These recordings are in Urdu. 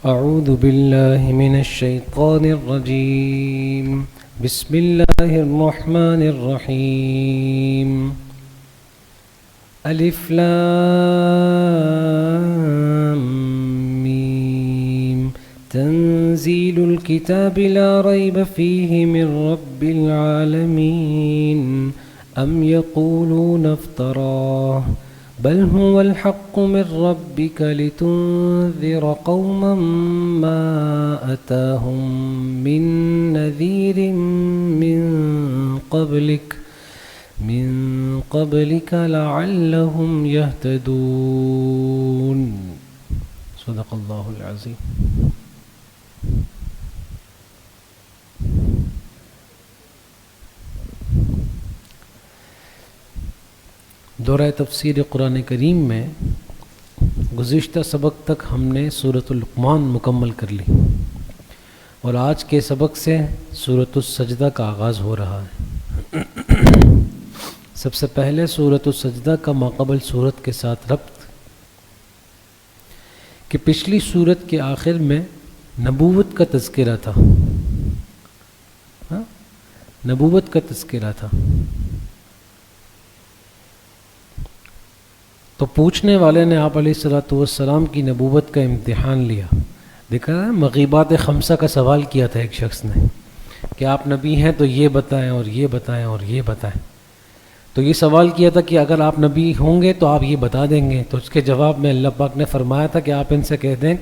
اعوذ باللہ من الشیطان الرجیم بسم اللہ الرحمن الرحیم الف لام میم تنزیل الكتاب لا ریب فیہ من رب العالمین ام یقولون افتراہ بل هو الحق من ربك لتنذر قوما ما أتاهم من نذير من قبلك لعلهم يهتدون صدق الله العظيم. دورہ تفسیر قرآن کریم میں گزشتہ سبق تک ہم نے سورۃ لقمان مکمل کر لی اور آج کے سبق سے سورۃ السجدہ کا آغاز ہو رہا ہے. سب سے پہلے سورۃ السجدہ کا ماقبل سورت کے ساتھ ربط کہ پچھلی سورت کے آخر میں نبوت کا تذکرہ تھا. نبوت کا تذکرہ تھا. تو پوچھنے والے نے آپ علیہ السلام کی نبوت کا امتحان لیا. دیکھا ہے مغیبات خمسہ کا سوال کیا تھا ایک شخص نے کہ آپ نبی ہیں تو یہ بتائیں اور یہ بتائیں اور یہ بتائیں. تو یہ سوال کیا تھا کہ اگر آپ نبی ہوں گے تو آپ یہ بتا دیں گے. تو اس کے جواب میں اللہ پاک نے فرمایا تھا کہ آپ ان سے کہہ دیں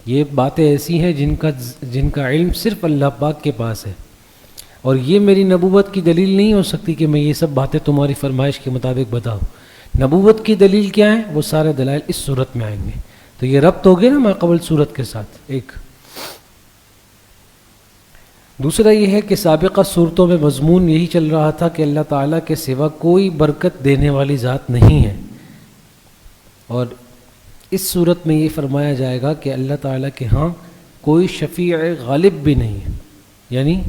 یہ باتیں ایسی ہیں جن کا علم صرف اللہ پاک کے پاس ہے اور یہ میری نبوت کی دلیل نہیں ہو سکتی کہ میں یہ سب باتیں تمہاری فرمائش کے مطابق بتاؤں. نبوت کی دلیل کیا ہے؟ وہ سارے دلائل اس صورت میں آئیں گے. تو یہ ربط ہو گیا نا ماقبل صورت کے ساتھ. ایک دوسرا یہ ہے کہ سابقہ صورتوں میں مضمون یہی چل رہا تھا کہ اللہ تعالیٰ کے سوا کوئی برکت دینے والی ذات نہیں ہے اور اس صورت میں یہ فرمایا جائے گا کہ اللہ تعالیٰ کے ہاں کوئی شفیع غالب بھی نہیں ہے، یعنی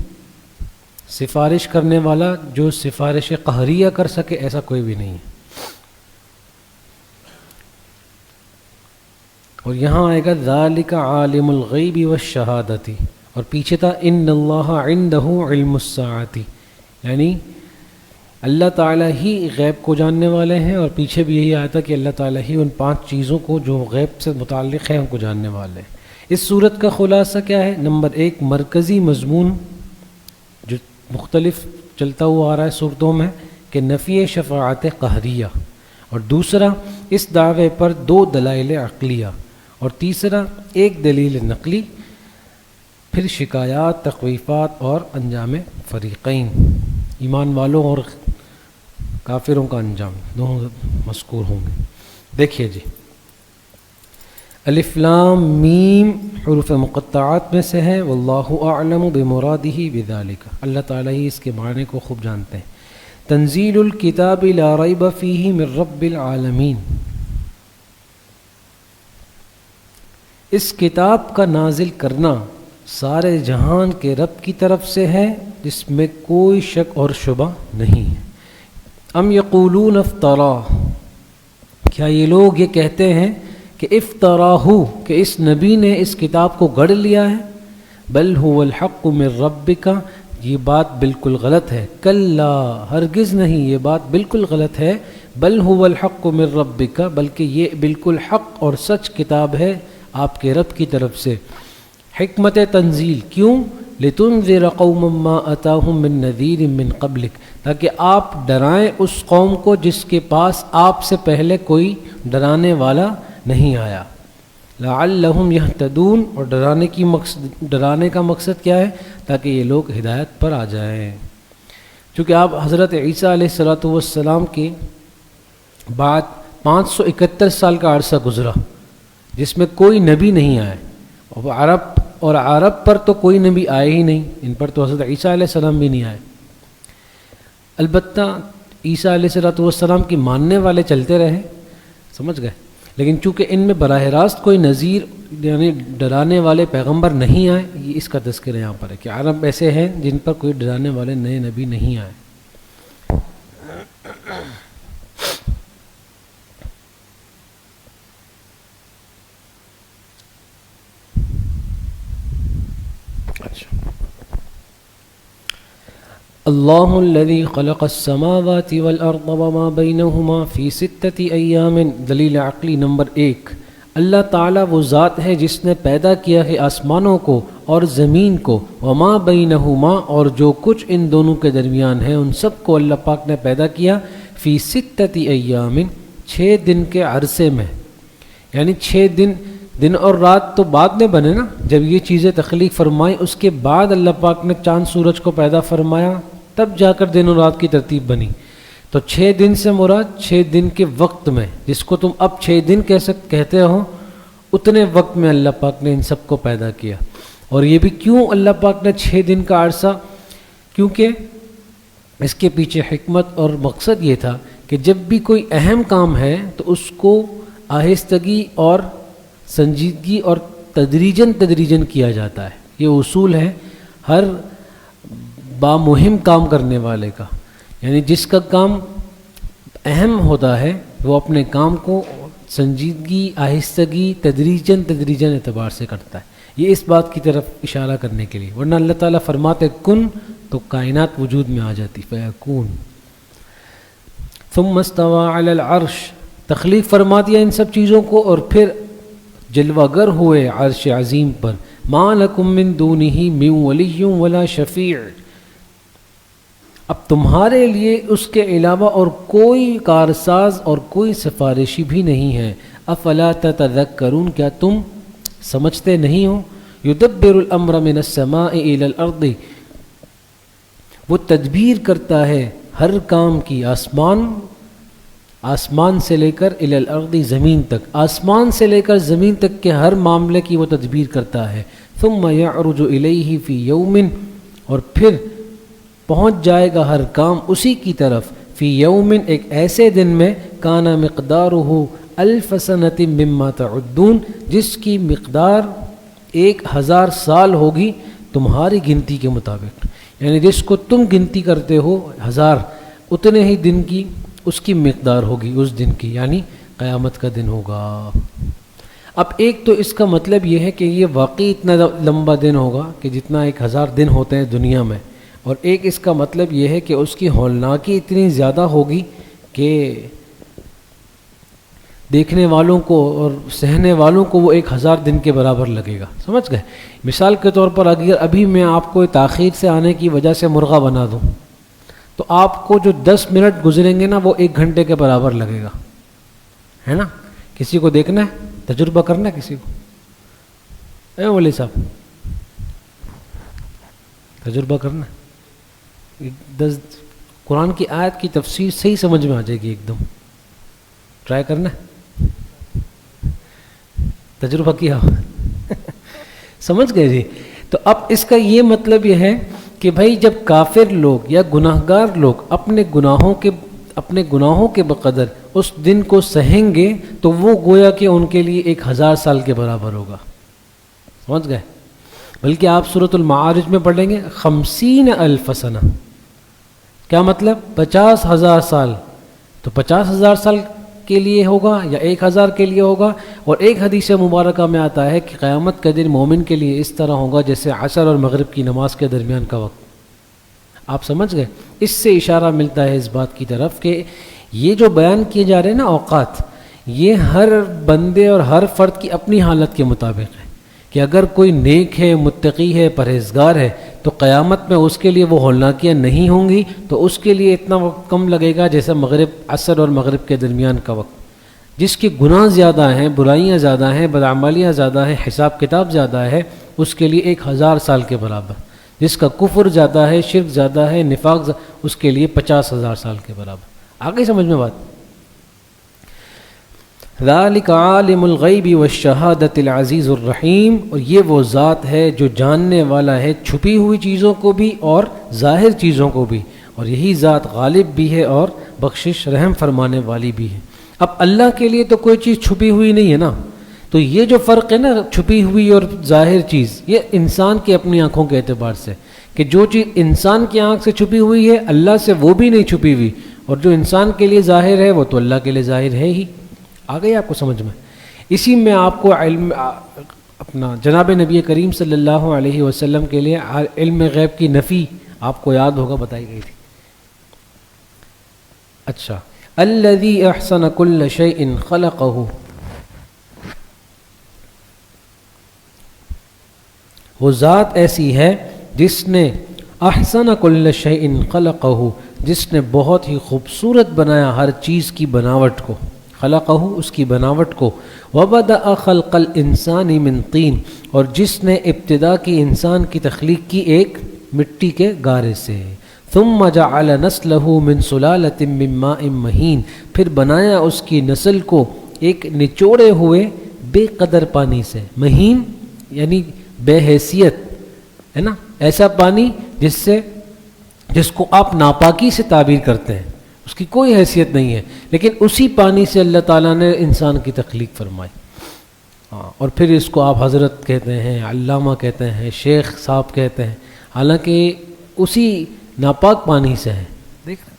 سفارش کرنے والا جو سفارش قہریہ کر سکے ایسا کوئی بھی نہیں ہے. اور یہاں آئے گا ذالک عالم الغیب والشہادۃ اور پیچھے تھا ان اللہ عندہ علم الساعۃ، یعنی اللہ تعالیٰ ہی غیب کو جاننے والے ہیں. اور پیچھے بھی یہی آیا تھا کہ اللہ تعالیٰ ہی ان 5 چیزوں کو جو غیب سے متعلق ہیں ان کو جاننے والے ہیں. اس صورت کا خلاصہ کیا ہے؟ نمبر 1 مرکزی مضمون جو مختلف چلتا ہوا آ رہا ہے صورتوں میں کہ نفی شفاعت قہریہ، اور دوسرا اس دعوے پر 2 دلائل عقلیہ، اور تیسرا 1 دلیل نقلی، پھر شکایات، تخویفات اور انجام فریقین، ایمان والوں اور کافروں کا انجام دونوں مذکور ہوں گے. دیکھیے جی، الف لام میم حروف مقطعات میں سے ہے. واللہ اعلم بمرادہ بذالک، اللہ تعالیٰ ہی اس کے معنی کو خوب جانتے ہیں. تنزیل الکتاب لا ریب فیہ من رب العالمین، اس کتاب کا نازل کرنا سارے جہان کے رب کی طرف سے ہے جس میں کوئی شک اور شبہ نہیں ہے. ام یقولون افترا، کیا یہ لوگ یہ کہتے ہیں کہ افتراہ کہ اس نبی نے اس کتاب کو گڑھ لیا ہے. بل هو الحق من ربک، یہ بات بالکل غلط ہے. کلا، ہرگز نہیں، یہ بات بالکل غلط ہے. بل هو الحق من ربک، بلکہ یہ بالکل حق اور سچ کتاب ہے آپ کے رب کی طرف سے. حکمت تنزیل کیوں؟ لتنذر قوما ما اتاہم من نذیر من قبلک، تاکہ آپ ڈرائیں اس قوم کو جس کے پاس آپ سے پہلے کوئی ڈرانے والا نہیں آیا. لعلہم یہتدون، اور ڈرانے کا مقصد کیا ہے؟ تاکہ یہ لوگ ہدایت پر آ جائیں. چونکہ آپ حضرت عیسیٰ علیہ السلام کے بعد 571 سال کا عرصہ گزرا جس میں کوئی نبی نہیں آئے، اور عرب پر تو کوئی نبی آئے ہی نہیں، ان پر تو حضرت عیسیٰ علیہ السلام بھی نہیں آئے. البتہ عیسیٰ علیہ السلام کی ماننے والے چلتے رہے، سمجھ گئے، لیکن چونکہ ان میں براہ راست کوئی نذیر یعنی ڈرانے والے پیغمبر نہیں آئے، یہ اس کا تذکرہ یہاں پر ہے کہ عرب ایسے ہیں جن پر کوئی ڈرانے والے نئے نبی نہیں آئے. اللہ الذی خلق السماوات والارض وما بینہما فی 6 ایام، دلیل عقلی نمبر 1، اللہ تعالیٰ وہ ذات ہے جس نے پیدا کیا ہے آسمانوں کو اور زمین کو، وما بینہما، اور جو کچھ ان دونوں کے درمیان ہے ان سب کو اللہ پاک نے پیدا کیا، فی 6 ایام، 6 دن کے عرصے میں، یعنی 6 دن اور رات تو بعد میں بنے نا، جب یہ چیزیں تخلیق فرمائیں اس کے بعد اللہ پاک نے چاند سورج کو پیدا فرمایا، تب جا کر دن اور رات کی ترتیب بنی۔ تو 6 دن سے مراد 6 دن کے وقت میں، جس کو تم اب 6 دن کہتے ہو، اتنے وقت میں اللہ پاک نے ان سب کو پیدا کیا۔ اور یہ بھی کیوں اللہ پاک نے 6 دن کا عرصہ؟ کیونکہ اس کے پیچھے حکمت اور مقصد یہ تھا کہ جب بھی کوئی اہم کام ہے تو اس کو آہستگی اور سنجیدگی اور تدریجاً کیا جاتا ہے۔ یہ اصول ہے ہر بامہم کام کرنے والے کا، یعنی جس کا کام اہم ہوتا ہے وہ اپنے کام کو سنجیدگی، آہستگی، تدریجاً اعتبار سے کرتا ہے۔ یہ اس بات کی طرف اشارہ کرنے کے لیے، ورنہ اللہ تعالیٰ فرماتے کن تو کائنات وجود میں آ جاتی، فیکون۔ ثم استوى علی العرش، تخلیق فرما دیا ان سب چیزوں کو اور پھر جلوہ گر ہوئے عرش عظیم پر۔ ما لکم من دونہ من ولی ولا شفیع، اب تمہارے لیے اس کے علاوہ اور کوئی کارساز اور کوئی سفارشی بھی نہیں ہے۔ افلا تتذکرون، کیا تم سمجھتے نہیں ہو؟ یدبر الامر من السماء الى الارض، وہ تدبیر کرتا ہے ہر کام کی، آسمان سے لے کر الی الارض، زمین تک، آسمان سے لے کر زمین تک کے ہر معاملے کی وہ تدبیر کرتا ہے۔ ثم یعرج الیہ فی یوم، اور پھر پہنچ جائے گا ہر کام اسی کی طرف، فی یوم، ایک ایسے دن میں، کان مقدارہ الف سنۃ مما تعدون، جس کی مقدار 1000 سال ہوگی تمہاری گنتی کے مطابق، یعنی جس کو تم گنتی کرتے ہو 1000، اتنے ہی دن کی اس کی مقدار ہوگی اس دن کی، یعنی قیامت کا دن ہوگا۔ اب ایک تو اس کا مطلب یہ ہے کہ یہ واقعی اتنا لمبا دن ہوگا کہ جتنا 1000 دن ہوتے ہیں دنیا میں، اور ایک اس کا مطلب یہ ہے کہ اس کی ہولناکی اتنی زیادہ ہوگی کہ دیکھنے والوں کو اور سہنے والوں کو وہ 1000 دن کے برابر لگے گا۔ سمجھ گئے؟ مثال کے طور پر اگر ابھی میں آپ کو تاخیر سے آنے کی وجہ سے مرغا بنا دوں تو آپ کو جو 10 منٹ گزریں گے نا وہ 1 گھنٹے کے برابر لگے گا، ہے نا؟ کسی کو دیکھنا ہے، تجربہ کرنا ہے کسی کو، اے ولی صاحب تجربہ کرنا ہے، 10 قرآن کی آیت کی تفسیر صحیح سمجھ میں آ جائے گی، ایک دم ٹرائی کرنا ہے، تجربہ کیا سمجھ گئے جی؟ تو اب اس کا یہ مطلب یہ ہے کہ بھائی جب کافر لوگ یا گناہ گار لوگ اپنے گناہوں کے بقدر اس دن کو سہیں گے تو وہ گویا کہ ان کے لیے 1000 سال کے برابر ہوگا۔ سمجھ گئے؟ بلکہ آپ سورۃ المعارج میں پڑھیں گے 50,000 سنہ، کیا مطلب 50,000 سال، تو 50,000 سال کے لیے ہوگا یا 1000 کے لیے ہوگا۔ اور ایک حدیث مبارکہ میں آتا ہے کہ قیامت کا دن مومن کے لیے اس طرح ہوگا جیسے عصر اور مغرب کی نماز کے درمیان کا وقت۔ آپ سمجھ گئے؟ اس سے اشارہ ملتا ہے اس بات کی طرف کہ یہ جو بیان کیے جا رہے ہیں نا اوقات، یہ ہر بندے اور ہر فرد کی اپنی حالت کے مطابق ہے، کہ اگر کوئی نیک ہے، متقی ہے، پرہیزگار ہے تو قیامت میں اس کے لیے وہ ہولناکیاں نہیں ہوں گی، تو اس کے لیے اتنا وقت کم لگے گا جیسے عصر اور مغرب کے درمیان کا وقت۔ جس کے گناہ زیادہ ہیں، برائیاں زیادہ ہیں، بدعمالیاں زیادہ ہیں، حساب کتاب زیادہ ہے، اس کے لیے 1000 سال کے برابر۔ جس کا کفر زیادہ ہے، شرک زیادہ ہے، نفاق اس کے لیے 50,000 سال کے برابر۔ آگے سمجھ میں بات؟ ذالک عالم الغیب والشہادۃ العزیز الرحیم، اور یہ وہ ذات ہے جو جاننے والا ہے چھپی ہوئی چیزوں کو بھی اور ظاہر چیزوں کو بھی، اور یہی ذات غالب بھی ہے اور بخشش رحم فرمانے والی بھی ہے۔ اب اللہ کے لیے تو کوئی چیز چھپی ہوئی نہیں ہے نا، تو یہ جو فرق ہے نا چھپی ہوئی اور ظاہر چیز، یہ انسان کی اپنی آنکھوں کے اعتبار سے، کہ جو چیز انسان کی آنکھ سے چھپی ہوئی ہے اللہ سے وہ بھی نہیں چھپی ہوئی، اور جو انسان کے لیے ظاہر ہے وہ تو اللہ کے لیے ظاہر ہے ہی۔ آ گئی آپ کو سمجھ میں؟ اسی میں آپ کو علم اپنا جناب نبی کریم صلی اللہ علیہ وسلم کے لیے علم غیب کی نفی آپ کو یاد ہوگا بتائی گئی تھی. اچھا، الذی احسن کل شیء خلقہ، وہ ذات ایسی ہے جس نے احسن کل شیء خلقہ، جس نے بہت ہی خوبصورت بنایا ہر چیز کی بناوٹ کو، خلقہ اس کی بناوٹ کو، وبدأ خلق الانسان من طین، اور جس نے ابتدا کی انسان کی تخلیق کی ایک مٹی کے گارے سے، ثم جعل نسلہ من سلالۃ من ماء مہین، پھر بنایا اس کی نسل کو ایک نچوڑے ہوئے بے قدر پانی سے، مہین یعنی بے حیثیت ہے نا، ایسا پانی جس کو آپ ناپاکی سے تعبیر کرتے ہیں، اس کی کوئی حیثیت نہیں ہے، لیکن اسی پانی سے اللہ تعالیٰ نے انسان کی تخلیق فرمائی. اور پھر اس کو آپ حضرت کہتے ہیں، علامہ کہتے ہیں، شیخ صاحب کہتے ہیں، حالانکہ اسی ناپاک پانی سے ہے. دیکھ رہے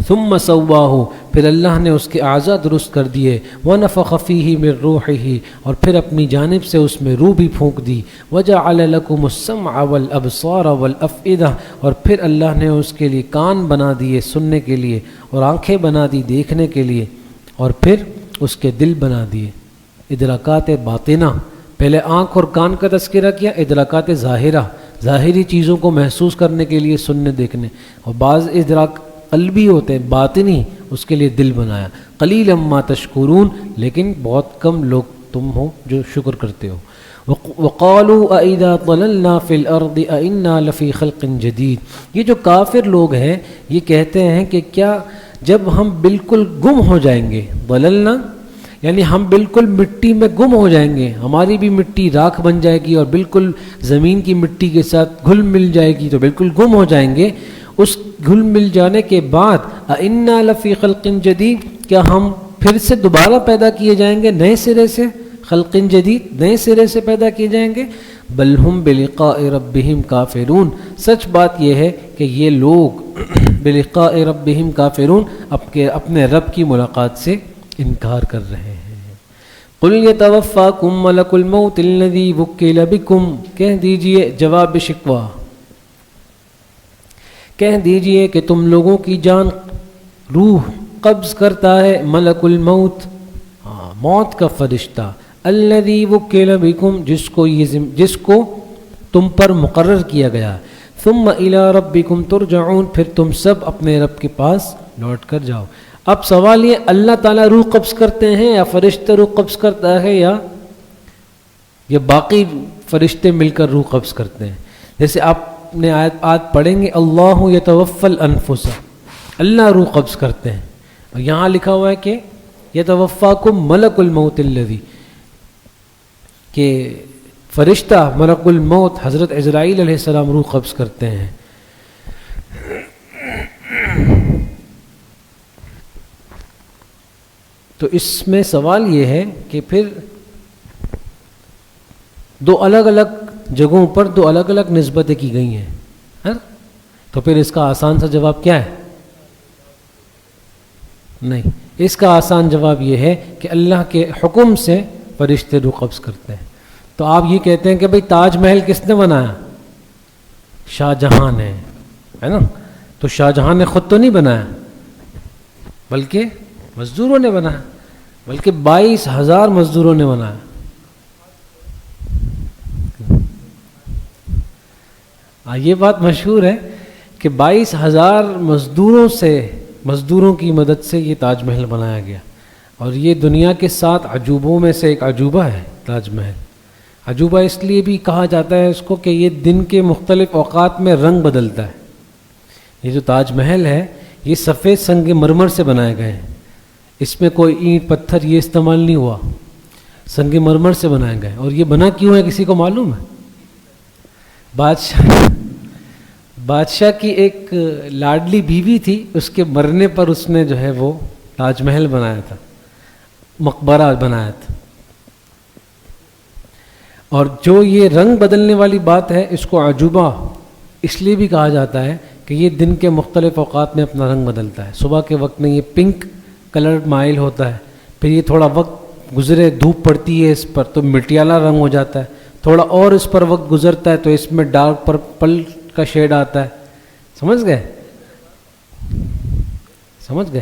ثم سواہ، پھر اللہ نے اس کے اعضاء درست کر دیے، ونفخ فیہ من روحہ، اور پھر اپنی جانب سے اس میں روح بھی پھونک دی، وجعل لکم السمع والابصار والافئدہ، اور پھر اللہ نے اس کے لیے کان بنا دیے سننے کے لیے، اور آنکھیں بنا دی دیکھنے کے لیے، اور پھر اس کے دل بنا دیے. ادراکات باطنہ، پہلے آنکھ اور کان کا تذکرہ کیا، ادراکات ظاہرہ، ظاہری چیزوں کو محسوس کرنے کے لیے سننے دیکھنے، اور بعض ادراک قلبی ہوتے ہیں باطنی، اس کے لیے دل بنایا. قلیلا ما تشکرون، لیکن بہت کم لوگ تم ہو جو شکر کرتے ہو. وقالوا اذا ضللنا في الارض انا لفي خلق جدید، یہ جو کافر لوگ ہیں یہ کہتے ہیں کہ کیا جب ہم بالکل گم ہو جائیں گے، ضللنا یعنی ہم بالکل مٹی میں گم ہو جائیں گے، ہماری بھی مٹی راکھ بن جائے گی اور بالکل زمین کی مٹی کے ساتھ گھل مل جائے گی، تو بالکل گم ہو جائیں گے. اس گھل مل جانے کے بعد اِنَّا لَفِي خَلْقٍ جَدِيدٍ، کیا ہم پھر سے دوبارہ پیدا کیے جائیں گے نئے سرے سے، خلق جدید نئے سرے سے پیدا کیے جائیں گے. بل ہم بلقاء ربہم کافرون، سچ بات یہ ہے کہ یہ لوگ بلقاء ربہم کافرون، اپنے رب کی ملاقات سے انکار کر رہے ہیں. قل یتوفاکم ملک الموت الذی وکل بکم، کہہ دیجئے جواب شکوہ، کہہ دیجئے کہ تم لوگوں کی جان روح قبض کرتا ہے ملک الموت، موت کا فرشتہ، الذی وکل بکم، جس کو تم پر مقرر کیا گیا. ثم الی ربکم ترجعون، پھر تم سب اپنے رب کے پاس لوٹ کر جاؤ. اب سوال یہ، اللہ تعالیٰ روح قبض کرتے ہیں یا فرشتہ روح قبض کرتا ہے یا باقی فرشتے مل کر روح قبض کرتے ہیں؟ جیسے آپ نے آیت پڑھیں گے، اللہ یتوفی الانفس، اللہ روح قبض کرتے ہیں، اور یہاں لکھا ہوا ہے کہ یتوفاکم ملک الموت الذی، کہ فرشتہ ملک الموت حضرت عزرائیل علیہ السلام روح قبض کرتے ہیں. تو اس میں سوال یہ ہے کہ پھر دو الگ الگ جگہوں پر دو الگ الگ نسبتیں کی گئی ہیں، تو پھر اس کا آسان سا جواب کیا ہے؟ نہیں، اس کا آسان جواب یہ ہے کہ اللہ کے حکم سے فرشتے روح قبض کرتے ہیں. تو آپ یہ کہتے ہیں کہ بھئی تاج محل کس نے بنایا؟ شاہ جہاں نے، ہے نا؟ تو شاہ جہاں نے خود تو نہیں بنایا، بلکہ مزدوروں نے بنایا، بلکہ 22,000 مزدوروں نے بنایا. یہ بات مشہور ہے کہ 22,000 مزدوروں کی مدد سے یہ تاج محل بنایا گیا، اور یہ دنیا کے 7 عجوبوں میں سے ایک عجوبہ ہے تاج محل. عجوبہ اس لیے بھی کہا جاتا ہے اس کو کہ یہ دن کے مختلف اوقات میں رنگ بدلتا ہے. یہ جو تاج محل ہے یہ سفید سنگ مرمر سے بنائے گئے ہیں، اس میں کوئی اینٹ پتھر یہ استعمال نہیں ہوا، سنگ مرمر سے بنائے گئے. اور یہ بنا کیوں ہے کسی کو معلوم ہے؟ بادشاہ کی ایک لاڈلی بیوی تھی، اس کے مرنے پر اس نے جو ہے وہ تاج محل بنایا تھا، مقبرہ بنایا تھا. اور جو یہ رنگ بدلنے والی بات ہے اس کو عجوبہ اس لیے بھی کہا جاتا ہے کہ یہ دن کے مختلف اوقات میں اپنا رنگ بدلتا ہے. صبح کے وقت میں یہ پنک کلر مائل ہوتا ہے، پھر یہ تھوڑا وقت گزرے دھوپ پڑتی ہے اس پر تو مٹیالہ رنگ ہو جاتا ہے، تھوڑا اور اس پر وقت گزرتا ہے تو اس میں ڈارک پرپل کا شیڈ آتا ہے. سمجھ گئے؟ سمجھ گئے؟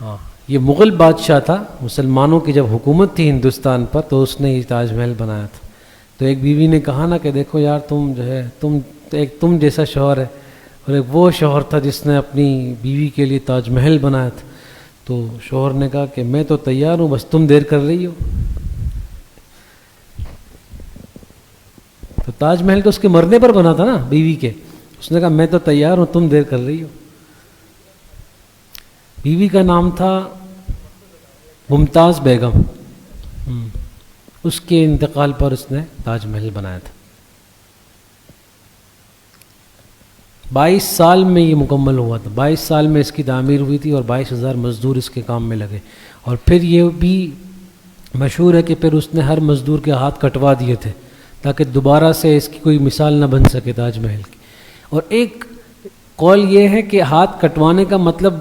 ہاں. یہ مغل بادشاہ تھا، مسلمانوں کی جب حکومت تھی ہندوستان پر تو اس نے یہ تاج محل بنایا تھا. تو ایک بیوی نے کہا نا کہ دیکھو یار تم جو ہے تم جیسا شوہر ہے، اور ایک وہ شوہر تھا جس نے اپنی بیوی کے لیے تاج محل بنایا تھا. تو شوہر نے کہا کہ میں تو تیار ہوں، بس تم دیر کر رہی ہو. تو تاج محل تو اس کے مرنے پر بنا تھا نا بیوی کے. اس نے کہا میں تو تیار ہوں، تم دیر کر رہی ہو. بیوی کا نام تھا ممتاز بیگم. اس کے انتقال پر اس نے تاج محل بنایا تھا. 22 سال میں یہ مکمل ہوا تھا. 22 سال میں اس کی تعمیر ہوئی تھی اور 22,000 مزدور اس کے کام میں لگے. اور پھر یہ بھی مشہور ہے کہ پھر اس نے ہر مزدور کے ہاتھ کٹوا دیے تھے تاکہ دوبارہ سے اس کی کوئی مثال نہ بن سکے تاج محل کی. اور ایک قول یہ ہے کہ ہاتھ کٹوانے کا مطلب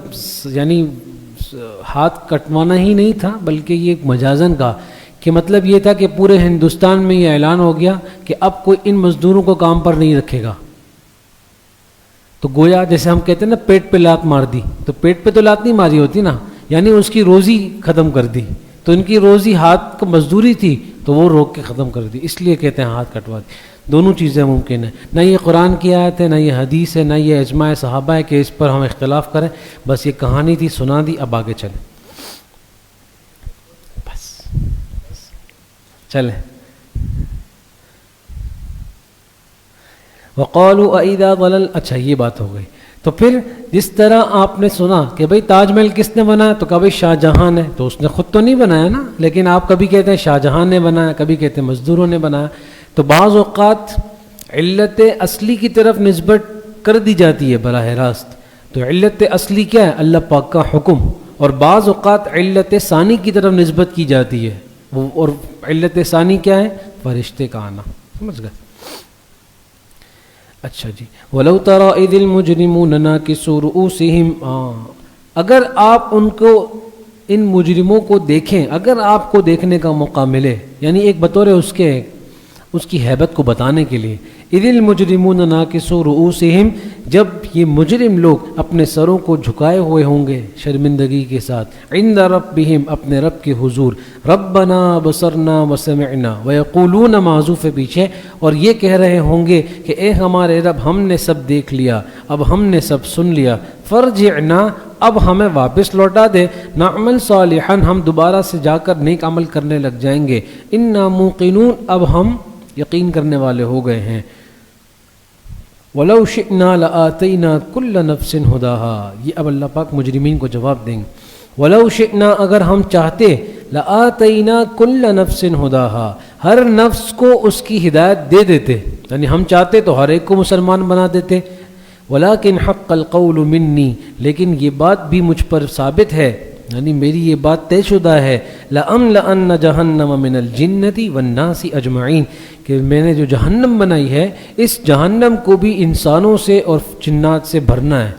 یعنی ہاتھ کٹوانا ہی نہیں تھا، بلکہ یہ ایک مجازن کا کہ مطلب یہ تھا کہ پورے ہندوستان میں یہ اعلان ہو گیا کہ اب کوئی ان مزدوروں کو کام پر نہیں رکھے گا. تو گویا جیسے ہم کہتے ہیں نا پیٹ پہ لات مار دی، تو پیٹ پہ تو لات نہیں ماری ہوتی نا، یعنی اس کی روزی ختم کر دی. تو ان کی روزی ہاتھ کا مزدوری تھی تو وہ روک کے ختم کر دی، اس لیے کہتے ہیں ہاتھ کٹوا دی. دونوں چیزیں ممکن ہیں. نہ یہ قرآن کی آیت ہے، نہ یہ حدیث ہے، نہ یہ اجماع صحابہ ہے کہ اس پر ہم اختلاف کریں. بس یہ کہانی تھی، سنا دی، اب آگے چلیں. بس چلیں. وقالوا اذا ضلل، اچھا یہ بات ہو گئی. تو پھر جس طرح آپ نے سنا کہ بھئی تاج محل کس نے بنایا، تو کہا بھئی شاہ جہاں نے. تو اس نے خود تو نہیں بنایا نا، لیکن آپ کبھی کہتے ہیں شاہ جہاں نے بنایا، کبھی کہتے ہیں مزدوروں نے بنایا. تو بعض اوقات علت اصلی کی طرف نسبت کر دی جاتی ہے براہ راست. تو علت اصلی کیا ہے؟ اللہ پاک کا حکم. اور بعض اوقات علت ثانی کی طرف نسبت کی جاتی ہے. اور علت ثانی کیا ہے؟ فرشتے کا آنا. سمجھ گئے؟ اچھا جی. وَلَوْ تَرَى إِذِ الْمُجْرِمُونَ نَاكِسُو رُؤُوسِهِمْ، اگر آپ ان کو ان مجرموں کو دیکھیں، اگر آپ کو دیکھنے کا موقع ملے، یعنی ایک بطور اس کی ہیبت کو بتانے کے لیے. اِذِ الْمُجْرِمُونَ نَاكِسُو رُؤُوسِهِمْ، جب یہ مجرم لوگ اپنے سروں کو جھکائے ہوئے ہوں گے شرمندگی کے ساتھ، عند ربہم، اپنے رب کے حضور، ربنا بصرنا وسمعنا، ویقولون، معذوف پیچھے، اور یہ کہہ رہے ہوں گے کہ اے ہمارے رب ہم نے سب دیکھ لیا، اب ہم نے سب سن لیا، فرجعنا، اب ہمیں واپس لوٹا دے، نعمل صالحا، ہم دوبارہ سے جا کر نیک عمل کرنے لگ جائیں گے، انا موقنون، اب ہم یقین کرنے والے ہو گئے ہیں. وَلَوْ شِئْنَا لَآتَيْنَا كُلَّ نَفْسٍ هُدَاهَا، یہ اب اللہ پاک مجرمین کو جواب دیں گے. وَلَوْ شِئْنَا، اگر ہم چاہتے، لَآتَيْنَا كُلَّ نَفْسٍ هُدَاهَا، ہر نفس کو اس کی ہدایت دے دیتے، یعنی ہم چاہتے تو ہر ایک کو مسلمان بنا دیتے. وَلَكِنْ حَقَّ الْقَوْلُ مِنِّي، لیکن یہ بات بھی مجھ پر ثابت ہے، یعنی میری یہ بات طے شدہ ہے، لَأَمْلَأَنَّ جَهَنَّمَ مِنَ الْجِنَّةِ وَالنَّاسِ أَجْمَعِينَ، کہ میں نے جو جہنم بنائی ہے، اس جہنم کو بھی انسانوں سے اور جنات سے بھرنا ہے،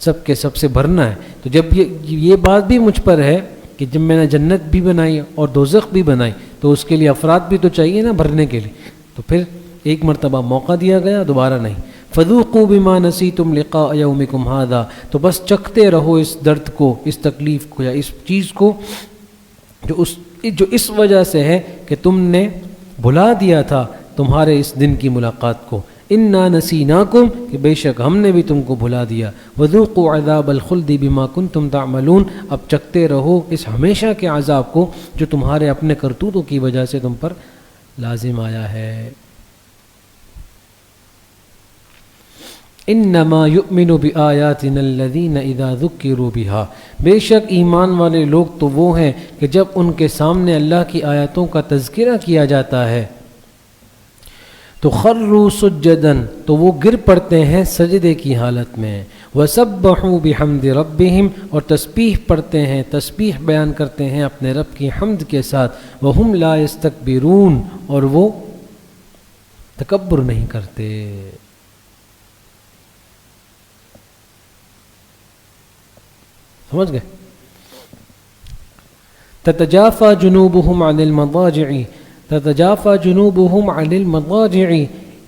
سب کے سب سے بھرنا ہے. تو جب یہ بات بھی مجھ پر ہے کہ جب میں نے جنت بھی بنائی اور دوزخ بھی بنائی، تو اس کے لیے افراد بھی تو چاہیے نا بھرنے کے لیے. تو پھر ایک مرتبہ موقع دیا گیا، دوبارہ نہیں. فذوقوا بما نسیتم لقاء یومکم ھذا، تو بس چکھتے رہو اس درد کو، اس تکلیف کو، یا اس چیز کو جو اس وجہ سے ہے کہ تم نے بھلا دیا تھا تمہارے اس دن کی ملاقات کو. انا نسیناکم، کہ بے شک ہم نے بھی تم کو بھلا دیا. وذوقوا عذاب الخلد بما کنتم تعملون، اب چکھتے رہو اس ہمیشہ کے عذاب کو جو تمہارے اپنے کرتوتوں کی وجہ سے تم پر لازم آیا ہے. انما یؤمن بآیاتنا الذین اذا ذکروا بها، بے شک ایمان والے لوگ تو وہ ہیں کہ جب ان کے سامنے اللہ کی آیاتوں کا تذکرہ کیا جاتا ہے تو خروا سجدا، تو وہ گر پڑتے ہیں سجدے کی حالت میں. وسبحوا بحمد ربہم، اور تسبیح پڑھتے ہیں، تسبیح بیان کرتے ہیں اپنے رب کی حمد کے ساتھ. وہم لا یستکبرون، اور وہ تکبر نہیں کرتے. سمجھ گئے؟ تتجافى جنوبهم عن المضاجع، تتجافى جنوبهم عن المضاجع،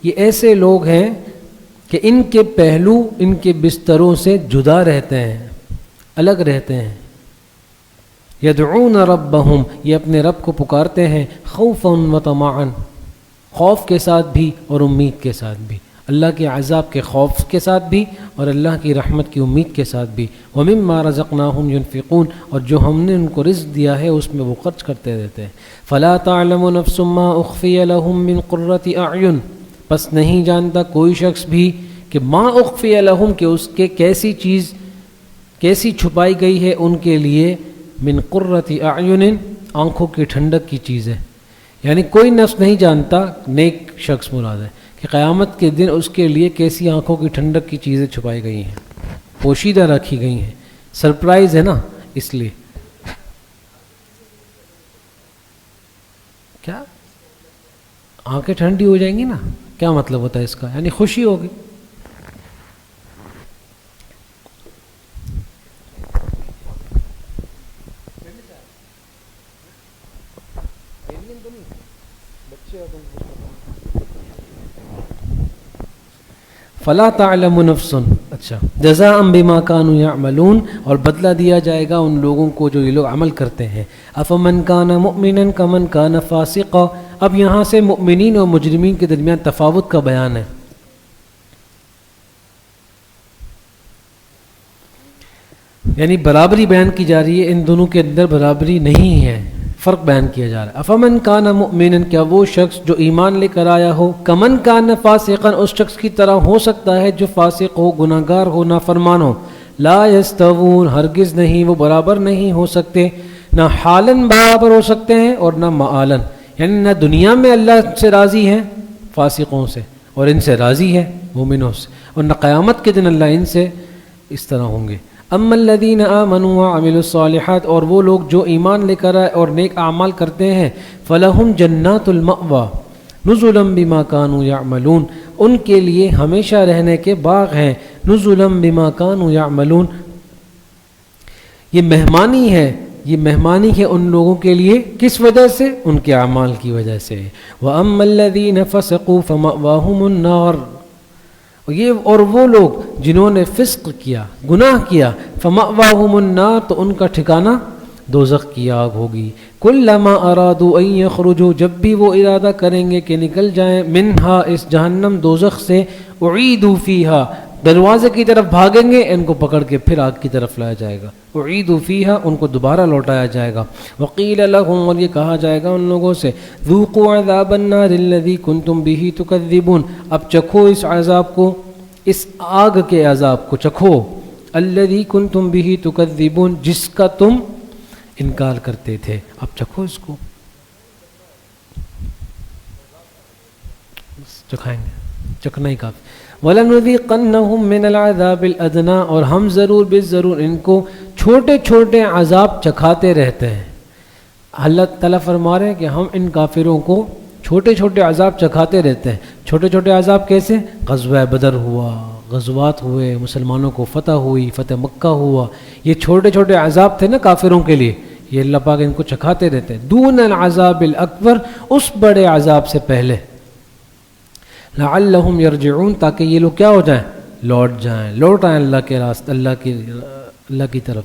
یہ ایسے لوگ ہیں کہ ان کے پہلو ان کے بستروں سے جدا رہتے ہیں، الگ رہتے ہیں. یدعون ربهم، یہ اپنے رب کو پکارتے ہیں، خوفا وطمعا، خوف کے ساتھ بھی اور امید کے ساتھ بھی، اللہ کے عذاب کے خوف کے ساتھ بھی اور اللہ کی رحمت کی امید کے ساتھ بھی. ومما رزقناہم ينفقون، اور جو ہم نے ان کو رزق دیا ہے اس میں وہ خرچ کرتے رہتے ہیں. فلا تعلم نفس ما اخفی لهم من قرۃ اعین، پس نہیں جانتا کوئی شخص بھی کہ ما اخفی لهم، کہ اس کے کیسی چیز کیسی چھپائی گئی ہے ان کے لیے، من قرۃ اعین، آنکھوں کی ٹھنڈک کی چیز ہے. یعنی کوئی نفس نہیں جانتا، نیک شخص مراد ہے، کہ قیامت کے دن اس کے لیے کیسی آنکھوں کی ٹھنڈک کی چیزیں چھپائی گئی ہیں، پوشیدہ رکھی گئی ہیں. سرپرائز ہے نا، اس لیے. کیا آنکھیں ٹھنڈی ہو جائیں گی نا، کیا مطلب ہوتا ہے اس کا؟ یعنی خوشی ہوگی. فلا تعلم نفس، اچھا، جزاء بما كانوا يعملون، اور بدلہ دیا جائے گا ان لوگوں کو جو یہ لوگ عمل کرتے ہیں. افمن كان مؤمنا كمن كان فاسقا، اب یہاں سے مؤمنین اور مجرمین کے درمیان تفاوت کا بیان ہے. یعنی برابری بیان کی جا رہی ہے، ان دونوں کے اندر برابری نہیں ہے، فرق بیان کیا جا رہا ہے. افمن کان مؤمنا، کیا وہ شخص جو ایمان لے کر آیا ہو، کمن کان فاسقا، اس شخص کی طرح ہو سکتا ہے جو فاسق ہو، گناہگار ہو، نافرمان ہو. لا یستوون، ہرگز نہیں، وہ برابر نہیں ہو سکتے. نہ حالن برابر ہو سکتے ہیں اور نہ معالن، یعنی نہ دنیا میں اللہ سے راضی ہیں فاسقوں سے اور ان سے راضی ہے مومنوں سے، اور نہ قیامت کے دن اللہ ان سے اس طرح ہوں گے. اما الذین آمنوا وعملوا الصالحات، اور وہ لوگ جو ایمان لے کر آئے اور نیک اعمال کرتے ہیں، فلہم جنات المأوی نزلا بما كانوا يعملون، ان کے لیے ہمیشہ رہنے کے باغ ہیں. نزلا بما كانوا يعملون، یہ مہمانی ہے، یہ مہمانی ہے ان لوگوں کے لیے، کس وجہ سے؟ ان کے اعمال کی وجہ سے. وَأَمَّا الَّذِينَ فَسَقُوا فَمَأْوَاهُمُ النَّارُ، اور وہ لوگ جنہوں نے فسق کیا، گناہ کیا، فَمَأْوَاهُمُ النَّارُ، تو ان کا ٹھکانہ دوزخ کی آگ ہوگی. كُلَّمَا أَرَادُوا أَن يَخْرُجُوا، جب بھی وہ ارادہ کریں گے کہ نکل جائیں، منہا، اس جہنم دوزخ سے، اُعِیدُوا فِیہا، دروازے کی طرف بھاگیں گے، ان کو پکڑ کے پھر آگ کی طرف لایا جائے گا. اُعِیدُوا فِیہا، ان کو دوبارہ لوٹایا جائے گا. وَقِیلَ لَهُمْ، اور یہ کہا جائے گا ان لوگوں سے، ذُوقُوا عَذَابَ النَّارِ الَّذِي كُنْتُمْ بِهِ تُكَذِّبُونَ، اب چکھو اس عذاب کو، اس آگ کے عذاب کو چکھو. الَّذِي كُنْتُمْ بِهِ تُكَذِّبُونَ، جس کا تم انکار کرتے تھے، اب چکھو اس کو. چکھائیں گے، چکھنا ہی کافی. وَلَنُذِيقَنَّهُم مِّنَ الْعَذَابِ الْأَدْنَىٰ، اور ہم ضرور بے ضرور ان کو چھوٹے چھوٹے عذاب چکھاتے رہتے ہیں. اللہ تعالیٰ فرما رہے ہیں کہ ہم ان کافروں کو چھوٹے چھوٹے عذاب چکھاتے رہتے ہیں. چھوٹے چھوٹے عذاب کیسے؟ غزوہ بدر ہوا، غزوات ہوئے، مسلمانوں کو فتح ہوئی، فتح مکہ ہوا، یہ چھوٹے چھوٹے عذاب تھے نا کافروں کے لیے، یہ اللہ پاک ان کو چکھاتے رہتے ہیں. دون العذاب الاکبر، اس بڑے عذاب سے پہلے. لعلہم یرجعون، تاکہ یہ لوگ کیا ہو جائیں؟ لوٹ آئیں اللہ کے راستے، اللہ کی طرف.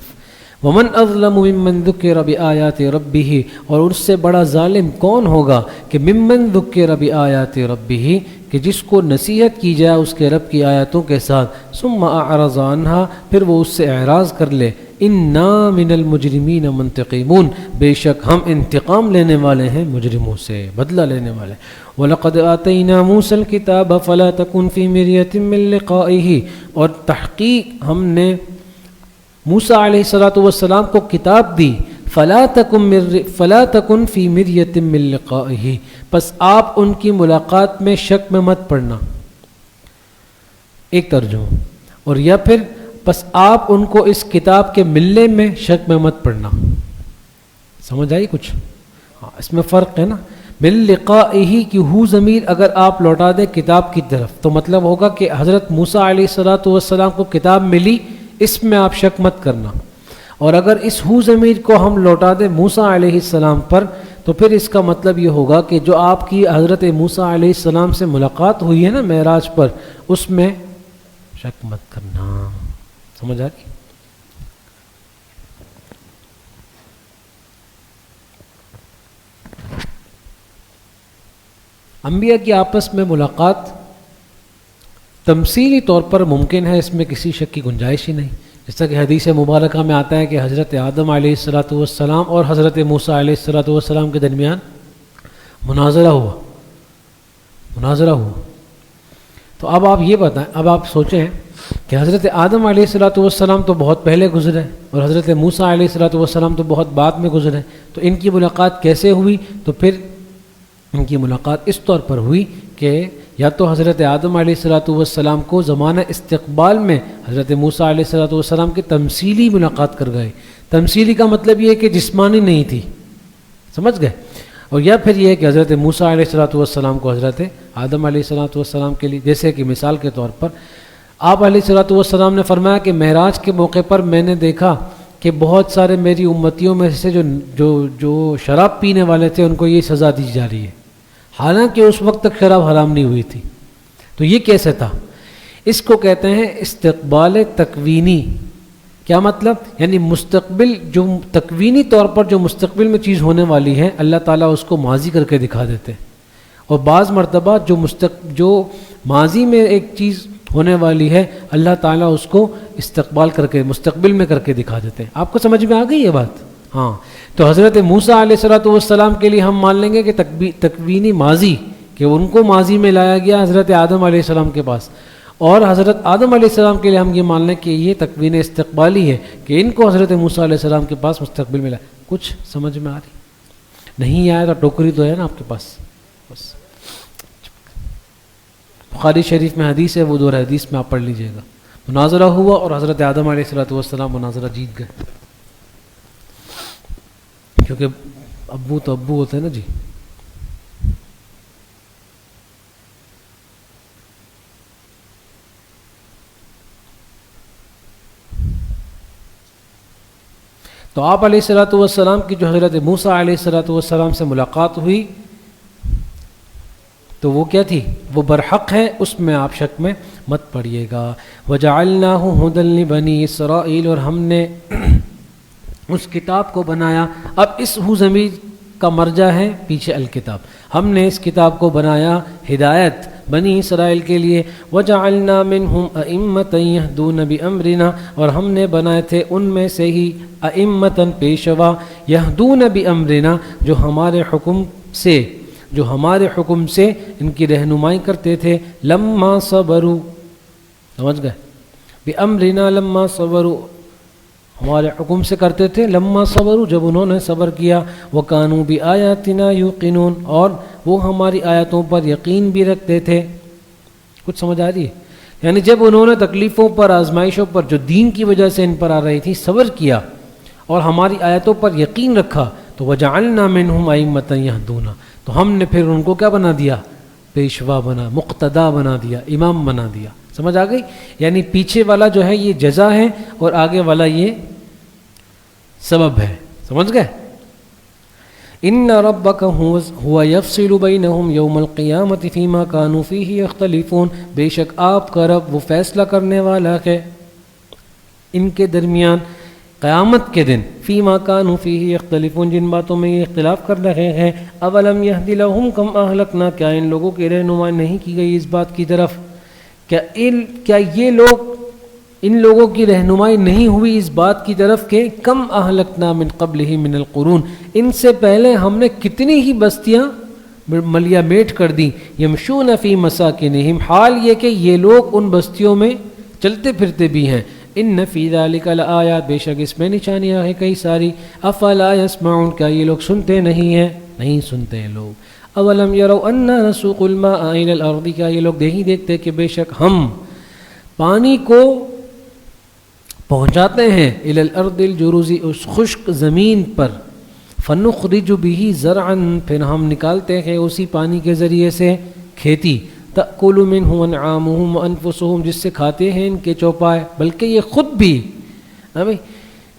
ومن اظلم ممن ذکر بآیات ربہ، اور اس سے بڑا ظالم کون ہوگا کہ ممن ذکر بآیات ربہ، کہ جس کو نصیحت کی جائے اس کے رب کی آیاتوں کے ساتھ، ثم اعرض عنہا، پھر وہ اس سے اعراض کر لے. انا من المجرمین منتقمون، بے شک ہم انتقام لینے والے ہیں مجرموں سے، بدلہ لینے والے. وَلَقَدْ آتَيْنَا مُوسَى الْكِتَابَ فَلَا تَكُنْ فِي مِرْيَةٍ مِّن لِقَائِهِ، اور تحقیق ہم نے موسیٰ علیہ السلام کو کتاب دی. فَلَا تَكُنْ فِي مِرْيَةٍ مِّن لِقَائِهِ، پس آپ ان کی ملاقات میں شک میں مت پڑنا، ایک ترجمہ. اور یا پھر پس آپ ان کو اس کتاب کے ملنے میں شک میں مت پڑنا. سمجھ آئی کچھ؟ ہاں، اس میں فرق ہے نا. مِن لِقَائِهِ کی ہو ضمیر اگر آپ لوٹا دیں کتاب کی طرف تو مطلب ہوگا کہ حضرت موسیٰ علیہ السلام کو کتاب ملی، اس میں آپ شک مت کرنا. اور اگر اس ہو ضمیر کو ہم لوٹا دیں موسیٰ علیہ السلام پر تو پھر اس کا مطلب یہ ہوگا کہ جو آپ کی حضرت موسیٰ علیہ السلام سے ملاقات ہوئی ہے نا معراج پر، اس میں شک مت کرنا. سمجھ آ رہی؟ انبیاء کی آپس میں ملاقات تمثیلی طور پر ممکن ہے، اس میں کسی شک کی گنجائش ہی نہیں. جیسا کہ حدیث مبارکہ میں آتا ہے کہ حضرت آدم علیہ السلام اور حضرت موسیٰ علیہ السلام کے درمیان مناظرہ ہوا. تو اب آپ یہ بتائیں، اب آپ سوچیں کہ حضرت آدم علیہ السلام تو بہت پہلے گزرے اور حضرت موسیٰ علیہ السلام تو بہت بعد میں گزرے، تو ان کی ملاقات کیسے ہوئی؟ تو پھر ان کی ملاقات اس طور پر ہوئی کہ یا تو حضرت آدم علیہ السلام کو زمانہ استقبال میں حضرت موسیٰ علیہ السلام کی تمثیلی ملاقات کر گئے. تمثیلی کا مطلب یہ ہے کہ جسمانی نہیں تھی، سمجھ گئے؟ اور یا پھر یہ ہے کہ حضرت موسیٰ علیہ السلام کو حضرت آدم علیہ السلام کے لیے، جیسے کہ مثال کے طور پر آپ علیہ السلام نے فرمایا کہ معراج کے موقع پر میں نے دیکھا کہ بہت سارے میری امتیوں میں سے جو شراب پینے والے تھے ان کو یہ سزا دی جا رہی ہے، حالانکہ اس وقت تک شراب حرام نہیں ہوئی تھی. تو یہ کیسے تھا؟ اس کو کہتے ہیں استقبال تکوینی. کیا مطلب؟ یعنی مستقبل، جو تکوینی طور پر جو مستقبل میں چیز ہونے والی ہے اللہ تعالیٰ اس کو ماضی کر کے دکھا دیتے ہیں، اور بعض مرتبہ جو ماضی میں ایک چیز ہونے والی ہے اللہ تعالیٰ اس کو استقبال کر کے مستقبل میں کر کے دکھا دیتے ہیں. آپ کو سمجھ میں آ گئی یہ بات؟ ہاں. تو حضرت موسیٰ علیہ السلام کے لیے ہم مان لیں گے کہ تکوینی ماضی، کہ ان کو ماضی میں لایا گیا حضرت آدم علیہ السلام کے پاس، اور حضرت آدم علیہ السلام کے لیے ہم یہ مان لیں کہ یہ تکوین استقبالی ہے کہ ان کو حضرت موسیٰ علیہ السلام کے پاس مستقبل میں لایا. کچھ سمجھ میں آ رہی؟ نہیں آیا تو ٹوکری تو ہے نا آپ کے پاس. بس بخاری شریف میں حدیث ہے، وہ دور حدیث میں آپ پڑھ لیجئے گا. مناظرہ ہوا اور حضرت آدم علیہ السلام مناظرہ جیت گئے، کیونکہ ابو تو ابو ہوتے ہیں نا جی. تو آپ علیہ السلام کی جو حضرت موسیٰ علیہ السلام سے ملاقات ہوئی تو وہ کیا تھی؟ وہ برحق ہے، اس میں آپ شک میں مت پڑیے گا. وَجَعَلْنَاهُ هُدًى لِبَنِي إِسْرَائِيلَ، اور ہم نے اس کتاب کو بنایا. اب اس ہو ضمیر کا مرجع ہے پیچھے الکتاب. ہم نے اس کتاب کو بنایا ہدایت بنی اسرائیل کے لیے. وَجَعَلْنَا مِنْهُمْ أَئِمَّةً يَهْدُونَ بِأَمْرِنَا، اور ہم نے بنائے تھے ان میں سے ہی ائمتاً پیشوا، یہدون بِأَمْرِنَا، جو ہمارے حکم سے ان کی رہنمائی کرتے تھے. لما صبروا، سمجھ گئے؟ بِأَمْرِنَا لما صبروا، ہمارے حکم سے کرتے تھے. لما صبروا، جب انہوں نے صبر کیا. وَكَانُوا بِآيَاتِنَا يُوقِنُونَ، اور وہ ہماری آیتوں پر یقین بھی رکھتے تھے. کچھ سمجھ آ رہی ہے؟ یعنی جب انہوں نے تکلیفوں پر، آزمائشوں پر جو دین کی وجہ سے ان پر آ رہی تھی صبر کیا اور ہماری آیتوں پر یقین رکھا، تو وَجَعَلْنَا مِنْهُمْ أَئِمَّةً يَهْدُونَ، تو ہم نے پھر ان کو کیا بنا دیا؟ پیشوا بنا، مقتدا بنا دیا، امام بنا دیا. سمجھ آ گئی؟ یعنی پیچھے والا جو ہے یہ جزا ہے اور آگے والا یہ سبب ہے. سمجھ گئے؟ ان ربک هو یفصل بینہم یوم القیامت فیما کانوا فیہ یختلفون، بے شک آپ کا رب وہ فیصلہ کرنے والا ہے ان کے درمیان قیامت کے دن. فیما کانوا فیہ یختلفون، جن باتوں میں یہ اختلاف کر رہے ہیں. اولم یہد لہم کم اہلکنا، کیا ان لوگوں کی رہنمائی نہیں کی گئی اس بات کی طرف؟ کیا یہ لوگ، ان لوگوں کی رہنمائی نہیں ہوئی اس بات کی طرف کہ کم اہلکنا من قبلہ من القرون، ان سے پہلے ہم نے کتنی ہی بستیاں ملیا میٹ کر دی. یمشون فی مساکنہم، حال یہ کہ یہ لوگ ان بستیوں میں چلتے پھرتے بھی ہیں. ان فی ذلک لآیات، بے شک اس میں نشانیاں ہیں کئی ساری. افلا یسمعون، کیا یہ لوگ سنتے نہیں ہیں؟ نہیں سنتے ہیں لوگ. اولم یروا انا نسوق الماء الی الارض، کیا یہ لوگ نہیں دیکھتے کہ بے شک ہم پانی کو پہنچاتے ہیں الی الارض الجرز، اس خشک زمین پر. فنخرج به زرعا، پھر ہم نکالتے ہیں اسی پانی کے ذریعے سے کھیتی. تأکل منہ انعامہم وانفسہم، جس سے کھاتے ہیں ان کے چوپائے، بلکہ یہ خود بھی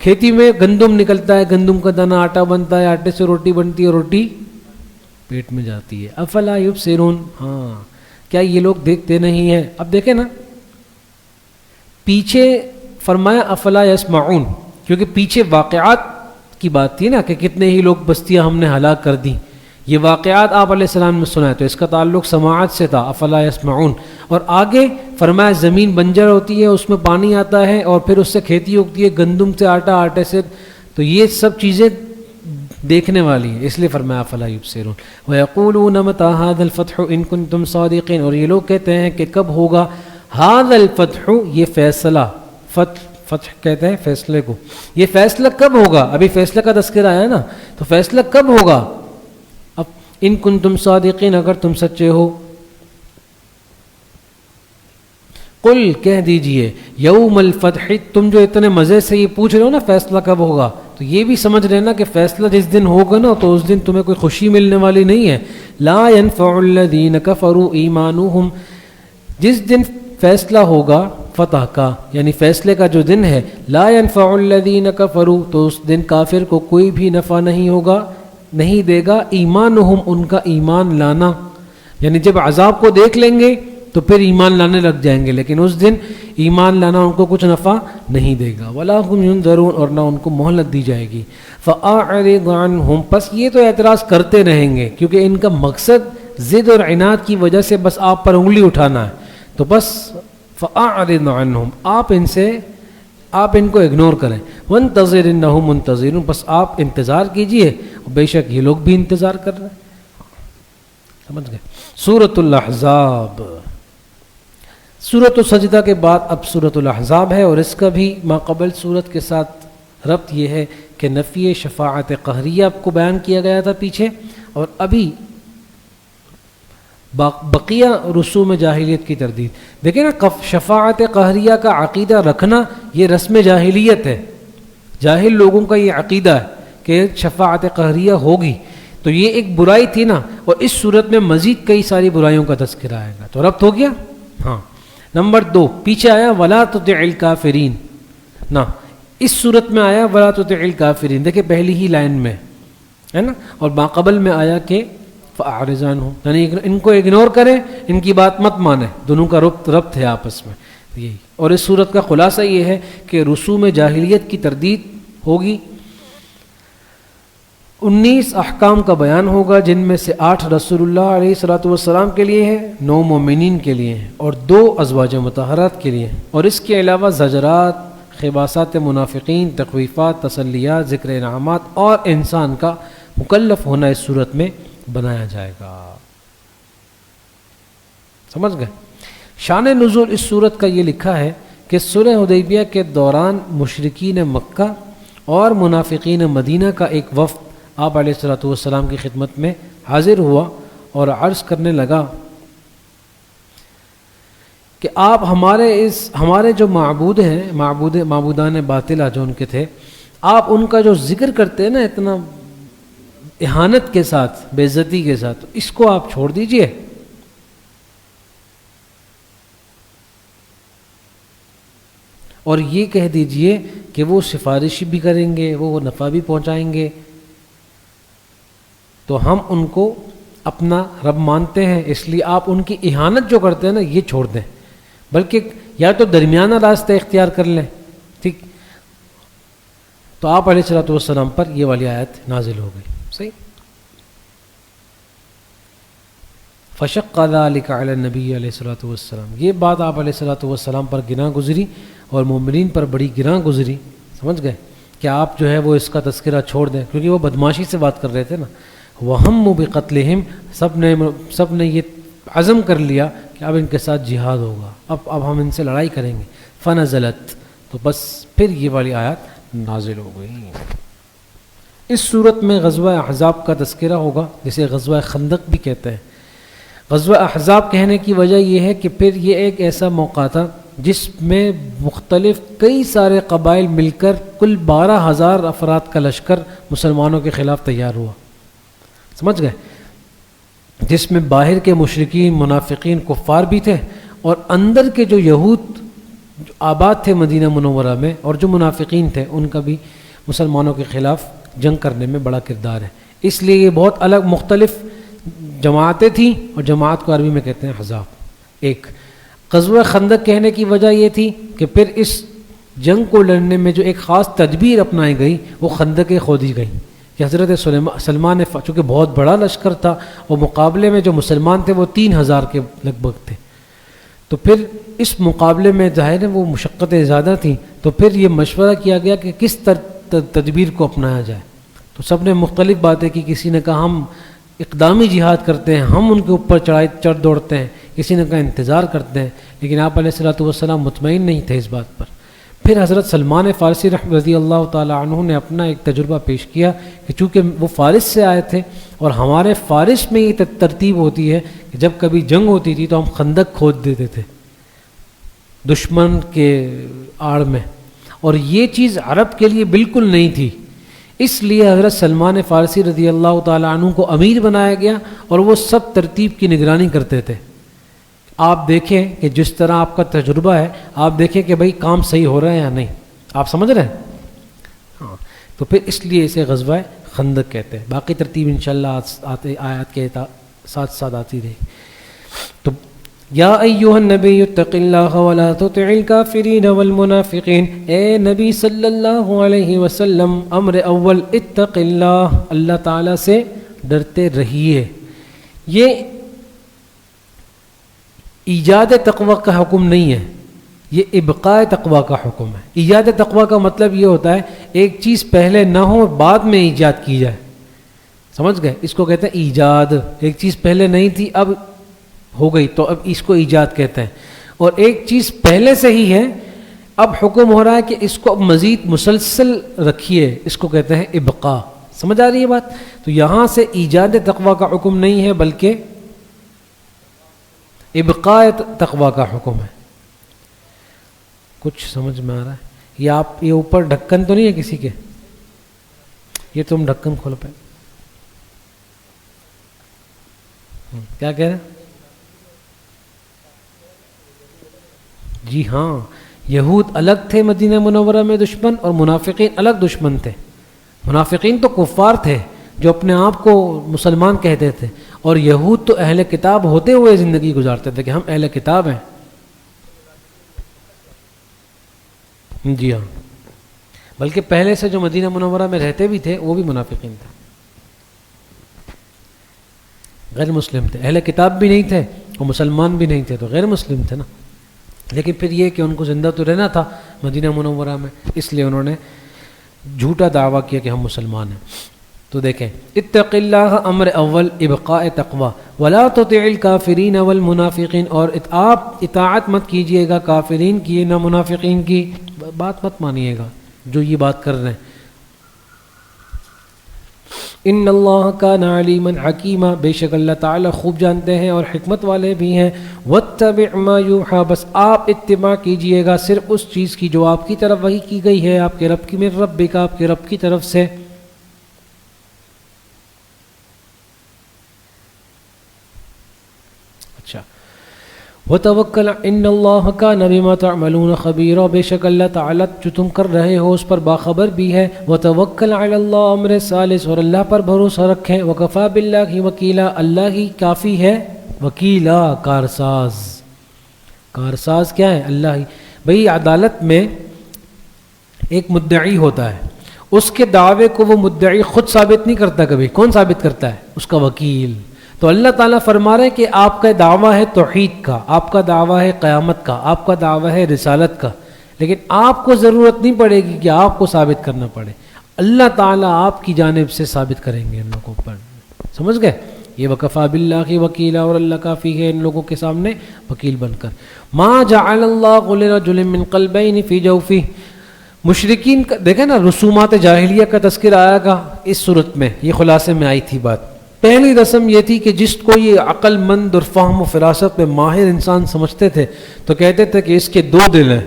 کھیتی میں گندم نکلتا ہے، گندم کا دانہ آٹا بنتا ہے، آٹے سے روٹی بنتی ہے، روٹی پیٹ میں جاتی ہے. افلا یبصرون، ہاں کیا یہ لوگ دیکھتے نہیں ہیں؟ اب دیکھیں نا، پیچھے فرمایا افلا یسمعون، کیونکہ پیچھے واقعات کی بات تھی نا کہ کتنے ہی لوگ بستیاں ہم نے ہلاک کر دی. یہ واقعات آپ علیہ السلام نے سنا ہے تو اس کا تعلق سماعت سے تھا، افلا یسمعون. اور آگے فرمایا زمین بنجر ہوتی ہے، اس میں پانی آتا ہے اور پھر اس سے کھیتی اگتی ہے، گندم سے آٹا، آٹے سے، تو یہ سب چیزیں دیکھنے والی ہیں، اس لیے فرمایا افلا یبصرون. وَيَقُولُونَ مَتَىٰ هَٰذَا الْفَتْحُ إِن كُنتُمْ صَادِقِينَ، اور یہ لوگ کہتے ہیں کہ کب ہوگا هَٰذَا الْفَتْحُ، یہ فیصلہ، فتح کہتے ہیں فیصلے کو، یہ فیصلہ کب ہوگا؟ ابھی فیصلے کا تذکرہ آیا نا، تو فیصلہ کب ہوگا؟ اب ان کنتم صادقین، اگر تم سچے ہو. قل، کہہ دیجئے، یوم الفتح، تم جو اتنے مزے سے یہ پوچھ رہے ہو نا فیصلہ کب ہوگا، تو یہ بھی سمجھ لینا کہ فیصلہ جس دن ہوگا نا تو اس دن تمہیں کوئی خوشی ملنے والی نہیں ہے. لا ينفع الذین کفروا ایمانہم، جس دن فیصلہ ہوگا فتح کا، یعنی فیصلے کا جو دن ہے، لا ينفع الذین کفروا، تو اس دن کافر کو کوئی بھی نفع نہیں ہوگا، نہیں دے گا، ایمانہم، ان کا ایمان لانا. یعنی جب عذاب کو دیکھ لیں گے تو پھر ایمان لانے لگ جائیں گے، لیکن اس دن ایمان لانا ان کو کچھ نفع نہیں دے گا. ولا هم ينذرون، اور نہ ان کو مہلت دی جائے گی. فاعرض عنهم، پس یہ تو اعتراض کرتے رہیں گے کیونکہ ان کا مقصد ضد اور عناد کی وجہ سے بس آپ پر انگلی اٹھانا ہے، تو بس فاعرض عنهم، آپ ان کو اگنور کریں. وانتظر انهم منتظرون، بس آپ انتظار کیجئے، بے شک یہ لوگ بھی انتظار کر رہے ہیں. سمجھ گئے؟ سورۃ الاحزاب، سورۃ السجدہ کے بعد اب سورۃ الاحزاب ہے، اور اس کا بھی ماقبل سورت کے ساتھ ربط یہ ہے کہ نفی شفاعت قہریہ کو بیان کیا گیا تھا پیچھے، اور ابھی بقیہ رسوم جاہلیت کی تردید. دیکھیں نا، شفاعت قہریہ کا عقیدہ رکھنا یہ رسم جاہلیت ہے، جاہل لوگوں کا یہ عقیدہ ہے کہ شفاعت قہریہ ہوگی، تو یہ ایک برائی تھی نا، اور اس صورت میں مزید کئی ساری برائیوں کا تذکرہ آئے گا، تو ربط ہو گیا. ہاں، نمبر 2 پیچھے آیا ولا تطع الکافرین، نا اس صورت میں آیا ولا تطع الکافرین، دیکھیں پہلی ہی لائن میں ہے نا، اور ماقبل میں آیا کہ فاعرض عنہم، یعنی ان کو اگنور کریں، ان کی بات مت مانیں. دونوں کا ربط ہے آپس میں یہی. اور اس صورت کا خلاصہ یہ ہے کہ رسوم جاہلیت کی تردید ہوگی، 19 احکام کا بیان ہوگا، جن میں سے 8 رسول اللہ علیہ الصلوۃ والسلام کے لیے ہیں، 9 مومنین کے لیے ہیں، اور 2 ازواج مطہرات کے لیے ہیں. اور اس کے علاوہ زجرات، خباثات منافقین، تخویفات، تسلیات، ذکر انعامات، اور انسان کا مکلف ہونا اس صورت میں بنایا جائے گا. سمجھ گئے؟ شان نزول اس صورت کا یہ لکھا ہے کہ صلح حدیبیہ کے دوران مشرکین مکہ اور منافقین مدینہ کا ایک وفد آپ علیہ الصلوۃ والسلام کی خدمت میں حاضر ہوا اور عرض کرنے لگا کہ آپ ہمارے جو معبود ہیں، معبودان باطلہ جو ان کے تھے، آپ ان کا جو ذکر کرتے ہیں نا اتنا اہانت کے ساتھ، بے عزتی کے ساتھ، اس کو آپ چھوڑ دیجئے. اور یہ کہہ دیجئے کہ وہ سفارش بھی کریں گے، وہ نفع بھی پہنچائیں گے، تو ہم ان کو اپنا رب مانتے ہیں، اس لیے آپ ان کی اہانت جو کرتے ہیں نا یہ چھوڑ دیں، بلکہ یا تو درمیانہ راستہ اختیار کر لیں. ٹھیک، تو آپ علیہ الصلوۃ والسلام پر یہ والی آیت نازل ہو گئی. صحیح. فشق ذلک علی النبی علیہ الصلوۃ والسلام، یہ بات آپ علیہ الصلوۃ والسلام پر گراں گزری اور مومنین پر بڑی گراں گزری. سمجھ گئے کہ آپ جو ہے وہ اس کا تذکرہ چھوڑ دیں، کیونکہ وہ بدماشی سے بات کر رہے تھے نا. وَهَمُّ بِقَتْلِهِمْ، سب نے یہ عزم کر لیا کہ اب ان کے ساتھ جہاد ہوگا، اب ہم ان سے لڑائی کریں گے. فنزلت، تو بس پھر یہ والی آیات نازل ہو گئی. اس صورت میں غزوہ احزاب کا تذکرہ ہوگا، جسے غزوہ خندق بھی کہتے ہیں. غزوہ احزاب کہنے کی وجہ یہ ہے کہ پھر یہ ایک ایسا موقع تھا جس میں مختلف کئی سارے قبائل مل کر کل 12,000 افراد کا لشکر مسلمانوں کے خلاف تیار ہوا. سمجھ گئے؟ جس میں باہر کے مشرکین، منافقین، کفار بھی تھے، اور اندر کے جو یہود جو آباد تھے مدینہ منورہ میں اور جو منافقین تھے ان کا بھی مسلمانوں کے خلاف جنگ کرنے میں بڑا کردار ہے. اس لیے یہ بہت الگ مختلف جماعتیں تھیں، اور جماعت کو عربی میں کہتے ہیں احزاب. ایک غزوہ خندق کہنے کی وجہ یہ تھی کہ پھر اس جنگ کو لڑنے میں جو ایک خاص تدبیر اپنائی گئی وہ خندقیں کھودی گئیں کہ حضرت سلمان نے، چونکہ بہت بڑا لشکر تھا اور مقابلے میں جو مسلمان تھے وہ 3000 کے لگ بھگ تھے، تو پھر اس مقابلے میں ظاہر ہے وہ مشقتیں زیادہ تھیں، تو پھر یہ مشورہ کیا گیا کہ کس تدبیر کو اپنایا جائے. تو سب نے مختلف باتیں کی. کسی نے کہا ہم اقدامی جہاد کرتے ہیں، ہم ان کے اوپر چڑھ دوڑتے ہیں. کسی نے کہا انتظار کرتے ہیں. لیکن آپ علیہ الصلوۃ والسلام مطمئن نہیں تھے اس بات پر. پھر حضرت سلمان فارسی رضی اللہ تعالی عنہ نے اپنا ایک تجربہ پیش کیا کہ چونکہ وہ فارس سے آئے تھے اور ہمارے فارس میں یہ ترتیب ہوتی ہے کہ جب کبھی جنگ ہوتی تھی تو ہم خندق کھود دیتے تھے دشمن کے آڑ میں، اور یہ چیز عرب کے لیے بالکل نہیں تھی. اس لیے حضرت سلمان فارسی رضی اللہ تعالی عنہ کو امیر بنایا گیا اور وہ سب ترتیب کی نگرانی کرتے تھے. آپ دیکھیں کہ جس طرح آپ کا تجربہ ہے، آپ دیکھیں کہ بھئی کام صحیح ہو رہا ہے یا نہیں. آپ سمجھ رہے ہیں؟ ہاں. تو پھر اس لیے اسے غزوہ خندق کہتے ہیں. باقی ترتیب انشاءاللہ آیات کے ساتھ ساتھ آتی رہی. تو یا ایھا النبی اتق اللہ ولا تطع الکافرین والمنافقین، اے نبی صلی اللہ علیہ وسلم، امر اول اتق اللہ، اللہ تعالیٰ سے ڈرتے رہیے. یہ ایجاد تقوی کا حکم نہیں ہے، یہ ابقاء تقوی کا حکم ہے. ایجاد تقوی کا مطلب یہ ہوتا ہے ایک چیز پہلے نہ ہو بعد میں ایجاد کی جائے. سمجھ گئے؟ اس کو کہتے ہیں ایجاد. ایک چیز پہلے نہیں تھی اب ہو گئی تو اب اس کو ایجاد کہتے ہیں. اور ایک چیز پہلے سے ہی ہے، اب حکم ہو رہا ہے کہ اس کو اب مزید مسلسل رکھیے، اس کو کہتے ہیں ابقاء. سمجھ آ رہی ہے بات؟ تو یہاں سے ایجاد تقوی کا حکم نہیں ہے بلکہ ابقاء تقوی کا حکم ہے. کچھ سمجھ میں آ رہا ہے؟ یہ آپ یہ اوپر ڈھکن تو نہیں ہے کسی کے؟ یہ تم ڈھکن کھول پائے. کیا کہہ رہے ہیں؟ جی ہاں، یہود الگ تھے مدینہ منورہ میں دشمن، اور منافقین الگ دشمن تھے. منافقین تو کفار تھے جو اپنے آپ کو مسلمان کہتے تھے، اور یہود تو اہل کتاب ہوتے ہوئے زندگی گزارتے تھے کہ ہم اہل کتاب ہیں. جی ہاں، بلکہ پہلے سے جو مدینہ منورہ میں رہتے بھی تھے وہ بھی منافقین تھے، غیر مسلم تھے. اہل کتاب بھی نہیں تھے اور مسلمان بھی نہیں تھے، تو غیر مسلم تھے نا. لیکن پھر یہ کہ ان کو زندہ تو رہنا تھا مدینہ منورہ میں، اس لیے انہوں نے جھوٹا دعویٰ کیا کہ ہم مسلمان ہیں. تو دیکھیں، اتق اللہ امر اول ابقاء تقوی ولا تطع الکافرین والمنافقین، اور آپ اطاعت مت کیجئے گا کافرین کی نہ منافقین کی. بات مت مانیے گا جو یہ بات کر رہے ہیں. ان اللہ کان علیما حکیما، بے شک اللہ تعالیٰ خوب جانتے ہیں اور حکمت والے بھی ہیں. واتبع ما یوحی، بس آپ اتباع کیجئے گا صرف اس چیز کی جو آپ کی طرف وحی کی گئی ہے، آپ کے رب کی، من ربک، آپ کے رب کی طرف سے. اچھا، وتوکل ان اللہ کان بما تعملون خبیرا، بے شک اللہ تعالیٰ جو تم کر رہے ہو اس پر باخبر بھی ہے. وتوکل علی اللہ امر ثالث، اور اللہ پر بھروسہ رکھیں. وکفی باللہ وکیلا، اللہ ہی کافی ہے وکیلا، کارساز. کارساز کیا ہے؟ اللہ ہی. بھئی عدالت میں ایک مدعی ہوتا ہے، اس کے دعوے کو وہ مدعی خود ثابت نہیں کرتا. کبھی کون ثابت کرتا ہے؟ اس کا وکیل. تو اللہ تعالیٰ فرما رہے ہیں کہ آپ کا دعویٰ ہے توحید کا، آپ کا دعویٰ ہے قیامت کا، آپ کا دعویٰ ہے رسالت کا، لیکن آپ کو ضرورت نہیں پڑے گی کہ آپ کو ثابت کرنا پڑے. اللہ تعالیٰ آپ کی جانب سے ثابت کریں گے ان لوگوں پر. سمجھ گئے؟ یہ وکفی باللہ وکیلا، اور اللہ کافی ہے ان لوگوں کے سامنے وکیل بن کر. ما جعل اللہ لرجل من قلبین فی جوفہ، مشرکین کا دیکھیں نا، رسومات جاہلیہ کا تذکر آیا گا اس صورت میں. یہ خلاصے میں آئی تھی بات. پہلی رسم یہ تھی کہ جس کو یہ عقل مند اور فہم و فراست میں ماہر انسان سمجھتے تھے تو کہتے تھے کہ اس کے 2 دل ہیں،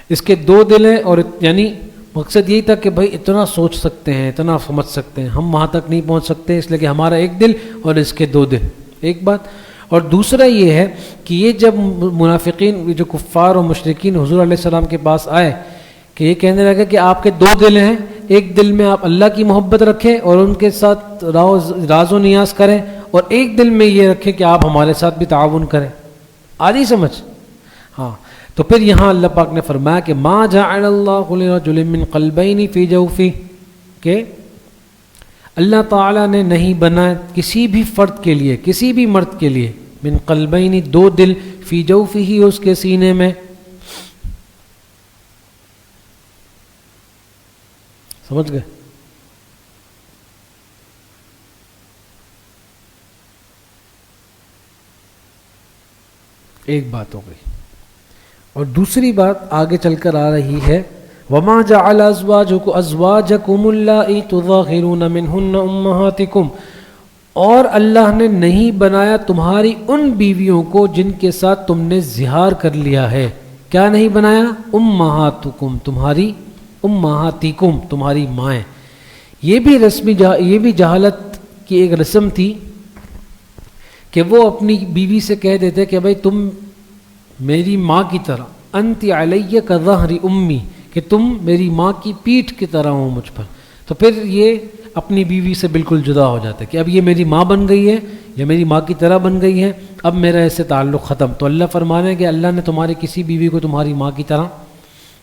اس کے 2 دل ہیں، اور یعنی مقصد یہی تھا کہ بھائی اتنا سوچ سکتے ہیں، اتنا سمجھ سکتے ہیں، ہم وہاں تک نہیں پہنچ سکتے، اس لیے کہ ہمارا 1 دل اور اس کے 2 دل. ایک بات. اور دوسرا یہ ہے کہ یہ جب منافقین جو کفار اور مشرکین حضور علیہ السلام کے پاس آئے کہ یہ کہنے لگے کہ آپ کے 2 دل ہیں، ایک دل میں آپ اللہ کی محبت رکھیں اور ان کے ساتھ راز و نیاز کریں، اور ایک دل میں یہ رکھیں کہ آپ ہمارے ساتھ بھی تعاون کریں. آدھی سمجھ؟ ہاں. تو پھر یہاں اللہ پاک نے فرمایا کہ ما جعل اللہ لرجل من قلبین فی جوفہ، کہ اللہ تعالیٰ نے نہیں بنایا کسی بھی فرد کے لیے، کسی بھی مرد کے لیے، من قلبین دو دل، فی جوفہ اس کے سینے میں. سمجھ گئے؟ ایک بات ہو گئی. اور دوسری بات آگے چل کر آ رہی ہے، وَمَا جَعَلَ أَزْوَاجَكُمُ اللَّائِي تُظَاهِرُونَ مِنْهُنَّ أُمَّهَاتِكُمْ، اور اللہ نے نہیں بنایا تمہاری ان بیویوں کو جن کے ساتھ تم نے زہار کر لیا ہے. کیا نہیں بنایا؟ امہاتکم، تمہاری امہاتکم، تمہاری مائیں. یہ بھی جہالت کی ایک رسم تھی کہ وہ اپنی بیوی سے کہہ دیتے کہ بھائی تم میری ماں کی طرح، انت علیہ کظہر امی، کہ تم میری ماں کی پیٹھ کی طرح ہو مجھ پر. تو پھر یہ اپنی بیوی سے بالکل جدا ہو جاتے کہ اب یہ میری ماں بن گئی ہے، یہ میری ماں کی طرح بن گئی ہے، اب میرا اس سے تعلق ختم. تو اللہ فرمانے کہ اللہ نے تمہاری کسی بیوی کو تمہاری ماں کی طرح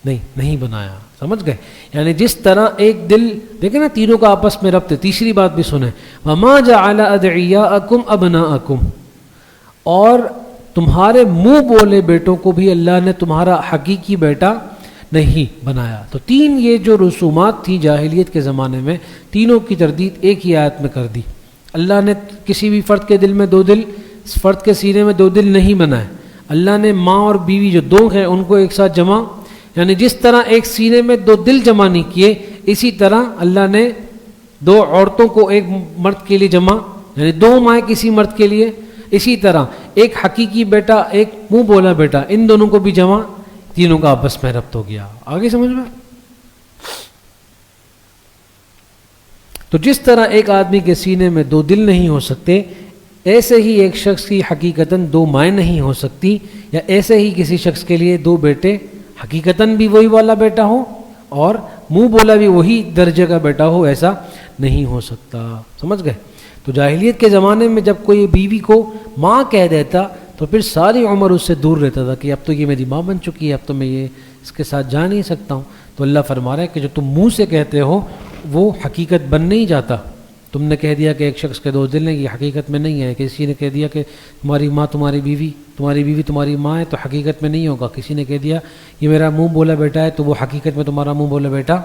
نہیں بنایا. سمجھ گئے؟ یعنی جس طرح ایک دل، دیکھیں نا تینوں کا آپس میں ربط ہے. تیسری بات بھی سنیں، وَمَا جَعَلَ أَدْعِيَاءَكُمْ أَبْنَاءَكُمْ، اور تمہارے منہ بولے بیٹوں کو بھی اللہ نے تمہارا حقیقی بیٹا نہیں بنایا. تو تین یہ جو رسومات تھیں جاہلیت کے زمانے میں، تینوں کی تردید ایک ہی آیت میں کر دی. اللہ نے کسی بھی فرد کے دل میں دو دل، فرد کے سینے میں دو دل نہیں بنائے. اللہ نے ماں اور بیوی جو دو ہیں ان کو ایک ساتھ جمع، یعنی جس طرح ایک سینے میں دو دل جمع نہیں کیے، اسی طرح اللہ نے دو عورتوں کو ایک مرد کے لیے جمع، یعنی دو مائیں کسی مرد کے لیے، اسی طرح ایک حقیقی بیٹا، ایک منہ بولا بیٹا، ان دونوں کو بھی جمع، تینوں کا آپس میں ربط ہو گیا. آگے سمجھ میں؟ تو جس طرح ایک آدمی کے سینے میں دو دل نہیں ہو سکتے، ایسے ہی ایک شخص کی حقیقتاً دو مائیں نہیں ہو سکتی، یا ایسے ہی کسی شخص کے لیے دو بیٹے حقیقتاً بھی وہی والا بیٹا ہو اور منہ بولا بھی وہی درجے کا بیٹا ہو، ایسا نہیں ہو سکتا. سمجھ گئے؟ تو جاہلیت کے زمانے میں جب کوئی بیوی کو ماں کہہ دیتا تو پھر ساری عمر اس سے دور رہتا تھا کہ اب تو یہ میری ماں بن چکی ہے، اب تو میں یہ اس کے ساتھ جا نہیں سکتا ہوں. تو اللہ فرما رہا ہے کہ جو تم منہ سے کہتے ہو وہ حقیقت بن نہیں جاتا. تم نے کہہ دیا کہ ایک شخص کے دو دل ہیں، یہ حقیقت میں نہیں ہے. کسی نے کہہ دیا کہ تمہاری ماں تمہاری بیوی، تمہاری بیوی تمہاری ماں ہے، تو حقیقت میں نہیں ہوگا. کسی نے کہہ دیا یہ میرا منہ بولا بیٹا ہے، تو وہ حقیقت میں تمہارا منہ بولا بیٹا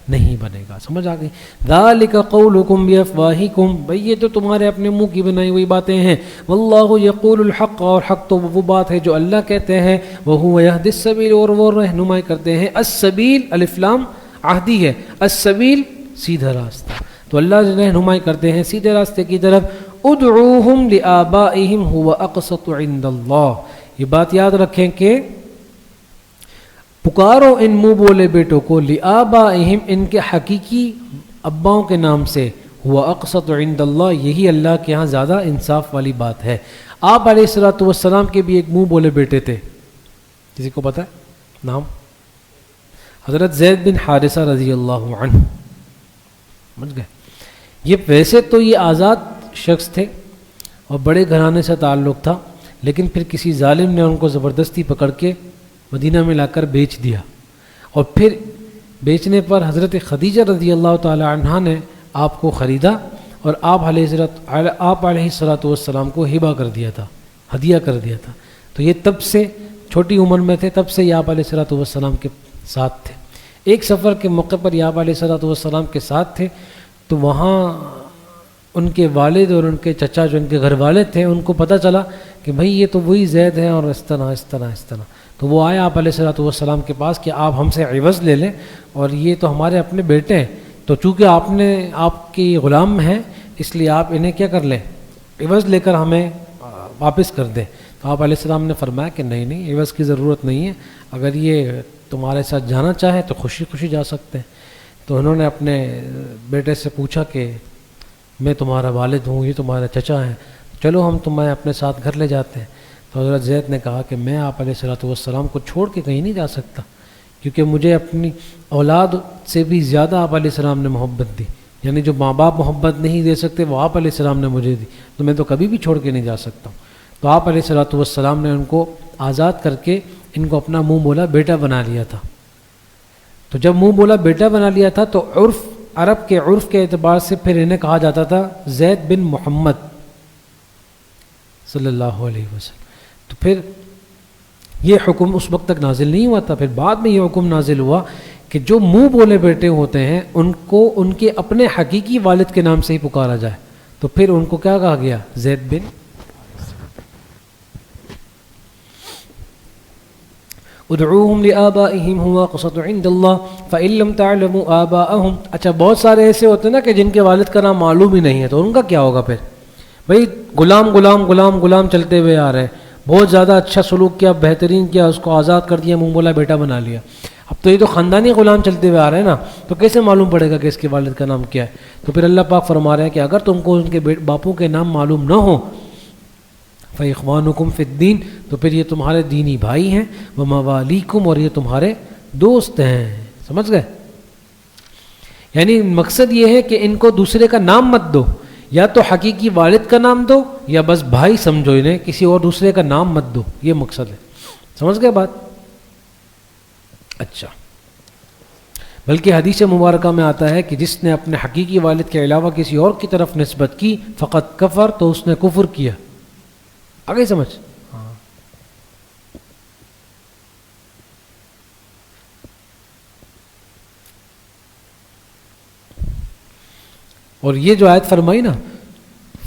نہیں بنے گا. سمجھ آ گئی؟ ذالک قولکم بافواہکم، بھئی یہ تو تمہارے اپنے منہ کی بنائی ہوئی باتیں ہیں. واللہ یقول الحق، اور حق تو وہ بات ہے جو اللہ کہتے ہیں. وہو یہدی السبیل، اور وہ رہنمائی کرتے ہیں. السبیل الف لام عہدی ہے، السبیل سیدھا راستہ. تو اللہ رہنمائی کرتے ہیں سیدھے راستے کی طرف. ادعوہم لآبائہم هو اقسط عند اللہ، یہ بات یاد رکھیں کہ پکارو ان منہ بولے بیٹوں کو، لآبائہم ان کے حقیقی اباؤں کے نام سے، ہوا اقسط عند اللہ، یہی اللہ کے ہاں زیادہ انصاف والی بات ہے. آپ علیہ الصلوۃ والسلام کے بھی ایک منہ بولے بیٹے تھے، کسی کو پتہ ہے نام؟ حضرت زید بن حارثہ رضی اللہ عنہ. سمجھ گئے؟ یہ ویسے تو یہ آزاد شخص تھے اور بڑے گھرانے سے تعلق تھا، لیکن پھر کسی ظالم نے ان کو زبردستی پکڑ کے مدینہ میں لا کر بیچ دیا. اور پھر بیچنے پر حضرت خدیجہ رضی اللہ تعالی عنہا نے آپ کو خریدا اور آپ علیہ الصلوۃ والسلام کو ہبہ کر دیا تھا، ہدیہ کر دیا تھا. تو یہ تب سے چھوٹی عمر میں تھے، تب سے یہ آپ علیہ الصلوۃ والسلام کے ساتھ تھے. ایک سفر کے موقع پر یہ آپ علیہ الصلوۃ والسلام کے ساتھ تھے، تو وہاں ان کے والد اور ان کے چچا جو ان کے گھر والے تھے، ان کو پتہ چلا کہ بھئی یہ تو وہی زید ہیں، اور اس طرح. تو وہ آئے آپ علیہ الصلوۃ والسلام کے پاس کہ آپ ہم سے عوض لے لیں، اور یہ تو ہمارے اپنے بیٹے ہیں، تو چونکہ آپ کی غلام ہیں، اس لیے آپ انہیں کیا کر لیں، عوض لے کر ہمیں واپس کر دیں. تو آپ علیہ السلام نے فرمایا کہ نہیں، عوض کی ضرورت نہیں ہے، اگر یہ تمہارے ساتھ جانا چاہے تو خوشی خوشی جا سکتے ہیں. تو انہوں نے اپنے بیٹے سے پوچھا کہ میں تمہارا والد ہوں، یہ تمہارا چچا ہیں، چلو ہم تمہیں اپنے ساتھ گھر لے جاتے ہیں. تو حضرت زید نے کہا کہ میں آپ علیہ الصلوۃ والسلام کو چھوڑ کے کہیں نہیں جا سکتا، کیونکہ مجھے اپنی اولاد سے بھی زیادہ آپ علیہ السلام نے محبت دی، یعنی جو ماں باپ محبت نہیں دے سکتے وہ آپ علیہ السلام نے مجھے دی، تو میں تو کبھی بھی چھوڑ کے نہیں جا سکتا ہوں۔ تو آپ علیہ الصلوۃ والسلام نے ان کو آزاد کر کے ان کو اپنا منہ بولا بیٹا بنا لیا تھا۔ تو جب منہ بولا بیٹا بنا لیا تھا تو عرب کے عرف کے اعتبار سے پھر انہیں کہا جاتا تھا زید بن محمد صلی اللہ علیہ وسلم۔ تو پھر یہ حکم اس وقت تک نازل نہیں ہوا تھا، پھر بعد میں یہ حکم نازل ہوا کہ جو منہ بولے بیٹے ہوتے ہیں ان کو ان کے اپنے حقیقی والد کے نام سے ہی پکارا جائے، تو پھر ان کو کیا کہا گیا؟ زید بن۔ ادعوهم لآبائهم هو اقسط عند الله فإن لم تعلموا آباءهم۔ اچھا بہت سارے ایسے ہوتے ہیں نا کہ جن کے والد کا نام معلوم ہی نہیں ہے، تو ان کا کیا ہوگا پھر؟ بھائی غلام غلام غلام غلام چلتے ہوئے آ رہے ہیں، بہت زیادہ اچھا سلوک کیا، بہترین کیا، اس کو آزاد کر دیا، منہ بولا بیٹا بنا لیا، اب تو یہ تو خاندانی غلام چلتے ہوئے آ رہے ہیں نا، تو کیسے معلوم پڑے گا کہ اس کے والد کا نام کیا ہے؟ تو پھر اللہ پاک فرما رہے ہیں کہ اگر تم کو ان کے باپوں کے نام معلوم نہ ہو فَإِخْوَانُكُمْ فِي الدِّينِ، تو پھر یہ تمہارے دینی بھائی ہیں، وَمَوَالِيكُمْ، اور یہ تمہارے دوست ہیں۔ سمجھ گئے؟ یعنی مقصد یہ ہے کہ ان کو دوسرے کا نام مت دو، یا تو حقیقی والد کا نام دو یا بس بھائی سمجھو انہیں، کسی اور دوسرے کا نام مت دو، یہ مقصد ہے۔ سمجھ گئے بات؟ اچھا، بلکہ حدیث مبارکہ میں آتا ہے کہ جس نے اپنے حقیقی والد کے علاوہ کسی اور کی طرف نسبت کی فقط کفر، تو اس نے کفر کیا۔ آگے سمجھ؟ ہاں۔ اور یہ جو آیت فرمائی نا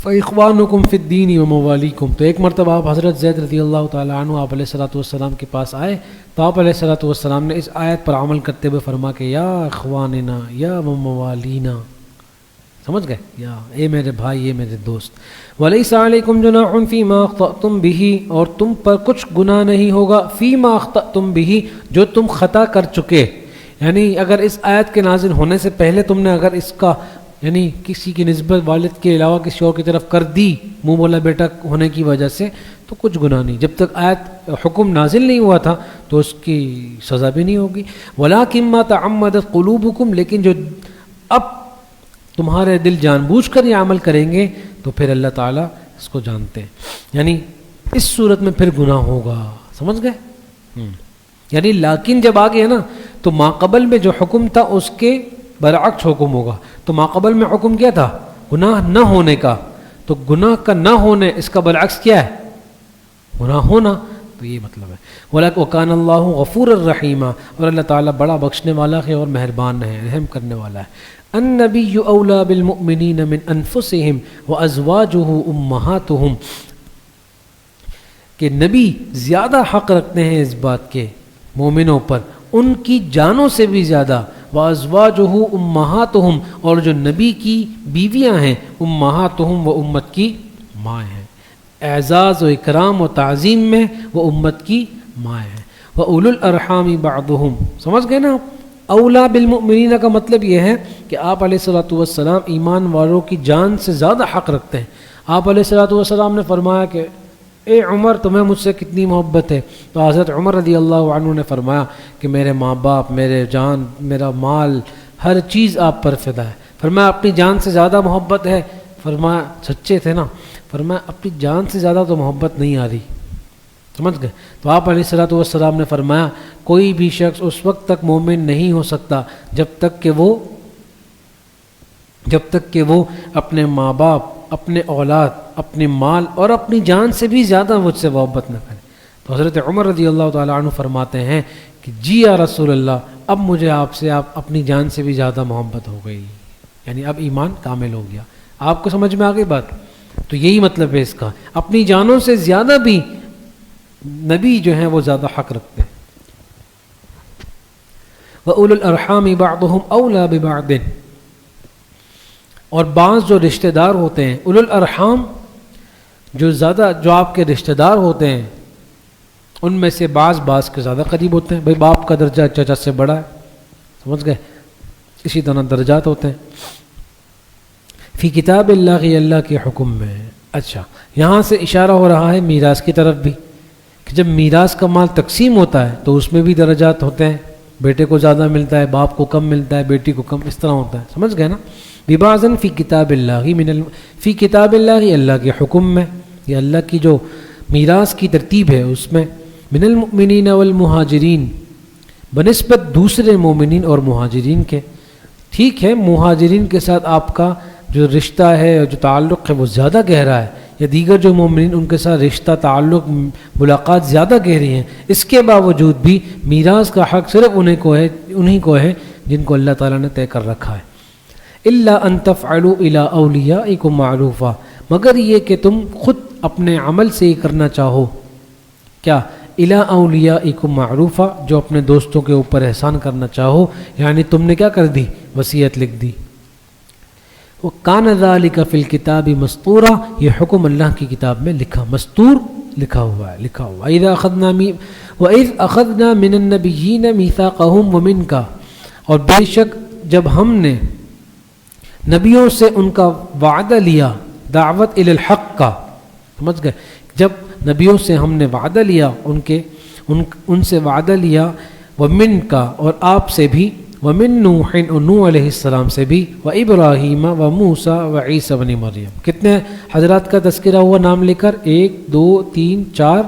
فَإِخْوَانُكُمْ فِي الدِّينِ وَمَوَالِيكُمْ، تو ایک مرتبہ آپ حضرت زید رضی اللہ تعالیٰ عنہ آپ علیہ الصلوۃ والسلام کے پاس آئے، تو آپ علیہ الصلوۃ والسلام نے اس آیت پر عمل کرتے ہوئے فرما کہ یا اخواننا یا موالینا، سمجھ گئے؟ یا اے میرے بھائی، اے میرے دوست۔ وَلَيْسَ عَلَيْكُمْ جُنَاحٌ فِي مَا أَخْطَأْتُمْ بِهِ، اور تم پر کچھ گناہ نہیں ہوگا فی ما اخطأتم به، جو تم خطا کر چکے، یعنی اگر اس آیت کے نازل ہونے سے پہلے تم نے اگر اس کا یعنی کسی کی نسبت والد کے علاوہ کسی اور کی طرف کر دی منہ بولا بیٹا ہونے کی وجہ سے، تو کچھ گناہ نہیں، جب تک آیت حکم نازل نہیں ہوا تھا تو اس کی سزا بھی نہیں ہوگی۔ وَلَٰكِن مَّا تَعَمَّدَتْ قُلُوبُكُمْ، لیکن جو اب تمہارے دل جان بوجھ کر یہ عمل کریں گے تو پھر اللہ تعالیٰ اس کو جانتے ہیں، یعنی اس صورت میں پھر گناہ ہوگا۔ سمجھ گئے؟ یعنی لیکن جب آ گیا نا تو ماقبل میں جو حکم تھا اس کے برعکس حکم ہوگا۔ تو ماقبل میں حکم کیا تھا؟ گناہ نہ ہونے کا، تو گناہ کا نہ ہونے اس کا برعکس کیا ہے؟ گناہ ہونا، تو یہ مطلب ہے۔ وَكَانَ اللَّهُ غَفُورًا رَحِيمًا، اور اللہ تعالیٰ بڑا بخشنے والا ہے اور مہربان ہے، رحم کرنے والا ہے۔ النبی اولیٰ بالمؤمنین من انفسہم وازواجہ امہاتہم، کہ نبی زیادہ حق رکھتے ہیں اس بات کے مومنوں پر ان کی جانوں سے بھی زیادہ، وازواجہ امہاتہم، اور جو نبی کی بیویاں ہیں امہاتہم، وہ امت کی مائیں ہیں، اعزاز و اکرام و تعظیم میں وہ امت کی مائیں ہیں۔ وَأُولُو الْأَرْحَامِ بَعْضُهُمْ، سمجھ گئے نا؟ اولا بالمؤمنین کا مطلب یہ ہے کہ آپ علیہ الصلوۃ والسلام ایمان والوں کی جان سے زیادہ حق رکھتے ہیں۔ آپ علیہ الصلوۃ والسلام نے فرمایا کہ اے عمر تمہیں مجھ سے کتنی محبت ہے، تو حضرت عمر رضی اللہ عنہ نے فرمایا کہ میرے ماں باپ، میرے جان، میرا مال، ہر چیز آپ پر فدا ہے۔ فرمایا اپنی جان سے زیادہ محبت ہے؟ فرمایا سچے تھے نا، فرمایا اپنی جان سے زیادہ تو محبت نہیں آ رہی۔ سمجھ گئے؟ تو آپ علیہ الصلوۃ والسلام نے فرمایا کوئی بھی شخص اس وقت تک مومن نہیں ہو سکتا جب تک کہ وہ اپنے ماں باپ، اپنے اولاد، اپنے مال اور اپنی جان سے بھی زیادہ مجھ سے محبت نہ کرے۔ تو حضرت عمر رضی اللہ تعالیٰ عنہ فرماتے ہیں کہ جی یا رسول اللہ، اب مجھے آپ سے اپنی جان سے بھی زیادہ محبت ہو گئی، یعنی اب ایمان کامل ہو گیا۔ آپ کو سمجھ میں آ گئی بات؟ تو یہی مطلب ہے اس کا، اپنی جانوں سے زیادہ بھی نبی جو ہیں وہ زیادہ حق رکھتے ہیں۔ وَأُولُو الْأَرْحَامِ بَعْضُهُمْ أَوْلَى بِبَعْضٍ، اور بعض جو رشتہ دار ہوتے ہیں، اولو الارحام جو آپ کے رشتہ دار ہوتے ہیں ان میں سے بعض کے زیادہ قریب ہوتے ہیں۔ بھائی باپ کا درجہ چچا سے بڑا ہے، سمجھ گئے؟ اسی طرح درجات ہوتے ہیں۔ فی کتاب اللہ، اللہ کے حکم میں۔ اچھا، یہاں سے اشارہ ہو رہا ہے میراث کی طرف بھی، کہ جب میراث کا مال تقسیم ہوتا ہے تو اس میں بھی درجات ہوتے ہیں، بیٹے کو زیادہ ملتا ہے، باپ کو کم ملتا ہے، بیٹی کو کم، اس طرح ہوتا ہے، سمجھ گئے نا. ببعضن فی کتاب اللہ فی کتاب اللہ، اللہ کے حکم میں، یہ اللہ کی جو میراث کی ترتیب ہے اس میں، من المؤمنین والمہاجرین، بنسبت دوسرے مومنین اور مہاجرین کے. ٹھیک ہے، مہاجرین کے ساتھ آپ کا جو رشتہ ہے اور جو تعلق ہے وہ زیادہ گہرا ہے، یا دیگر جو مومنین ان کے ساتھ رشتہ، تعلق، ملاقات زیادہ گہری ہیں، اس کے باوجود بھی میراث کا حق صرف انہیں کو ہے جن کو اللہ تعالیٰ نے طے کر رکھا ہے. الا ان تفعلوا الى اولیائکم معروفا، مگر یہ کہ تم خود اپنے عمل سے ہی کرنا چاہو. کیا؟ الی اولیائکم معروفا، جو اپنے دوستوں کے اوپر احسان کرنا چاہو، یعنی تم نے کیا کر دی؟ وصیت لکھ دی. وَكَانَ ذَلِكَ فِي الْكِتَابِ مَسْطُورًا، یہ حکم اللہ کی کتاب میں لکھا، مستور لکھا ہوا ہے، لکھا ہوا. وَإِذْ أَخَذْنَا مِنَ النَّبِيِّينَ مِيثَاقَهُمْ وَمِنْكَ، اور بے شک جب ہم نے نبیوں سے ان کا وعدہ لیا، دعوت الی الحق کا، سمجھ گئے، جب نبیوں سے ہم نے وعدہ لیا، ان سے وعدہ لیا، ومن کا، اور آپ سے بھی، ومن نوح، اور نوح علیہ السلام سے بھی، وابراہیم وموسیٰ وعیسیٰ بن مریم. کتنے حضرات کا تذکرہ ہوا نام لے کر؟ 1 2 3 4.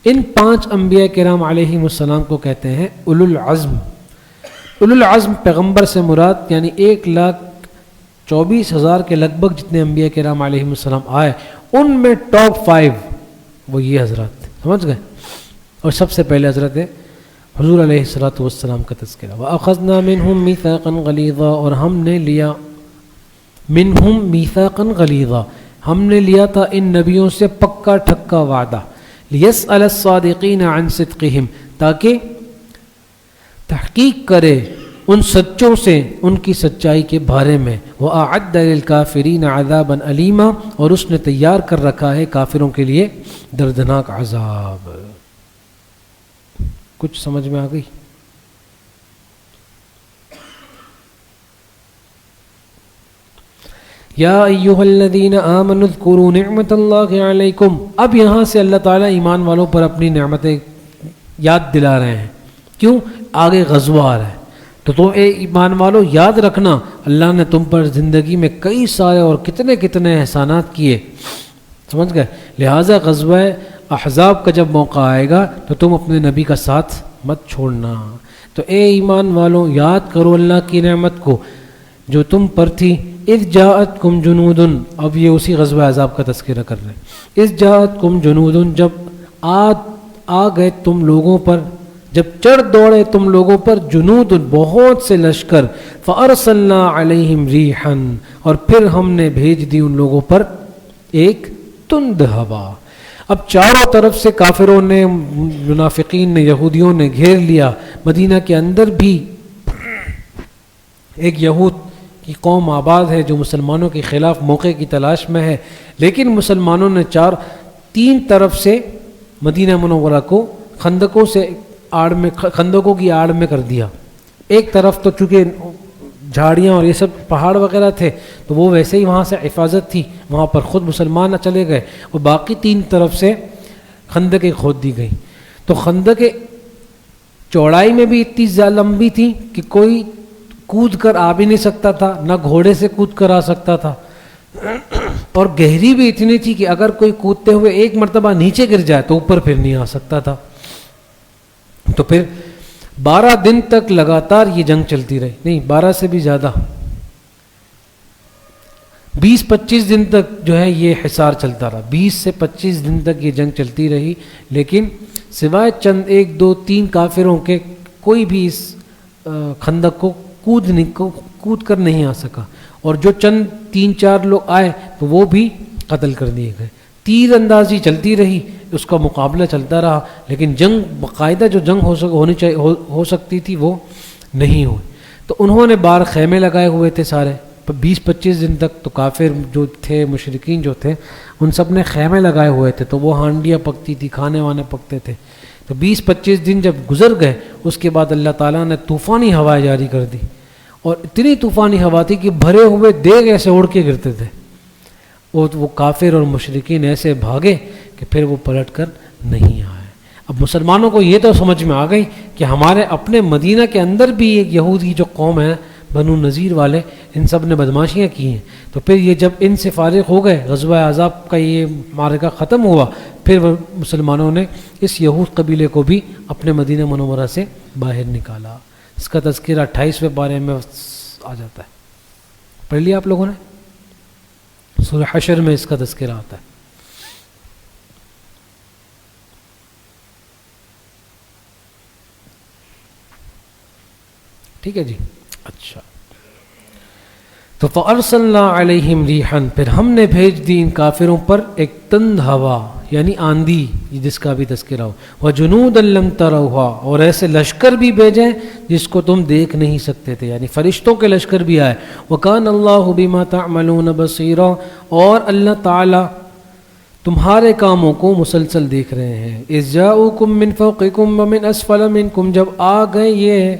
ان 5 انبیاء کرام علیہم السلام کو کہتے ہیں اولو العزم. اولو العزم پیغمبر سے مراد یعنی 1,24,000 کے لگ بھگ جتنے انبیاء کرام علیہم السلام آئے، ان میں ٹاپ 5 وہ یہ حضرات، سمجھ گئے. اور سب سے پہلے حضرت حضور علیہ الصلوۃ والسلام کا تذکرہ. وَأَخَذْنَا مِنْهُمْ مِيثَاقًا غَلِيظًا، اور ہم نے لیا، مِنْهُمْ مِيثَاقًا غَلِيظًا، ہم نے لیا تھا ان نبیوں سے پکا ٹھکا وعدہ. لِيَسْأَلَ الصَّادِقِينَ عَنْ صِدْقِهِمْ، تاکہ تحقیق کرے ان سچوں سے ان کی سچائی کے بارے میں. وَأَعَدَّ لِلْكَافِرِينَ عَذَابًا أَلِيمًا، اور اس نے تیار کر رکھا ہے کافروں کے لیے دردناک عذاب. کچھ سمجھ میں آ گئی؟ یا ایھا الذین آمنوا اذکروا نعمت اللہ علیکم. اب یہاں سے اللہ تعالیٰ ایمان والوں پر اپنی نعمتیں یاد دلا رہے ہیں. کیوں؟ آگے غزوہ آ رہا ہے، تو تم اے ایمان والو یاد رکھنا اللہ نے تم پر زندگی میں کئی سارے اور کتنے کتنے احسانات کیے، سمجھ گئے. لہٰذا غزوہ احزاب کا جب موقع آئے گا تو تم اپنے نبی کا ساتھ مت چھوڑنا. تو اے ایمان والوں یاد کرو اللہ کی نعمت کو جو تم پر تھی. اذ جاءتکم جنود، اب یہ اسی غزوہ احزاب کا تذکرہ کر رہے ہیں. اذ جاءتکم جنود، جب آ گئے تم لوگوں پر، جب چڑھ دوڑے تم لوگوں پر، جنود بہت سے لشکر، فارسلنا علیہم ریحا، اور پھر ہم نے بھیج دی ان لوگوں پر ایک تند ہوا. اب چاروں طرف سے کافروں نے، منافقین نے، یہودیوں نے گھیر لیا. مدینہ کے اندر بھی ایک یہود کی قوم آباد ہے جو مسلمانوں کے خلاف موقع کی تلاش میں ہے، لیکن مسلمانوں نے 3 طرف سے مدینہ منورہ کو خندقوں کی آڑ میں کر دیا. ایک طرف تو چونکہ جھاڑیاں اور یہ سب پہاڑ وغیرہ تھے تو وہ ویسے ہی وہاں سے حفاظت تھی، وہاں پر خود مسلمان چلے گئے، اور باقی 3 طرف سے خندقیں کھود دی گئیں. تو خندقیں چوڑائی میں بھی اتنی زیادہ لمبی تھی کہ کوئی کود کر آ بھی نہیں سکتا تھا، نہ گھوڑے سے کود کر آ سکتا تھا، اور گہری بھی اتنی تھی کہ اگر کوئی کودتے ہوئے ایک مرتبہ نیچے گر جائے تو اوپر پھر نہیں آ سکتا تھا. تو پھر 12 دن تک لگاتار یہ جنگ چلتی رہی، نہیں 12 سے بھی زیادہ، 20-25 دن تک جو ہے یہ حصار چلتا رہا. 20 سے 25 دن تک یہ جنگ چلتی رہی، لیکن سوائے چند 1 2 3 کافروں کے کوئی بھی اس خندق کو کود کر نہیں آ سکا. اور جو چند 3-4 لوگ آئے تو وہ بھی قتل کر دیے گئے. تیر اندازی چلتی رہی، اس کا مقابلہ چلتا رہا، لیکن جنگ باقاعدہ جو جنگ ہو سکتی تھی وہ نہیں ہوئی. تو انہوں نے بار خیمے لگائے ہوئے تھے سارے 20-25 دن تک. تو کافر جو تھے، مشرکین جو تھے، ان سب نے خیمے لگائے ہوئے تھے، تو وہ ہانڈیاں پکتی تھی، کھانے وانے پکتے تھے. تو 20-25 دن جب گزر گئے اس کے بعد اللہ تعالیٰ نے طوفانی ہوائیں جاری کر دی، اور اتنی طوفانی ہوا تھی کہ بھرے ہوئے دیگ ایسے اڑ کے گرتے تھے. وہ کافر اور مشرکین ایسے بھاگے کہ پھر وہ پلٹ کر نہیں آئے. اب مسلمانوں کو یہ تو سمجھ میں آ گئی کہ ہمارے اپنے مدینہ کے اندر بھی ایک یہودی جو قوم ہے بنو نذیر والے، ان سب نے بدماشیاں کی ہیں. تو پھر یہ جب ان سے فارغ ہو گئے، غزوہ احزاب کا یہ معرکہ ختم ہوا، پھر مسلمانوں نے اس یہود قبیلے کو بھی اپنے مدینہ منورہ سے باہر نکالا. اس کا تذکرہ 28ویں پارے میں آ جاتا ہے. پڑھ لیا آپ لوگوں نے؟ سورہ حشر میں اس کا تذکرہ آتا ہے. ٹھیک ہے جی. اچھا، تو فَأَرْسَلْنَا عَلَيْهِمْ رِيحًا، پھر ہم نے بھیج دی ان کافروں پر ایک تند ہوا، یعنی آندھی جس کا بھی تذکرہ ہو. وَجُنُودًا لَمْ تَرَوْهَا، اور ایسے لشکر بھی بھیجیں جس کو تم دیکھ نہیں سکتے تھے، یعنی فرشتوں کے لشکر بھی آئے. وَكَانَ اللَّهُ بِمَا تَعْمَلُونَ بَصِيرًا، اور اللہ تعالی تمہارے کاموں کو مسلسل دیکھ رہے ہیں. إِذْ جَاءُوكُم مِّن فَوْقِكُم وَمِنْ أَسْفَلَ مِنكُم، جب آ گئے یہ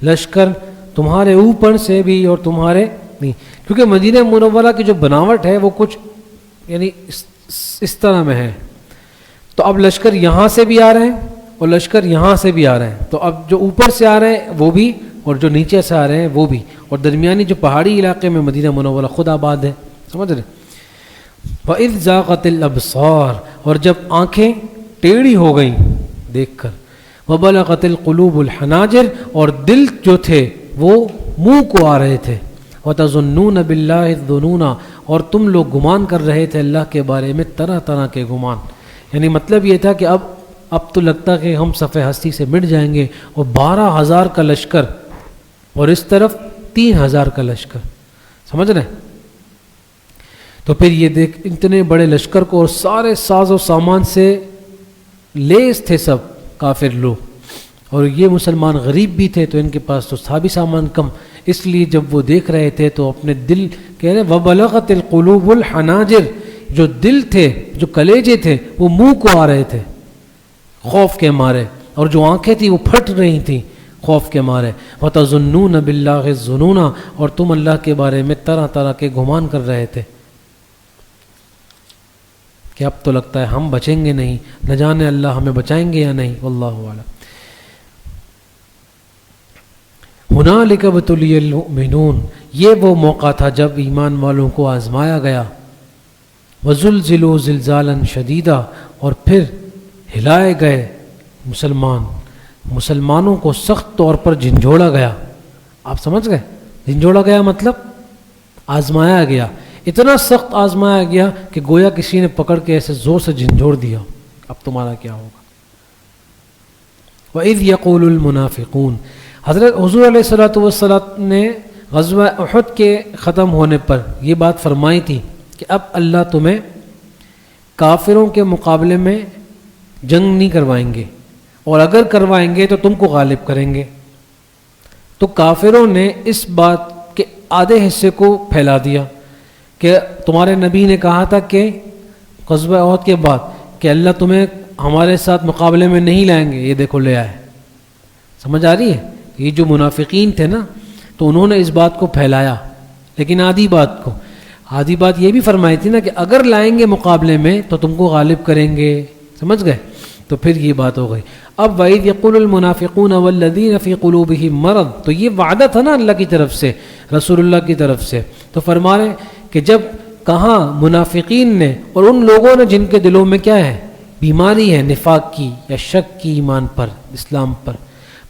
لشکر تمہارے اوپر سے بھی اور تمہارے نہیں، کیونکہ مدینہ منورہ کی جو بناوٹ ہے وہ کچھ یعنی اس طرح میں ہے. تو اب لشکر یہاں سے بھی آ رہے ہیں اور لشکر یہاں سے بھی آ رہے ہیں. تو اب جو اوپر سے آ رہے ہیں وہ بھی اور جو نیچے سے آ رہے ہیں وہ بھی، اور درمیانی جو پہاڑی علاقے میں مدینہ منورہ خود آباد ہے. سمجھ رہے؟ وَإِذْ زَاغَتِ الْأَبْصَارُ، اور جب آنکھیں ٹیڑھی ہو گئیں دیکھ کر. وَبَلَغَتِ الْقُلُوبُ الْحَنَاجِرَ، اور دل جو تھے وہ منہ کو آ رہے تھے. وَتَظُنُّونَ بِاللَّهِ الظُّنُونَ، اور تم لوگ گمان کر رہے تھے اللہ کے بارے میں طرح طرح کے گمان. یعنی مطلب یہ تھا کہ اب تو لگتا کہ ہم صف ہستی سے مٹ جائیں گے. اور 12,000 کا لشکر اور اس طرف 3,000 کا لشکر. سمجھ رہے ہیں؟ تو پھر یہ دیکھ اتنے بڑے لشکر کو، اور سارے ساز و سامان سے لیس تھے سب کافر لوگ، اور یہ مسلمان غریب بھی تھے تو ان کے پاس تو تھا بھی سامان کم. اس لیے جب وہ دیکھ رہے تھے تو اپنے دل کہہ رہے وَبَلَغَتِ الْقُلُوبُ الْحَنَاجِرَ، جو دل تھے، جو کلیجے تھے وہ منہ کو آ رہے تھے خوف کے مارے، اور جو آنکھیں تھیں وہ پھٹ رہی تھیں خوف کے مارے. وَتَظُنُّونَ بِاللَّهِ الظُّنُونَ، اور تم اللہ کے بارے میں طرح طرح کے گمان کر رہے تھے کہ اب تو لگتا ہے ہم بچیں گے نہیں، نہ جانے اللہ ہمیں بچائیں گے یا نہیں. واللہ اعلم. ہنالک ابتلی المؤمنون، یہ وہ موقع تھا جب ایمان والوں کو آزمایا گیا. وزلزلوا زلزالا شدیدا، اور پھر ہلائے گئے مسلمانوں کو سخت طور پر جھنجھوڑا گیا. آپ سمجھ گئے؟ جھنجھوڑا گیا مطلب آزمایا گیا، اتنا سخت آزمایا گیا کہ گویا کسی نے پکڑ کے ایسے زور سے جھنجھوڑ دیا. اب تمہارا کیا ہوگا؟ وَإِذْ يَقُولُ الْمُنَافِقُونَ، حضرت حضور علیہ الصلوۃ والسلام نے غزوہ احد کے ختم ہونے پر یہ بات فرمائی تھی کہ اب اللہ تمہیں کافروں کے مقابلے میں جنگ نہیں کروائیں گے، اور اگر کروائیں گے تو تم کو غالب کریں گے. تو کافروں نے اس بات کے آدھے حصے کو پھیلا دیا کہ تمہارے نبی نے کہا تھا کہ غزوہ احد کے بعد کہ اللہ تمہیں ہمارے ساتھ مقابلے میں نہیں لائیں گے، یہ دیکھو لے آئے. سمجھ آ رہی ہے؟ یہ جو منافقین تھے نا تو انہوں نے اس بات کو پھیلایا، لیکن آدھی بات یہ بھی فرمائی تھی نا کہ اگر لائیں گے مقابلے میں تو تم کو غالب کریں گے. سمجھ گئے؟ تو پھر یہ بات ہو گئی. اب وَإِذْ يَقُولُ الْمُنَافِقُونَ وَالَّذِينَ فِي قُلُوبِهِم مَرَضٌ، تو یہ وعدہ تھا نا اللہ کی طرف سے، رسول اللہ کی طرف سے. تو فرما رہے کہ جب کہاں منافقین نے اور ان لوگوں نے جن کے دلوں میں کیا ہے؟ بیماری ہے نفاق کی یا شک کی ایمان پر، اسلام پر.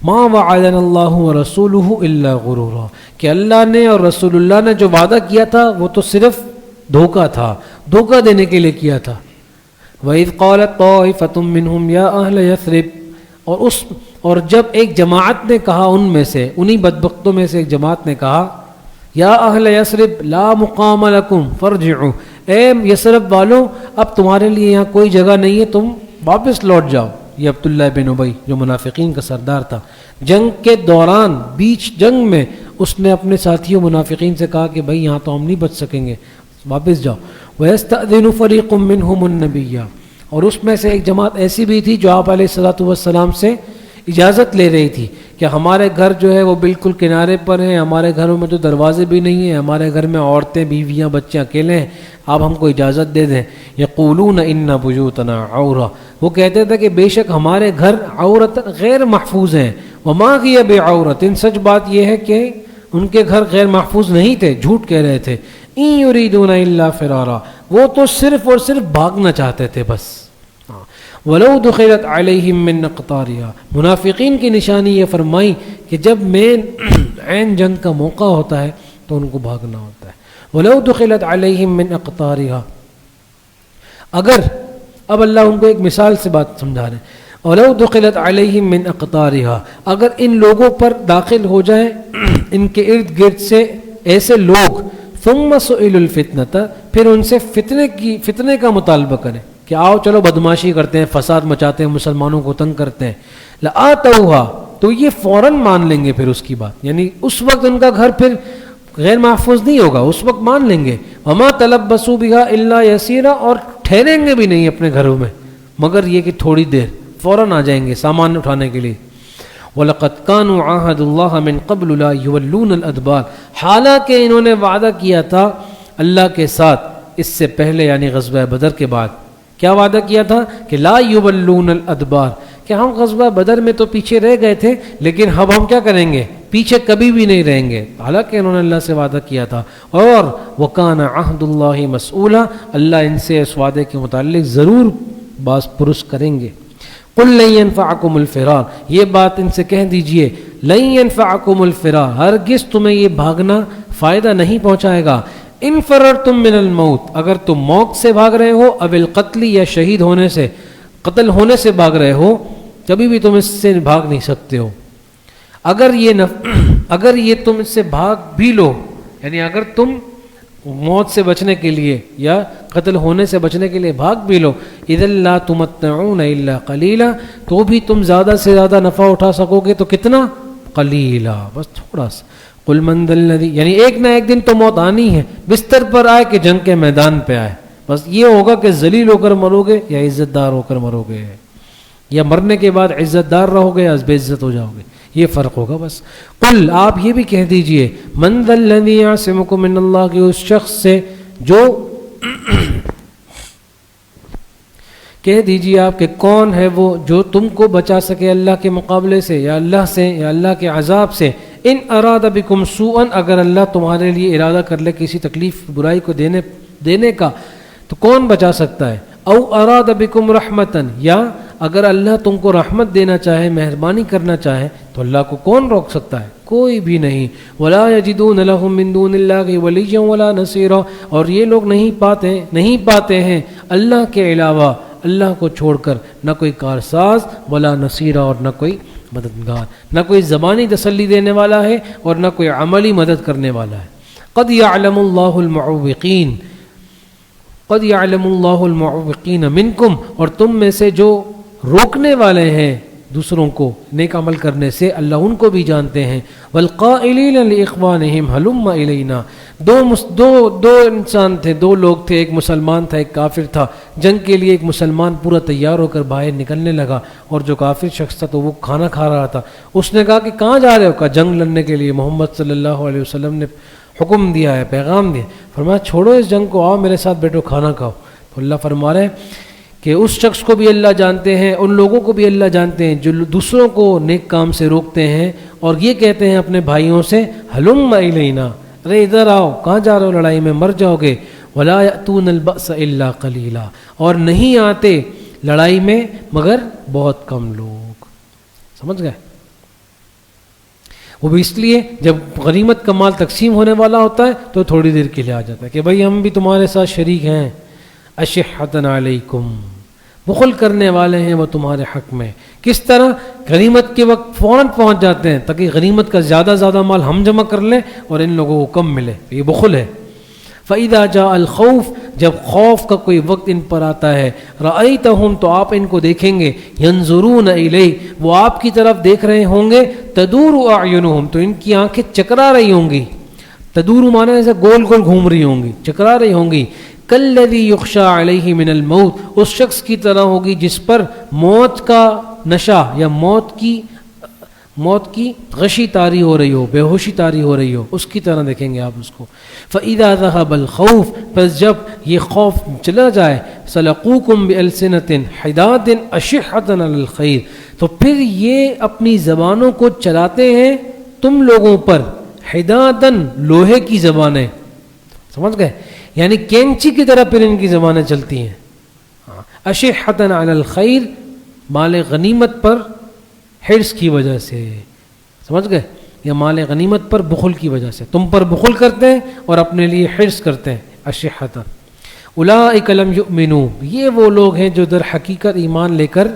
ما وعدنا اللہ ورسولہ الا غرورا، کہ اللہ نے اور رسول اللہ نے جو وعدہ کیا تھا وہ تو صرف دھوکہ تھا، دھوکہ دینے کے لیے کیا تھا. وَإِذْ قَالَتْ طَائِفَةٌ مِّنْهُمْ يَا أَهْلَ يَثْرِبَ، اور جب ایک جماعت نے کہا ان میں سے، انہی بدبختوں میں سے ایک جماعت نے کہا یا اہل یثرب لا مقام لکم فارجعوا، اے یثرب والوں اب تمہارے لیے یہاں کوئی جگہ نہیں ہے، تم واپس لوٹ جاؤ. یہ عبداللہ بن ابی جو منافقین کا سردار تھا، جنگ کے دوران بیچ جنگ میں اس نے اپنے ساتھیوں منافقین سے کہا کہ بھائی یہاں تو ہم نہیں بچ سکیں گے، واپس جاؤ. وَيَسْتَأْذِنُ فَرِيقٌ مِّنْهُمُ النَّبِيَّ، اور اس میں سے ایک جماعت ایسی بھی تھی جو آپ علیہ الصلوۃ والسلام سے اجازت لے رہی تھی کہ کہ ہمارے گھر جو ہے وہ بالکل کنارے پر ہیں, ہمارے گھروں میں تو دروازے بھی نہیں ہیں, ہمارے گھر میں عورتیں بیویاں بچے اکیلے ہیں, آپ ہم کو اجازت دے دیں. یقولون ان بیوتنا عورہ, وہ کہتے تھے کہ بے شک ہمارے گھر عورت غیر محفوظ ہیں. وما ہی بعورت, سچ بات یہ ہے کہ ان کے گھر غیر محفوظ نہیں تھے, جھوٹ کہہ رہے تھے. ان یریدون الا فرارا, وہ تو صرف اور صرف بھاگنا چاہتے تھے بس. ولو دخلت علیہم من اقطارها, منافقین کی نشانی یہ فرمائی کہ جب عین جنگ کا موقع ہوتا ہے تو ان کو بھاگنا ہوتا ہے. ولو دخلت علیہم من اقطارها, اگر, اب اللہ ان کو ایک مثال سے بات سمجھا رہے ہیں. ولو دخلت علیہم من اقطارها, اگر ان لوگوں پر داخل ہو جائیں ان کے ارد گرد سے ایسے لوگ, ثم سئلوا الفتنة, پھر ان سے فتنے کا مطالبہ کریں کہ آؤ چلو بدماشی کرتے ہیں, فساد مچاتے ہیں, مسلمانوں کو تنگ کرتے ہیں. لآتوها, تو یہ فوراً مان لیں گے پھر اس کی بات, یعنی اس وقت ان کا گھر پھر غیر محفوظ نہیں ہوگا, اس وقت مان لیں گے. وما تلبسوا بها الا يسيرا, اور ٹھہریں گے بھی نہیں اپنے گھروں میں مگر یہ کہ تھوڑی دیر, فوراً آ جائیں گے سامان اٹھانے کے لیے. وَلَقَدْ كَانُوا عَاهَدُوا اللَّهَ مِنْ قَبْلُ لَا يُوَلُّونَ الْأَدْبَارَ, حالانکہ انہوں نے وعدہ کیا تھا اللہ کے ساتھ اس سے پہلے, یعنی غزوہ بدر کے بعد. کیا وعدہ کیا تھا کہ لا یولون الادبار, کہ ہم غزوہ بدر میں تو پیچھے رہ گئے تھے لیکن اب ہم کیا کریں گے, پیچھے کبھی بھی نہیں رہیں گے. حالانکہ انہوں نے اللہ سے وعدہ کیا تھا. اور وکان عہد اللہ مسئولا, اللہ ان سے اس وعدے کے متعلق ضرور باز پرس کریں گے. قل لن ينفعكم الفرار, یہ بات ان سے کہہ دیجئے, لن ينفعكم الفرار, ہرگز تمہیں یہ بھاگنا فائدہ نہیں پہنچائے گا. ان فررتم من الموت, اگر تم موت سے بھاگ رہے ہو, اب القتل, یا شہید ہونے سے, قتل ہونے سے بھاگ رہے ہو, کبھی بھی تم اس سے بھاگ نہیں سکتے ہو. اگر یہ تم اس سے بھاگ بھی لو, یعنی اگر تم موت سے بچنے کے لیے یا قتل ہونے سے بچنے کے لیے بھاگ بھی لو, اذا لا تمتعون الا قلیلا, تو بھی تم زیادہ سے زیادہ نفع اٹھا سکو گے تو کتنا, قلیلا, بس تھوڑا سا. قل من ذا الذی, یعنی ایک نہ ایک دن تو موت آنی ہے, بستر پر آئے کہ جنگ کے میدان پہ آئے, بس یہ ہوگا کہ ذلیل ہو کر مرو گے یا عزت دار ہو کر مرو گے, یا مرنے کے بعد عزت دار رہو گے یا بے عزت ہو جاؤ گے, یہ فرق ہوگا بس. قل, آپ یہ بھی کہہ دیجئے, من ذا الذی یعصمکم من اللہ, کہ اس شخص سے جو کہہ دیجئے آپ کہ کون ہے وہ جو تم کو بچا سکے اللہ کے مقابلے سے, یا اللہ سے, یا اللہ کے عذاب سے. ان اراد بکم سوءا, اگر اللہ تمہارے لیے ارادہ کر لے کسی تکلیف برائی کو دینے کا, تو کون بچا سکتا ہے. او اراد بکم رحمتا, یا اگر اللہ تم کو رحمت دینا چاہے, مہربانی کرنا چاہے, تو اللہ کو کون روک سکتا ہے, کوئی بھی نہیں. ولا یجدون لهم من دون اللہ ولیا ولا نصیرا, اور یہ لوگ نہیں پاتے ہیں اللہ کے علاوہ, اللہ کو چھوڑ کر, نہ کوئی کارساز, ولا نصیرا, اور نہ کوئی مددگار, نہ کوئی زبانی تسلی دینے والا ہے اور نہ کوئی عملی مدد کرنے والا ہے. قد یعلم اللہ المعوقین, قد یعلم اللہ المعوقین منکم, اور تم میں سے جو روکنے والے ہیں دوسروں کو نیک عمل کرنے سے, اللہ ان کو بھی جانتے ہیں. والقائلین لاخوانہم ہلم الینا, دو انسان تھے, دو لوگ تھے, ایک مسلمان تھا ایک کافر تھا. جنگ کے لیے ایک مسلمان پورا تیار ہو کر باہر نکلنے لگا, اور جو کافر شخص تھا تو وہ کھانا کھا رہا تھا. اس نے کہا کہ کہاں جا رہے ہو, کہا جنگ لڑنے کے لیے, محمد صلی اللہ علیہ وسلم نے حکم دیا ہے, پیغام دیا. فرمایا چھوڑو اس جنگ کو, آؤ میرے ساتھ بیٹھو کھانا کھاؤ. تو اللہ فرما رہے ہیں کہ اس شخص کو بھی اللہ جانتے ہیں, ان لوگوں کو بھی اللہ جانتے ہیں جو دوسروں کو نیک کام سے روکتے ہیں اور یہ کہتے ہیں اپنے بھائیوں سے ہلم الینا, ارے ادھر آؤ, کہاں جا رہے ہو, لڑائی میں مر جاؤ گے. ولا یأتون البأس الا قلیلا, اور نہیں آتے لڑائی میں مگر بہت کم لوگ. سمجھ گئے؟ وہ بھی اس لیے جب غنیمت کا مال تقسیم ہونے والا ہوتا ہے تو تھوڑی دیر کے لیے آ جاتا ہے کہ بھائی ہم بھی تمہارے ساتھ شریک ہیں. اشحۃ علیکم, بخل کرنے والے ہیں وہ تمہارے حق میں. کس طرح؟ غنیمت کے وقت فوراً پہنچ جاتے ہیں تاکہ غنیمت کا زیادہ مال ہم جمع کر لیں اور ان لوگوں کو کم ملے, یہ بخل ہے. فَإِذَا جَاءَ الْخَوْفُ, جب خوف کا کوئی وقت ان پر آتا ہے, رَأَيْتَهُمْ, تو آپ ان کو دیکھیں گے, يَنْظُرُونَ إِلَيْهِ, وہ آپ کی طرف دیکھ رہے ہوں گے, تَدُورُ أَعْيُنُهُمْ, تو ان کی آنکھیں چکرا رہی ہوں گی. تدور معنی ایسے گول گول گھوم رہی ہوں گی, چکرا رہی ہوں گی. کالذی یخشی علیہ من الموت, اس شخص کی طرح ہوگی جس پر موت کا نشہ یا موت موت کی غشی طاری ہو رہی ہو، بے ہوشی طاری ہو رہی ہو، اس کی طرح دیکھیں گے آپ اس کو. فَإِذَا ذَهَبَ الْخَوْفُ، پس جب یہ خوف چلا جائے، سَلَقُوكُمْ بِأَلْسِنَةٍ حِدَادٍ أَشِحَّةً عَلَى الْخَيْرِ، تو پھر یہ اپنی زبانوں کو چلاتے ہیں تم لوگوں پر، حدادن لوہے کی زبانیں، سمجھ گئے، یعنی کینچی کی طرح پھر ان کی زبانیں چلتی ہیں. اشحۃ علی الخیر، مال غنیمت پر حرص کی وجہ سے، سمجھ گئے، یا مال غنیمت پر بخل کی وجہ سے، تم پر بخل کرتے ہیں اور اپنے لیے حرص کرتے ہیں. اشحۃ. اولئک لم یؤمنوا، یہ وہ لوگ ہیں جو در حقیقت ایمان لے کر،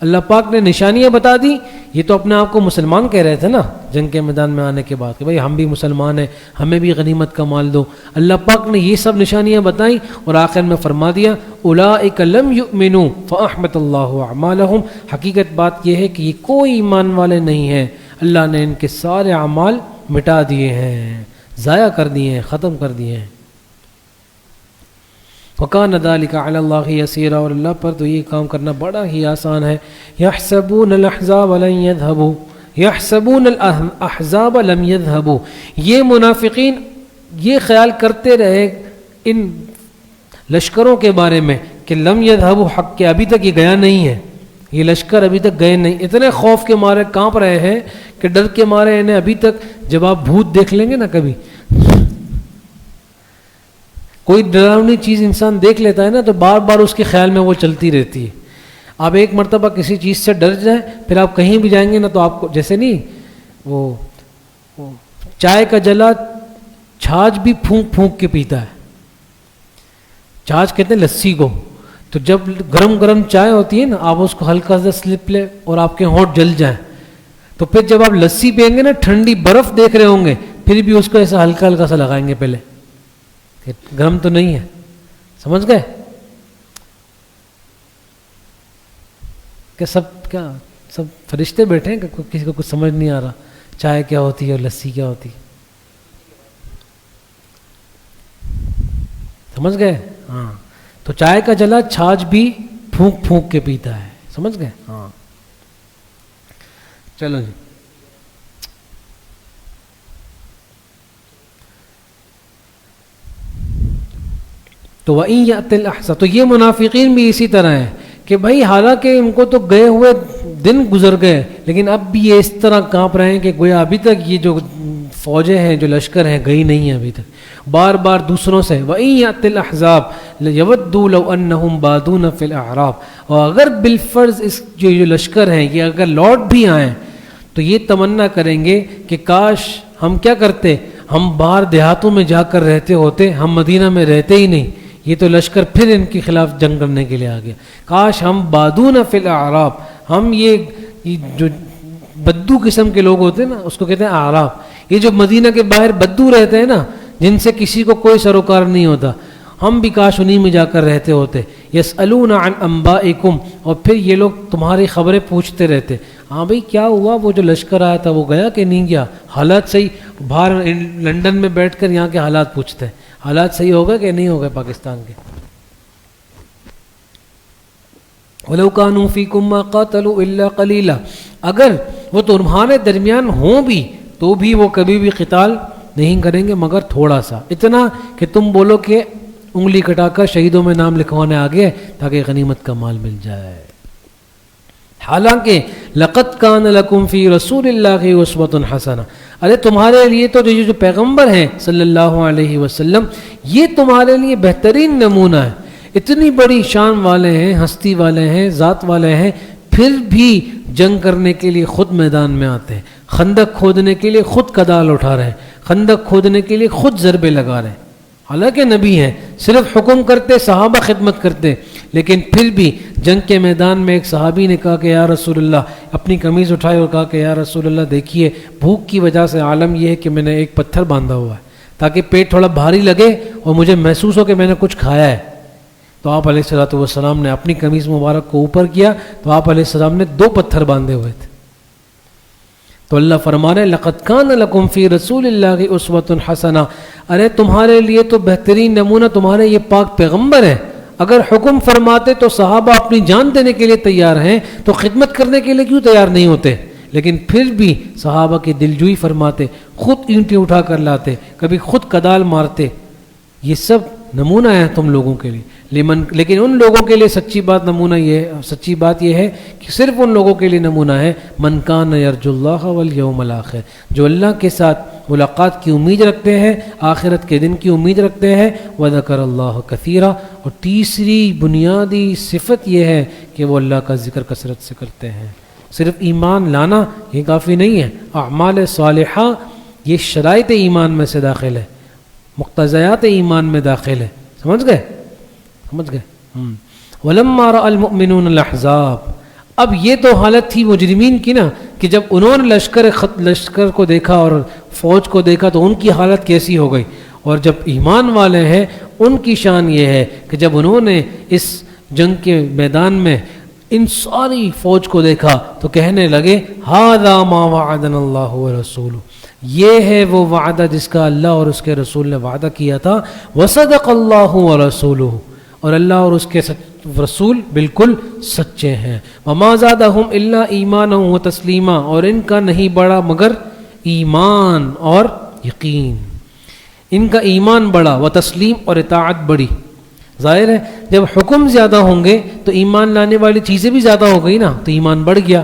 اللہ پاک نے نشانیاں بتا دی. یہ تو اپنے آپ کو مسلمان کہہ رہے تھے نا جنگ کے میدان میں آنے کے بعد کہ بھائی ہم بھی مسلمان ہیں، ہمیں بھی غنیمت کا مال دو. اللہ پاک نے یہ سب نشانیاں بتائیں اور آخر میں فرما دیا اولئک لم یؤمنوا فاحبط اللہ اعمالهم. حقیقت بات یہ ہے کہ یہ کوئی ایمان والے نہیں ہیں، اللہ نے ان کے سارے اعمال مٹا دیے ہیں، ضائع کر دیے ہیں، ختم کر دیے ہیں. وَكَانَ ذَلِكَ عَلَى اللَّهِ يَسِيرًا، اور اللہ پر تو یہ کام کرنا بڑا ہی آسان ہے. يَحْسَبُونَ الْأَحْزَابَ لَن يَذْهَبُوا، يَحْسَبُونَ الْأَحْزَابَ لَمْ يَذْهَبُوا، یہ منافقین یہ خیال کرتے رہے ان لشکروں کے بارے میں کہ لم يذهبوا، حق کہ ابھی تک یہ گیا نہیں ہے، یہ لشکر ابھی تک گئے نہیں. اتنے خوف کے مارے کانپ رہے ہیں کہ ڈر کے مارے انہیں ابھی تک، جب آپ بھوت دیکھ لیں گے نا کبھی، کوئی ڈراؤنی چیز انسان دیکھ لیتا ہے نا تو بار بار اس کے خیال میں وہ چلتی رہتی ہے. آپ ایک مرتبہ کسی چیز سے ڈر جائیں، پھر آپ کہیں بھی جائیں گے نا تو آپ کو، جیسے نہیں وہ چائے کا جلا چھاچھ بھی پھونک پھونک کے پیتا ہے. چھاچھ کہتے ہیں لسی کو. تو جب گرم گرم چائے ہوتی ہے نا، آپ اس کو ہلکا سا سلپ لے اور آپ کے ہونٹ جل جائیں، تو پھر جب آپ لسی پئیں گے نا، ٹھنڈی برف دیکھ رہے ہوں گے، پھر بھی اس کو ایسا ہلکا ہلکا سا لگائیں گے پہلے، گرم تو نہیں ہے. سمجھ گئے کہ سب فرشتے بیٹھے ہیں کہ کسی کو کچھ سمجھ نہیں آ رہا چائے کیا ہوتی ہے اور لسی کیا ہوتی ہے. سمجھ گئے؟ ہاں. تو چائے کا جلا چھاچھ بھی پھونک پھونک کے پیتا ہے. سمجھ گئے؟ ہاں. چلو جی. تو وَإِن يَأْتِ الْأَحْزَابُ، تو یہ منافقین بھی اسی طرح ہیں کہ بھائی حالانکہ ان کو تو گئے ہوئے دن گزر گئے، لیکن اب بھی یہ اس طرح کانپ رہے ہیں کہ گویا ابھی تک یہ جو فوجیں ہیں، جو لشکر ہیں، گئی نہیں ہیں ابھی تک. بار بار دوسروں سے وَإِن يَأْتِ الْأَحْزَابُ لَيَوَدُّوا لَوْ أَنَّهُمْ بَادُونَ فِي الْأَعْرَابِ، اور اگر بالفرض اس جو لشکر ہیں یہ اگر لوٹ بھی آئیں تو یہ تمنا کریں گے کہ کاش ہم کیا کرتے، ہم باہر دیہاتوں میں جا کر رہتے ہوتے، ہم مدینہ میں رہتے ہی نہیں. یہ تو لشکر پھر ان کے خلاف جنگ کرنے کے لیے آ گیا. کاش ہم بادون فی الاعراب، ہم یہ جو بدو قسم کے لوگ ہوتے ہیں نا، اس کو کہتے ہیں اعراب. یہ جو مدینہ کے باہر بدو رہتے ہیں نا، جن سے کسی کو کوئی سروکار نہیں ہوتا، ہم بھی کاش انہی میں جا کر رہتے ہوتے. یسألون عن انبائکم، اور پھر یہ لوگ تمہاری خبریں پوچھتے رہتے. ہاں بھئی کیا ہوا، وہ جو لشکر آیا تھا وہ گیا کہ نہیں گیا، حالات صحیح. باہر لندن میں بیٹھ کر یہاں کے حالات پوچھتے ہیں، حالات صحیح ہو گئے کہ نہیں ہو گئے پاکستان کے. وَلَوْ كَانُوا فِيكُمْ مَا قَاتَلُوا إِلَّا قَلِيلًا، اگر وہ تمہارے درمیان ہوں بھی تو بھی وہ کبھی بھی قتال نہیں کریں گے مگر تھوڑا سا، اتنا کہ تم بولو کہ انگلی کٹا کر شہیدوں میں نام لکھوانے آگے تاکہ غنیمت کا مال مل جائے. حالانکہ لقد کان لکم فی رسول اللہ اسوۃ حسنہ، ارے تمہارے لیے تو جو پیغمبر ہیں صلی اللہ علیہ وسلم، یہ تمہارے لیے بہترین نمونہ ہے. اتنی بڑی شان والے ہیں، ہستی والے ہیں، ذات والے ہیں، پھر بھی جنگ کرنے کے لیے خود میدان میں آتے ہیں، خندق کھودنے کے لیے خود کدال اٹھا رہے ہیں، خندق کھودنے کے لیے خود ضربے لگا رہے ہیں. حالانکہ نبی ہیں، صرف حکم کرتے، صحابہ خدمت کرتے، لیکن پھر بھی جنگ کے میدان میں ایک صحابی نے کہا کہ یا رسول اللہ، اپنی قمیض اٹھائی اور کہا کہ یا رسول اللہ دیکھیے، بھوک کی وجہ سے عالم یہ ہے کہ میں نے ایک پتھر باندھا ہوا ہے تاکہ پیٹ تھوڑا بھاری لگے اور مجھے محسوس ہو کہ میں نے کچھ کھایا ہے. تو آپ علیہ الصلوۃ والسلام نے اپنی قمیض مبارک کو اوپر کیا تو آپ علیہ السلام نے 2 پتھر باندھے ہوئے تھے. تو اللہ فرما رہے لقد کان لکم فی رسول اللہ اسوۃ حسنہ، ارے تمہارے لیے تو بہترین نمونہ تمہارے یہ پاک پیغمبر ہیں. اگر حکم فرماتے تو صحابہ اپنی جان دینے کے لیے تیار ہیں، تو خدمت کرنے کے لیے کیوں تیار نہیں ہوتے؟ لیکن پھر بھی صحابہ کی دلجوئی فرماتے، خود اینٹیں اٹھا کر لاتے، کبھی خود کدال مارتے. یہ سب نمونہ ہے تم لوگوں کے لیے. لیکن ان لوگوں کے لیے سچی بات یہ ہے کہ صرف ان لوگوں کے لیے نمونہ ہے من کان یرجو اللہ والیوم الاخر، جو اللہ کے ساتھ ملاقات کی امید رکھتے ہیں، آخرت کے دن کی امید رکھتے ہیں. وذکر اللہ کثیرا، اور تیسری بنیادی صفت یہ ہے کہ وہ اللہ کا ذکر کثرت سے کرتے ہیں. صرف ایمان لانا یہ کافی نہیں ہے، اعمال صالحہ یہ شرائط ایمان میں سے داخل ہے، مقتضیات ایمان میں داخل ہے. سمجھ گئے؟ وَلَمَّا رَأَى الْمُؤْمِنُونَ الْأَحْزَابَ. اب یہ تو حالت تھی مجرمین کی نا، کہ جب انہوں نے لشکر کو دیکھا اور فوج کو دیکھا تو ان کی حالت کیسی ہو گئی. اور جب ایمان والے ہیں ان کی شان یہ ہے کہ جب انہوں نے اس جنگ کے میدان میں ان ساری فوج کو دیکھا تو کہنے لگے هَذَا مَا وَعَدَنَا اللَّهُ وَرَسُولُهُ، یہ ہے وہ وعدہ جس کا اللہ اور اس کے رسول نے وعدہ کیا تھا. وَصَدَقَ اللَّهُ وَرَسُولُهُ، اور اللہ اور اس کے رسول بالکل سچے ہیں. وَمَا زَادَهُمْ إِلَّا إِيمَانًا وَتَسْلِيمًا، اور ان کا نہیں بڑھا مگر ایمان اور یقین. ان کا ایمان بڑھا، و تسلیم اور اطاعت بڑھی. ظاہر ہے جب حکم زیادہ ہوں گے تو ایمان لانے والی چیزیں بھی زیادہ ہو گئی نا، تو ایمان بڑھ گیا.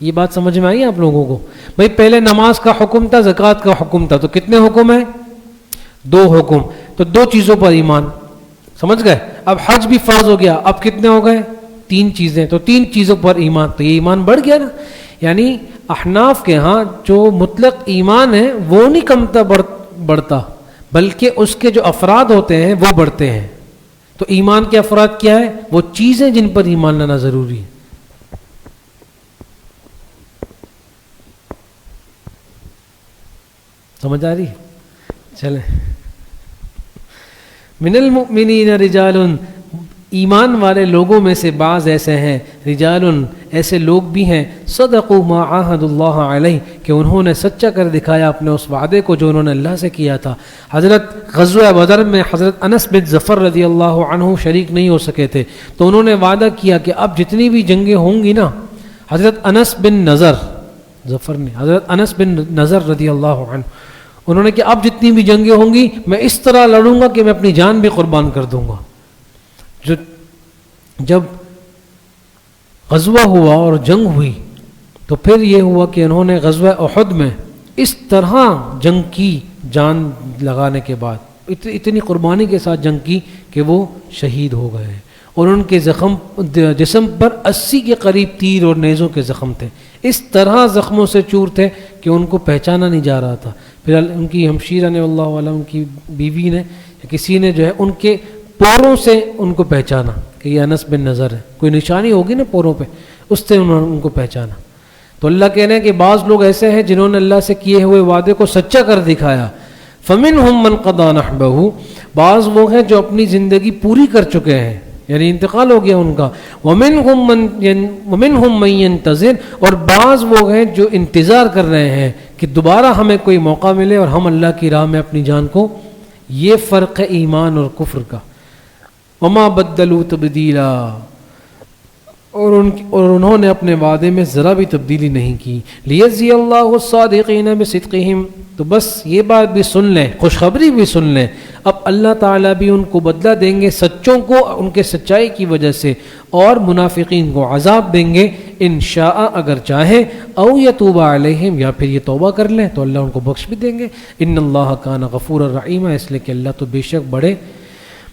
یہ بات سمجھ میں آئی آپ لوگوں کو؟ بھائی پہلے نماز کا حکم تھا، زکوٰۃ کا حکم تھا، تو کتنے حکم ہیں؟ 2 حکم. تو 2 چیزوں پر ایمان. سمجھ گئے؟ اب حج بھی فرض ہو گیا، اب کتنے ہو گئے؟ 3 چیزیں. تو 3 چیزوں پر ایمان، تو یہ ایمان بڑھ گیا نا. یعنی احناف کے ہاں جو مطلق ایمان ہے وہ نہیں کمتا بڑھتا، بلکہ اس کے جو افراد ہوتے ہیں وہ بڑھتے ہیں. تو ایمان کے افراد کیا ہے؟ وہ چیزیں جن پر ایمان لانا ضروری ہے. سمجھ آ رہی؟ چلیں. من المؤمنین رجال، ایمان والے لوگوں میں سے بعض ایسے ہیں، رجال ایسے لوگ بھی ہیں، صدقوا ما عاہدوا اللہ علیہ، کہ انہوں نے سچا کر دکھایا اپنے اس وعدے کو جو انہوں نے اللہ سے کیا تھا. حضرت غزوہ بدر میں حضرت انس بن ظفر رضی اللہ عنہ شریک نہیں ہو سکے تھے، تو انہوں نے وعدہ کیا کہ اب جتنی بھی جنگیں ہوں گی نا، حضرت انس بن نضر رضی اللہ عنہ، انہوں نے کہ اب جتنی بھی جنگیں ہوں گی میں اس طرح لڑوں گا کہ میں اپنی جان بھی قربان کر دوں گا. جب غزوہ ہوا اور جنگ ہوئی تو پھر یہ ہوا کہ انہوں نے غزوہ احد میں اس طرح جنگ کی، جان لگانے کے بعد اتنی قربانی کے ساتھ جنگ کی کہ وہ شہید ہو گئے، اور ان کے جسم پر 80 کے قریب تیر اور نیزوں کے زخم تھے. اس طرح زخموں سے چور تھے کہ ان کو پہچانا نہیں جا رہا تھا. پھر ان کی ہمشیرہ نے اللہ علیہ، ان کی بیوی نے یا کسی نے جو ہے ان کے پوروں سے ان کو پہچانا کہ یہ انس بن نضر ہے. کوئی نشانی ہوگی نا پوروں پہ، اس سے انہوں نے ان کو پہچانا. تو اللہ کہہ رہے ہیں کہ بعض لوگ ایسے ہیں جنہوں نے اللہ سے کیے ہوئے وعدے کو سچا کر دکھایا. فَمِنْهُمْ مَنْ قَضَى نَحْبَهُ، بعض وہ ہیں جو اپنی زندگی پوری کر چکے ہیں، یعنی انتقال ہو گیا ان کا. وَمِنْهُمْ مَنْ يَنْتَظِرُ، اور بعض وہ ہیں جو انتظار کر رہے ہیں کہ دوبارہ ہمیں کوئی موقع ملے اور ہم اللہ کی راہ میں اپنی جان کو. یہ فرق ہے ایمان اور کفر کا. وَمَا بَدَّلُوا تَبْدِيلًا، اور انہوں نے اپنے وعدے میں ذرا بھی تبدیلی نہیں کی. لِيَجْزِيَ اللَّهُ الصَّادِقِينَ بِصِدْقِهِمْ، تو بس یہ بات بھی سن لیں، خوشخبری بھی سن لیں، اب اللہ تعالیٰ بھی ان کو بدلہ دیں گے سچوں کو ان کے سچائی کی وجہ سے، اور منافقین کو عذاب دیں گے ان شاء اگر چاہیں، او یتوب علیہم، یا پھر یہ توبہ کر لیں تو اللہ ان کو بخش بھی دیں گے. ان اللہ کان غفورا رحیما، اس لیے کہ اللہ تو بے شک بڑے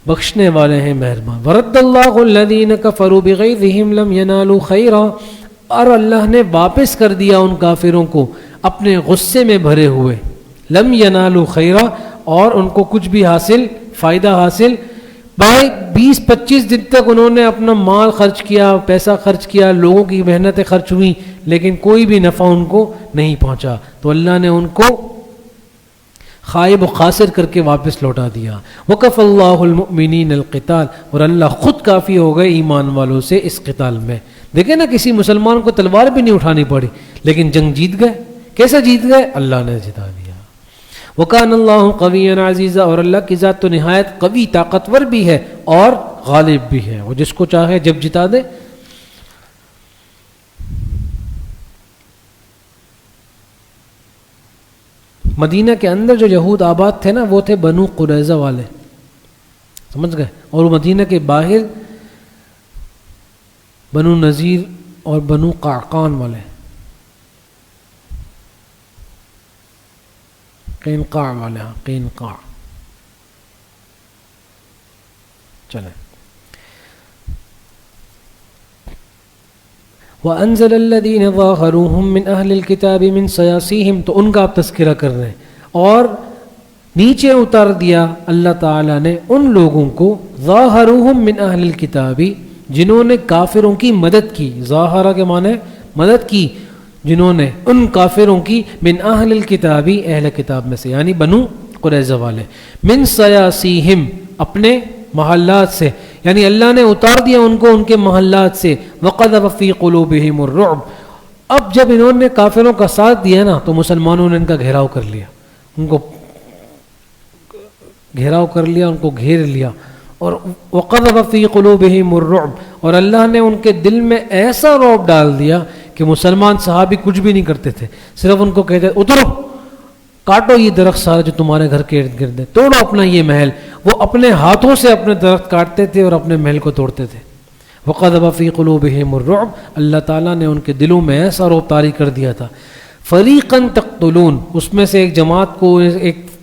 بخشنے والے ہیں، مہربان. ورد اللہ الذین کفروا بغیظہم لم ینالوا خیرا، اور اللہ نے واپس کر دیا ان کافروں کو اپنے غصے میں بھرے ہوئے. لم ینالوا خیرا، اور ان کو کچھ بھی فائدہ حاصل. بھائی 20-25 دن تک انہوں نے اپنا مال خرچ کیا، پیسہ خرچ کیا، لوگوں کی محنتیں خرچ ہوئیں، لیکن کوئی بھی نفع ان کو نہیں پہنچا. تو اللہ نے ان کو خائب و خاسر کر کے واپس لوٹا دیا. وکف اللہ المؤمنین القتال، اور اللہ خود کافی ہو گئے ایمان والوں سے اس قتال میں. دیکھیں نا، کسی مسلمان کو تلوار بھی نہیں اٹھانی پڑی، لیکن جنگ جیت گئے. کیسے جیت گئے؟ اللہ نے جتا دیا. وکان اللہ قویا عزیزا، اور اللہ کی ذات تو نہایت قوی، طاقتور بھی ہے اور غالب بھی ہے، وہ جس کو چاہے جب جتا دے. مدینہ کے اندر جو یہود آباد تھے نا وہ تھے بنو قریظہ والے، سمجھ گئے، اور مدینہ کے باہر بنو نذیر اور بنو قعقان والے، قینقاع والے، ہاں قینقاع. چلیں. وَأَنزَلَ الَّذِينَ ظَاهَرُوهُم مِّنْ أَهْلِ الْكِتَابِ مِنْ صَيَاصِيهِمْ، تو ان کا آپ تذکرہ کر رہے ہیں، اور نیچے اتار دیا اللہ تعالیٰ نے ان لوگوں کو ظَاهَرُوهُم مِّنْ أَهْلِ الْكِتَابِ، جنہوں نے کافروں کی مدد کی. ظاہرہ کے معنی مدد کی، جنہوں نے ان کافروں کی من اہل الکتاب، اہل کتاب میں سے، یعنی بنو قریظہ والے، من سیاسیہم، اپنے محلات سے، یعنی اللہ نے اتار دیا ان کو ان کے محلات سے. وقذف فی قلوبہم الرعب، اب جب انہوں نے کافروں کا ساتھ دیا نا تو مسلمانوں نے ان کا گھیراؤ کر لیا، ان کو گھیراؤ کر لیا، ان کو گھیر لیا. اور وقذف فی قلوبہم الرعب، اور اللہ نے ان کے دل میں ایسا رعب ڈال دیا کہ مسلمان صحابی کچھ بھی نہیں کرتے تھے، صرف ان کو کہتے اترو، کاٹو یہ درخت سارا جو تمہارے گھر کے ارد گرد ہے، توڑو اپنا یہ محل. وہ اپنے ہاتھوں سے اپنے درخت کاٹتے تھے اور اپنے محل کو توڑتے تھے. وقذف فی قلوبہم الرعب، اللہ تعالیٰ نے ان کے دلوں میں ایسا رعب طاری کر دیا تھا. فریقا تقتلون، اس میں سے ایک جماعت کو،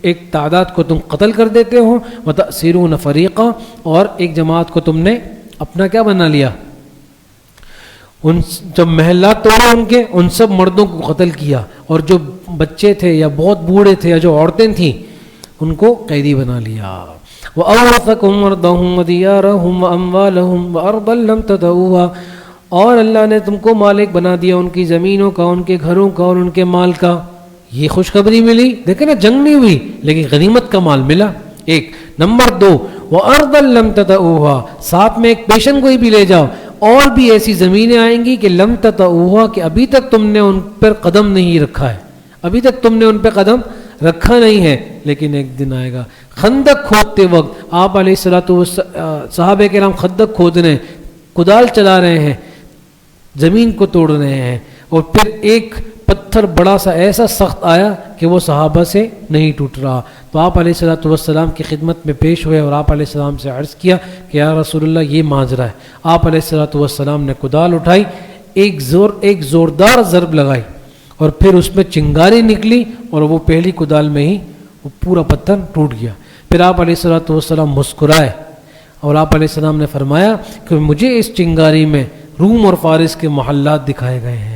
ایک تعداد کو تم قتل کر دیتے ہو، وتأسرون فریقا، اور ایک جماعت کو تم نے اپنا کیا بنا لیا، ان جب محلات توڑے ان کے، ان سب مردوں کو قتل کیا، اور جو بچے تھے یا بہت بوڑھے تھے یا جو عورتیں تھیں ان کو قیدی بنا لیا. وَأَوْرَثَكُمْ أَرْضَهُمْ وَدِيَارَهُمْ وَأَمْوَالَهُمْ وَأَرْضًا لَمْ تَطَئُوهَا، اور اللہ نے تم کو مالک بنا دیا ان کی زمینوں کا، ان کے گھروں کا اور ان کے مال کا. یہ خوشخبری ملی، دیکھیں نا جنگ نہیں ہوئی لیکن غنیمت کا مال ملا. ایک نمبر 2، وَأَرْضًا لَمْ تَطَئُوهَا، ساتھ میں ایک پیشن گوئی بھی لے جاؤ، اور بھی ایسی زمینیں آئیں گی کہ لم تطئوها، کہ ابھی تک تم نے ان پر قدم نہیں رکھا ہے، ابھی تک تم نے ان پہ قدم رکھا نہیں ہے، لیکن ایک دن آئے گا. خندق کھودتے وقت آپ علیہ صحابہ کرام خندق کھود رہے ہیں، کدال چلا رہے ہیں، زمین کو توڑ رہے ہیں، اور پھر ایک پتھر بڑا سا ایسا سخت آیا کہ وہ صحابہ سے نہیں ٹوٹ رہا. تو آپ علیہ السلام کی خدمت میں پیش ہوئے اور آپ علیہ السلام سے عرض کیا کہ یا رسول اللہ یہ ماجرا ہے. آپ علیہ السلام نے کدال اٹھائی، ایک زوردار ضرب لگائی، اور پھر اس میں چنگاری نکلی، اور وہ پہلی کدال میں ہی وہ پورا پتھر ٹوٹ گیا. پھر آپ علیہ السلام مسکرائے، اور آپ علیہ السلام نے فرمایا کہ مجھے اس چنگاری میں روم اور فارس کے محلات دکھائے گئے ہیں.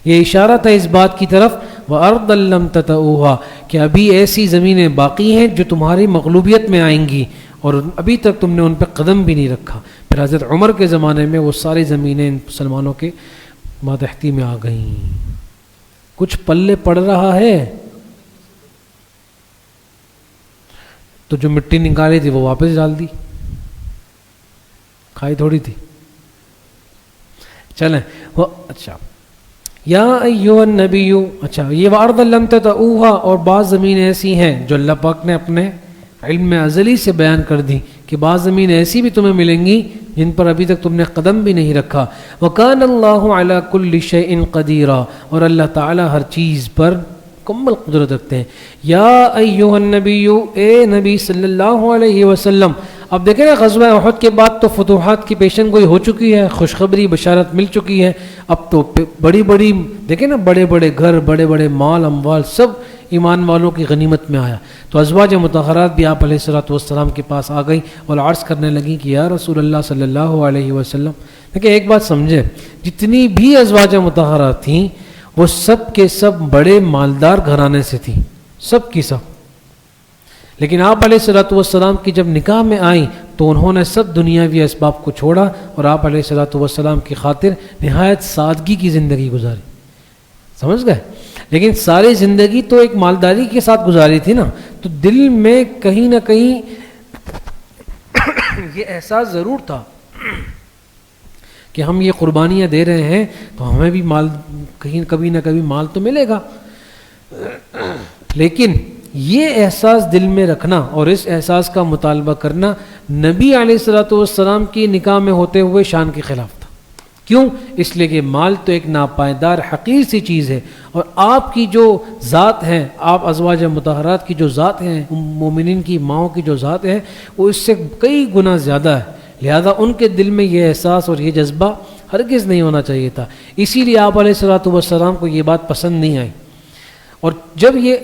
یہ اشارہ تھا اس بات کی طرف وَأَرْضًا لَمْ تَطَئُوهَا، کہ ابھی ایسی زمینیں باقی ہیں جو تمہاری مغلوبیت میں آئیں گی، اور ابھی تک تم نے ان پہ قدم بھی نہیں رکھا. پھر حضرت عمر کے زمانے میں وہ ساری زمینیں مسلمانوں کے ماتحتی میں آ گئیں. کچھ پلے پڑ رہا ہے تو جو مٹی نکالی تھی وہ واپس ڈال دی، کھائی تھوڑی تھی. چلیں وہ اچھا یا ایھا النبی، اچھا یہ وَأَرْضًا لَمْ تَطَئُوهَا، اور بعض زمینیں ایسی ہیں جو اللہ پاک نے اپنے علم ازلی سے بیان کر دی کہ بعض زمینیں ایسی بھی تمہیں ملیں گی جن پر ابھی تک تم نے قدم بھی نہیں رکھا. وَكَانَ اللَّهُ عَلَى كُلِّ شَيْءٍ قَدِيرًا، اور اللہ تعالیٰ ہر چیز پر مکمل قدرت رکھتے ہیں. یا ایھا النبی، اے نبی صلی اللہ علیہ وسلم. اب دیکھیں نا غزوہ احد کے بعد تو فتوحات کی پیشن گوئی ہو چکی ہے، خوشخبری بشارت مل چکی ہے. اب تو بڑی بڑی دیکھیں نا، بڑے بڑے گھر، بڑے بڑے مال اموال سب ایمان والوں کی غنیمت میں آیا. تو ازواج مطہرات بھی آپ علیہ السلام کے پاس آ گئی اور عرض کرنے لگیں کہ یا رسول اللہ صلی اللہ علیہ وسلم. دیکھیں ایک بات سمجھے، جتنی بھی ازواج مطہرات تھیں وہ سب کے سب بڑے مالدار گھرانے سے تھیں، سب کی سب. لیکن آپ علیہ السلام کی جب نکاح میں آئیں تو انہوں نے سب دنیاوی اسباب کو چھوڑا اور آپ علیہ السلام کی خاطر نہایت سادگی کی زندگی گزاری. سمجھ گئے؟ لیکن ساری زندگی تو ایک مالداری کے ساتھ گزاری تھی نا، تو دل میں کہیں نہ کہیں یہ احساس ضرور تھا کہ ہم یہ قربانیاں دے رہے ہیں تو ہمیں بھی مال کہیں کبھی نہ کبھی مال تو ملے گا. لیکن یہ احساس دل میں رکھنا اور اس احساس کا مطالبہ کرنا نبی علیہ السلام کی نکاح میں ہوتے ہوئے شان کے خلاف تھا. کیوں؟ اس لیے کہ مال تو ایک ناپائیدار حقیر سی چیز ہے، اور آپ کی جو ذات ہے، آپ ازواج مطہرات کی جو ذات ہیں، مومنین کی ماؤں کی جو ذات ہے، وہ اس سے کئی گنا زیادہ ہے، لہذا ان کے دل میں یہ احساس اور یہ جذبہ ہرگز نہیں ہونا چاہیے تھا۔ اسی لیے آپ علیہ السلام کو یہ بات پسند نہیں آئی، اور جب یہ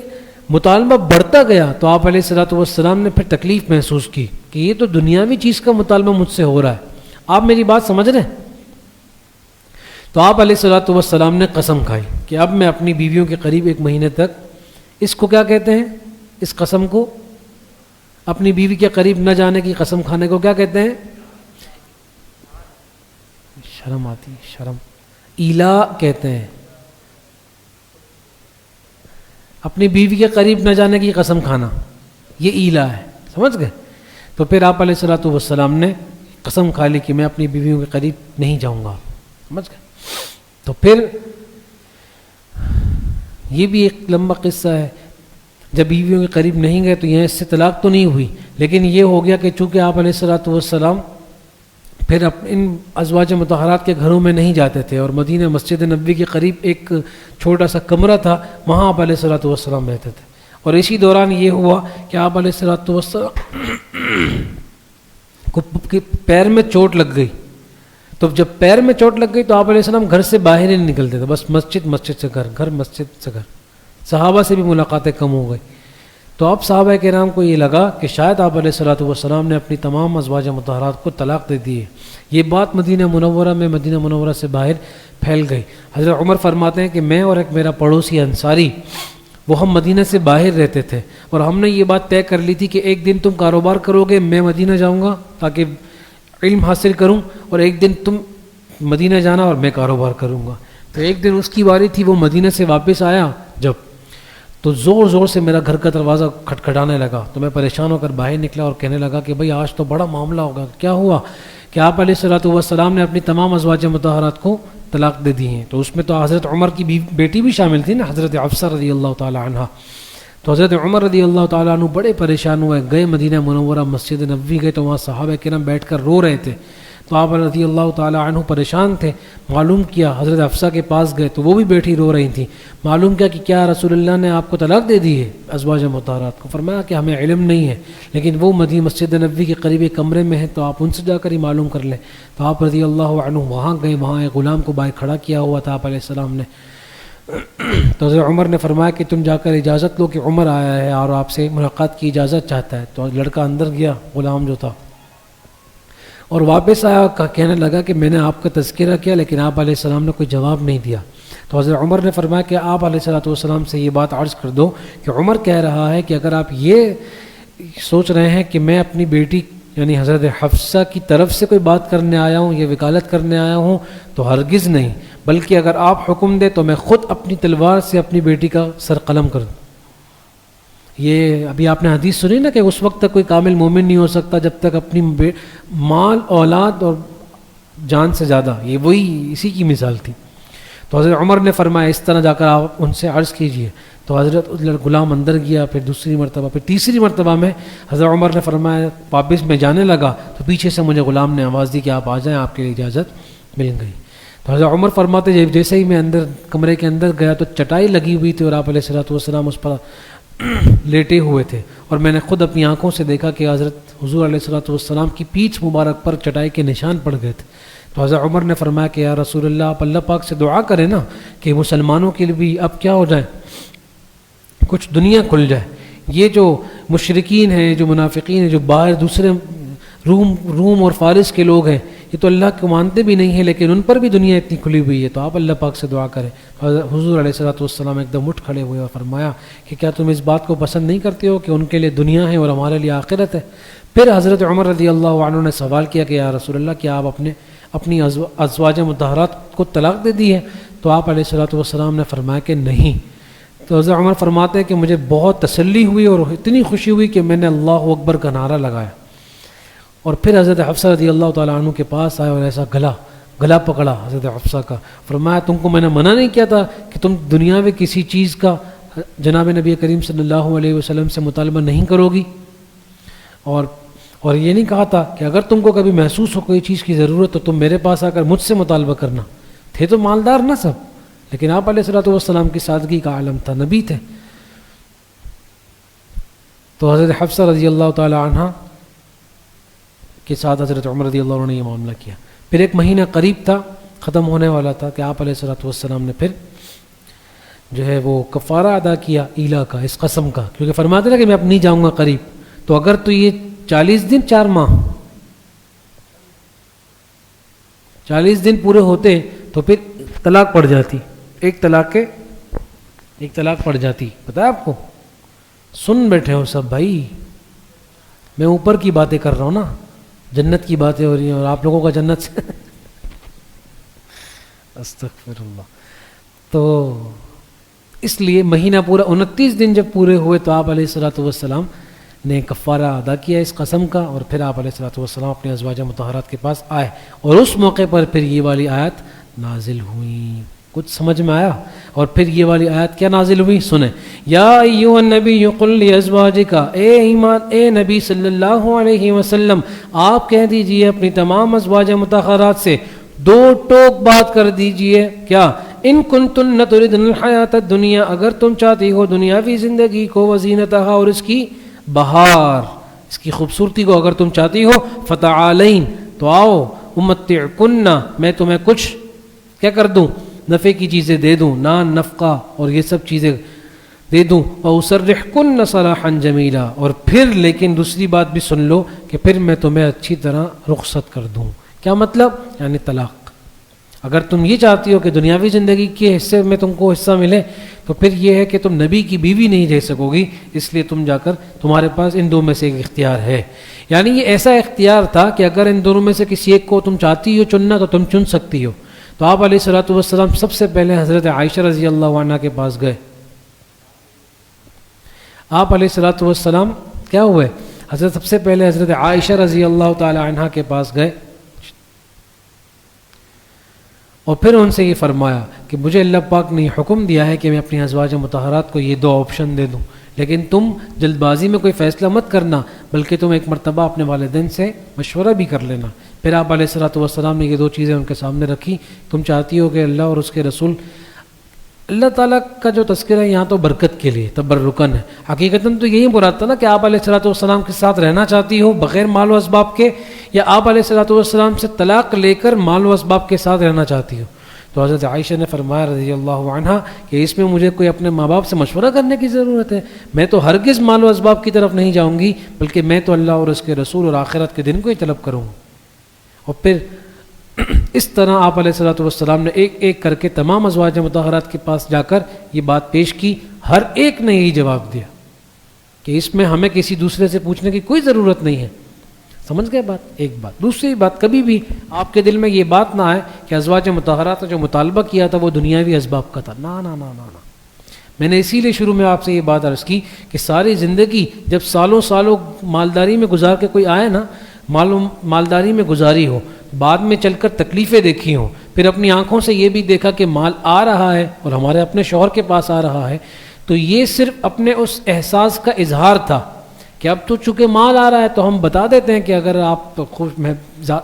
مطالبہ بڑھتا گیا تو آپ علیہ السلام نے پھر تکلیف محسوس کی کہ یہ تو دنیاوی چیز کا مطالبہ مجھ سے ہو رہا ہے۔ آپ میری بات سمجھ رہے ہیں؟ تو آپ علیہ السلام نے قسم کھائی کہ اب میں اپنی بیویوں کے قریب 1 مہینے تک، اس کو کیا کہتے ہیں؟ اس قسم کو، اپنی بیوی کے قریب نہ جانے کی قسم کھانے کو کیا کہتے ہیں؟ شرم آتی، شرم، ایلا کہتے ہیں۔ اپنی بیوی کے قریب نہ جانے کی قسم کھانا، یہ ایلا ہے، سمجھ گئے؟ تو پھر آپ علیہ السلام نے قسم کھا لی کہ میں اپنی بیویوں کے قریب نہیں جاؤں گا، سمجھ گئے؟ تو پھر یہ بھی ایک لمبا قصہ ہے، جب بیویوں کے قریب نہیں گئے تو یہاں اس سے طلاق تو نہیں ہوئی، لیکن یہ ہو گیا کہ چونکہ آپ علیہ السلام پھر ان ازواج مطہرات کے گھروں میں نہیں جاتے تھے، اور مدینہ مسجد نبوی کے قریب ایک چھوٹا سا کمرہ تھا، وہاں آپ علیہ السلام رہتے تھے، اور اسی دوران یہ ہوا کہ آپ علیہ السلام کو پیر میں چوٹ لگ گئی۔ تو جب پیر میں چوٹ لگ گئی تو آپ علیہ السلام گھر سے باہر ہی نہیں نکلتے تھے، بس مسجد سے گھر مسجد سے گھر، صحابہ سے بھی ملاقاتیں کم ہو گئی۔ تو اب صحابہ کرام کو یہ لگا کہ شاید آپ علیہ السلام نے اپنی تمام ازواج مطہرات کو طلاق دے دی ہے۔ یہ بات مدینہ منورہ سے باہر پھیل گئی۔ حضرت عمر فرماتے ہیں کہ میں اور ایک میرا پڑوسی انصاری، وہ ہم مدینہ سے باہر رہتے تھے، اور ہم نے یہ بات طے کر لی تھی کہ ایک دن تم کاروبار کرو گے، میں مدینہ جاؤں گا تاکہ علم حاصل کروں، اور ایک دن تم مدینہ جانا اور میں کاروبار کروں گا۔ تو ایک دن اس کی باری تھی، وہ مدینہ سے واپس آیا جب، تو زور زور سے میرا گھر کا دروازہ کھٹکھٹانے لگا، تو میں پریشان ہو کر باہر نکلا اور کہنے لگا کہ بھئی آج تو بڑا معاملہ ہوگا۔ کیا ہوا؟ کہ آپ علیہ السلام نے اپنی تمام ازواج مطہرات کو طلاق دے دی ہیں۔ تو اس میں تو حضرت عمر کی بیٹی بھی شامل تھی نا، حضرت حفصہ رضی اللہ تعالی عنہ۔ تو حضرت عمر رضی اللہ تعالیٰ عنہ بڑے پریشان ہوئے، گئے مدینہ منورہ مسجد نبوی گئے، تو وہاں صحابہ کرام بیٹھ کر رو رہے تھے۔ تو آپ رضی اللہ تعالیٰ عنہ پریشان تھے، معلوم کیا، حضرت حفصہ کے پاس گئے تو وہ بھی بیٹھی رو رہی تھیں، معلوم کیا کہ کیا رسول اللہ نے آپ کو طلاق دے دی ہے ازواج مطہرات کو؟ فرمایا کہ ہمیں علم نہیں ہے، لیکن وہ مدینہ مسجد نبوی کے قریب ایک کمرے میں ہے، تو آپ ان سے جا کر ہی معلوم کر لیں۔ تو آپ رضی اللہ عنہ وہاں گئے، وہاں ایک غلام کو باہر کھڑا کیا ہوا تھا آپ علیہ السلام نے۔ تو حضرت عمر نے فرمایا کہ تم جا کر اجازت لو کہ عمر آیا ہے اور آپ سے ملاقات کی اجازت چاہتا ہے۔ تو لڑکا اندر گیا، غلام جو تھا، اور واپس آیا، کہنے لگا کہ میں نے آپ کا تذکرہ کیا لیکن آپ علیہ السلام نے کوئی جواب نہیں دیا۔ تو حضرت عمر نے فرمایا کہ آپ علیہ السلام سے یہ بات عرض کر دو کہ عمر کہہ رہا ہے کہ اگر آپ یہ سوچ رہے ہیں کہ میں اپنی بیٹی یعنی حضرت حفصہ کی طرف سے کوئی بات کرنے آیا ہوں، یہ وکالت کرنے آیا ہوں، تو ہرگز نہیں، بلکہ اگر آپ حکم دیں تو میں خود اپنی تلوار سے اپنی بیٹی کا سر قلم کر دوں۔ یہ ابھی آپ نے حدیث سنی نا کہ اس وقت تک کوئی کامل مومن نہیں ہو سکتا جب تک اپنی مال، اولاد اور جان سے زیادہ، یہ وہی اسی کی مثال تھی۔ تو حضرت عمر نے فرمایا اس طرح جا کر آپ ان سے عرض کیجئے۔ تو حضرت غلام اندر گیا، پھر دوسری مرتبہ، پھر تیسری مرتبہ میں حضرت عمر نے فرمایا، واپس میں جانے لگا تو پیچھے سے مجھے غلام نے آواز دی کہ آپ آ جائیں، آپ کے لیے اجازت مل گئی۔ تو حضرت عمر فرماتے جیسے ہی میں اندر کمرے کے اندر گیا تو چٹائی لگی ہوئی تھی اور آپ علیہ السلام اس پر لیٹے ہوئے تھے، اور میں نے خود اپنی آنکھوں سے دیکھا کہ حضرت حضور علیہ السلام کی پیٹھ مبارک پر چٹائی کے نشان پڑ گئے تھے۔ تو حضرت عمر نے فرمایا کہ یا رسول اللہ، آپ اللہ پاک سے دعا کریں نا کہ مسلمانوں کے لیے بھی اب کیا ہو جائے، کچھ دنیا کھل جائے۔ یہ جو مشرکین ہیں، جو منافقین ہیں، جو باہر دوسرے روم اور فارس کے لوگ ہیں، یہ تو اللہ کو مانتے بھی نہیں ہیں، لیکن ان پر بھی دنیا اتنی کھلی ہوئی ہے، تو آپ اللہ پاک سے دعا کریں۔ حضور علیہ السلام ایک دم اٹھ کھڑے ہوئے اور فرمایا کہ کیا تم اس بات کو پسند نہیں کرتے ہو کہ ان کے لیے دنیا ہے اور ہمارے لیے آخرت ہے؟ پھر حضرت عمر رضی اللہ عنہ نے سوال کیا کہ یا رسول اللہ، کیا آپ اپنی ازواج مطہرات کو طلاق دے دی ہے؟ تو آپ علیہ السلام نے فرمایا کہ نہیں۔ تو حضرت عمر فرماتے ہیں کہ مجھے بہت تسلی ہوئی اور اتنی خوشی ہوئی کہ میں نے اللہ اکبر کا نعرہ لگایا، اور پھر حضرت حفصہ رضی اللہ تعالیٰ عنہ کے پاس آئے اور ایسا گلا پکڑا حضرت حفصہ کا، فرمایا تم کو میں نے منع نہیں کیا تھا کہ تم دنیا میں کسی چیز کا جناب نبی کریم صلی اللہ علیہ وسلم سے مطالبہ نہیں کرو گی؟ اور اور یہ نہیں کہا تھا کہ اگر تم کو کبھی محسوس ہو کوئی چیز کی ضرورت تو تم میرے پاس آ کر مجھ سے مطالبہ کرنا. تھے تو مالدار نہ سب، لیکن آپ علیہ الصلوۃ والسلام کی سادگی کا عالم تھا، نبی تھے. تو حضرت حفصہ رضی اللہ تعالی عنہ کے ساتھ حضرت عمر رضی اللہ عنہ نے یہ معاملہ کیا. پھر ایک مہینہ قریب تھا، ختم ہونے والا تھا، کہ آپ علیہ الصلوۃ والسلام نے پھر جو ہے وہ کفارہ ادا کیا ایلا کا، اس قسم کا، کیونکہ فرماتے تھے کہ میں اب نہیں جاؤں گا قریب. تو اگر تو یہ 40 دن 4 ماہ 40 دن پورے ہوتے تو پھر طلاق پڑ جاتی، ایک طلاق پڑ جاتی. پتہ ہے آپ کو؟ سن بیٹھے ہو سب بھائی، میں اوپر کی باتیں کر رہا ہوں نا، جنت کی باتیں ہو رہی ہیں اور آپ لوگوں کا جنت سے استغفر اللہ. تو اس لیے مہینہ پورا 29 دن جب پورے ہوئے تو آپ علیہ الصلوۃ والسلام نے کفارہ ادا کیا اس قسم کا، اور پھر آپ علیہ الصلوۃ والسلام اپنے ازواج مطہرات کے پاس آئے، اور اس موقع پر پھر یہ والی آیت نازل ہوئی. کچھ سمجھ میں آیا؟ اور پھر یہ والی آیت کیا نازل ہوئی سنیں. یا ایھا النبی قل لازواجک، اے نبی صلی اللہ علیہ وسلم آپ کہہ دیجئے اپنی تمام ازواج مطہرات سے، 2 ٹوک بات کر دیجئے. کیا؟ ان کنتن تردن الحیات الدنیا، اگر تم چاہتی ہو دنیاوی زندگی کو، وزینتہا اور اس کی بہار، اس کی خوبصورتی کو اگر تم چاہتی ہو، فتعالین تو آؤ، امتعکن میں تمہیں کچھ کیا کر دوں، نفع کی چیزیں دے دوں، نان نفقہ اور یہ سب چیزیں دے دوں. وَأُسَرِّحْكُنَّ صَرَاحًا جَمِيلًا، اور پھر لیکن دوسری بات بھی سن لو کہ پھر میں تمہیں اچھی طرح رخصت کر دوں. کیا مطلب؟ یعنی طلاق. اگر تم یہ چاہتی ہو کہ دنیاوی زندگی کے حصے میں تم کو حصہ ملے تو پھر یہ ہے کہ تم نبی کی بیوی نہیں رہ سکو گی، اس لیے تم جا کر تمہارے پاس ان 2 میں سے ایک اختیار ہے. یعنی یہ ایسا اختیار تھا کہ اگر ان دونوں میں سے کسی ایک کو تم چاہتی ہو چننا تو تم چن سکتی ہو. تو آپ علیہ الصلوۃ والسلام سب سے پہلے حضرت عائشہ رضی اللہ عنہ کے پاس گئے. آپ علیہ الصلوۃ والسلام کیا ہوئے؟ سب سے پہلے حضرت عائشہ رضی اللہ تعالی عنہ کے پاس گئے، اور پھر ان سے یہ فرمایا کہ مجھے اللہ پاک نے حکم دیا ہے کہ میں اپنی ازواج مطہرات کو یہ 2 آپشن دے دوں، لیکن تم جلد بازی میں کوئی فیصلہ مت کرنا، بلکہ تم ایک مرتبہ اپنے والدین سے مشورہ بھی کر لینا. پھر آپ علیہ الصلوۃ والسلام نے یہ 2 چیزیں ان کے سامنے رکھی. تم چاہتی ہو کہ اللہ اور اس کے رسول، اللہ تعالیٰ کا جو تذکرہ ہے یہاں تو برکت کے لیے، تبرکن ہے. حقیقتاً تو یہی مراد تھا نا کہ آپ علیہ الصلوۃ والسلام کے ساتھ رہنا چاہتی ہو بغیر مال و اسباب کے، یا آپ علیہ الصلوۃ والسلام سے طلاق لے کر مال و اسباب کے ساتھ رہنا چاہتی ہو. تو حضرت عائشہ نے فرمایا رضی اللہ عنہ کہ اس میں مجھے کوئی اپنے ماں باپ سے مشورہ کرنے کی ضرورت ہے؟ میں تو ہرگز مال و اسباب کی طرف نہیں جاؤں گی، بلکہ میں تو اللہ اور اس کے رسول اور آخرت کے دن کو ہی طلب کروں گا. اور پھر اس طرح آپ علیہ الصلوۃ والسلام نے ایک ایک کر کے تمام ازواج مطہرات کے پاس جا کر یہ بات پیش کی. ہر ایک نے یہی جواب دیا کہ اس میں ہمیں کسی دوسرے سے پوچھنے کی کوئی ضرورت نہیں ہے. سمجھ گئے بات؟ ایک بات. دوسری بات، کبھی بھی آپ کے دل میں یہ بات نہ آئے کہ ازواج مطہرات نے جو مطالبہ کیا تھا وہ دنیاوی اسباب کا تھا. نا نا نا نا نا. میں نے اسی لیے شروع میں آپ سے یہ بات عرض کی کہ ساری زندگی جب سالوں سالوں مالداری میں گزار کے کوئی آئے نا، مالداری میں گزاری ہو، بعد میں چل کر تکلیفیں دیکھی ہوں، پھر اپنی آنکھوں سے یہ بھی دیکھا کہ مال آ رہا ہے اور ہمارے اپنے شوہر کے پاس آ رہا ہے، تو یہ صرف اپنے اس احساس کا اظہار تھا کہ اب تو چونکہ مال آ رہا ہے تو ہم بتا دیتے ہیں کہ اگر آپ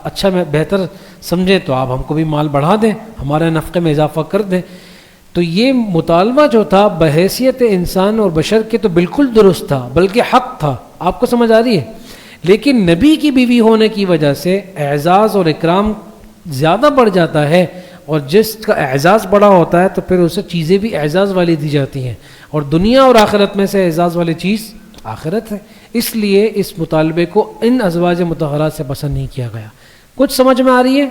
اچھا بہتر سمجھیں تو آپ ہم کو بھی مال بڑھا دیں، ہمارے نفقے میں اضافہ کر دیں. تو یہ مطالبہ جو تھا بحیثیت انسان اور بشر کے تو بالکل درست تھا، بلکہ حق تھا. آپ کو سمجھ آ رہی ہے؟ لیکن نبی کی بیوی ہونے کی وجہ سے اعزاز اور اکرام زیادہ بڑھ جاتا ہے، اور جس کا اعزاز بڑا ہوتا ہے تو پھر اسے چیزیں بھی اعزاز والی دی جاتی ہیں، اور دنیا اور آخرت میں سے اعزاز والی چیز آخرت ہے. اس لیے اس مطالبے کو ان ازواج مطہرات سے پسند نہیں کیا گیا. کچھ سمجھ میں آ رہی ہے؟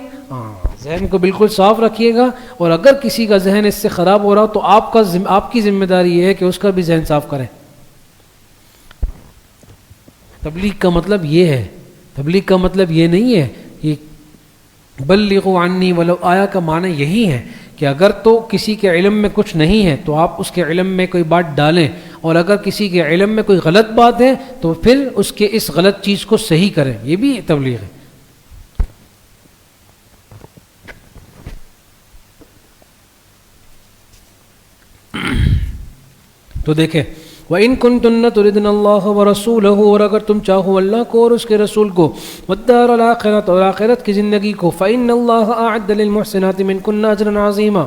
ذہن کو بالکل صاف رکھیے گا، اور اگر کسی کا ذہن اس سے خراب ہو رہا ہو تو آپ کی ذمہ داری یہ ہے کہ اس کا بھی ذہن صاف کریں. تبلیغ کا مطلب یہ ہے، تبلیغ کا مطلب یہ نہیں ہے. یہ بلغوا عنی ولو آیا کا معنی یہی ہے کہ اگر تو کسی کے علم میں کچھ نہیں ہے تو آپ اس کے علم میں کوئی بات ڈالیں، اور اگر کسی کے علم میں کوئی غلط بات ہے تو پھر اس کے اس غلط چیز کو صحیح کریں. یہ بھی تبلیغ ہے. تو دیکھیں وَإِن كُنتُنَّ تُرِدْنَ اللَّهَ وَرَسُولَهُ، اور اگر تم چاہو اللہ کو اور اس کے رسول کو، وَالدَّارَ الْآخِرَةَ، اور آخرت کی زندگی کو، فَإِنَّ اللَّهَ أَعَدَّ لِلْمُحْسِنَاتِ مِنكُنَّ أَجْرًا عَظِيمًا،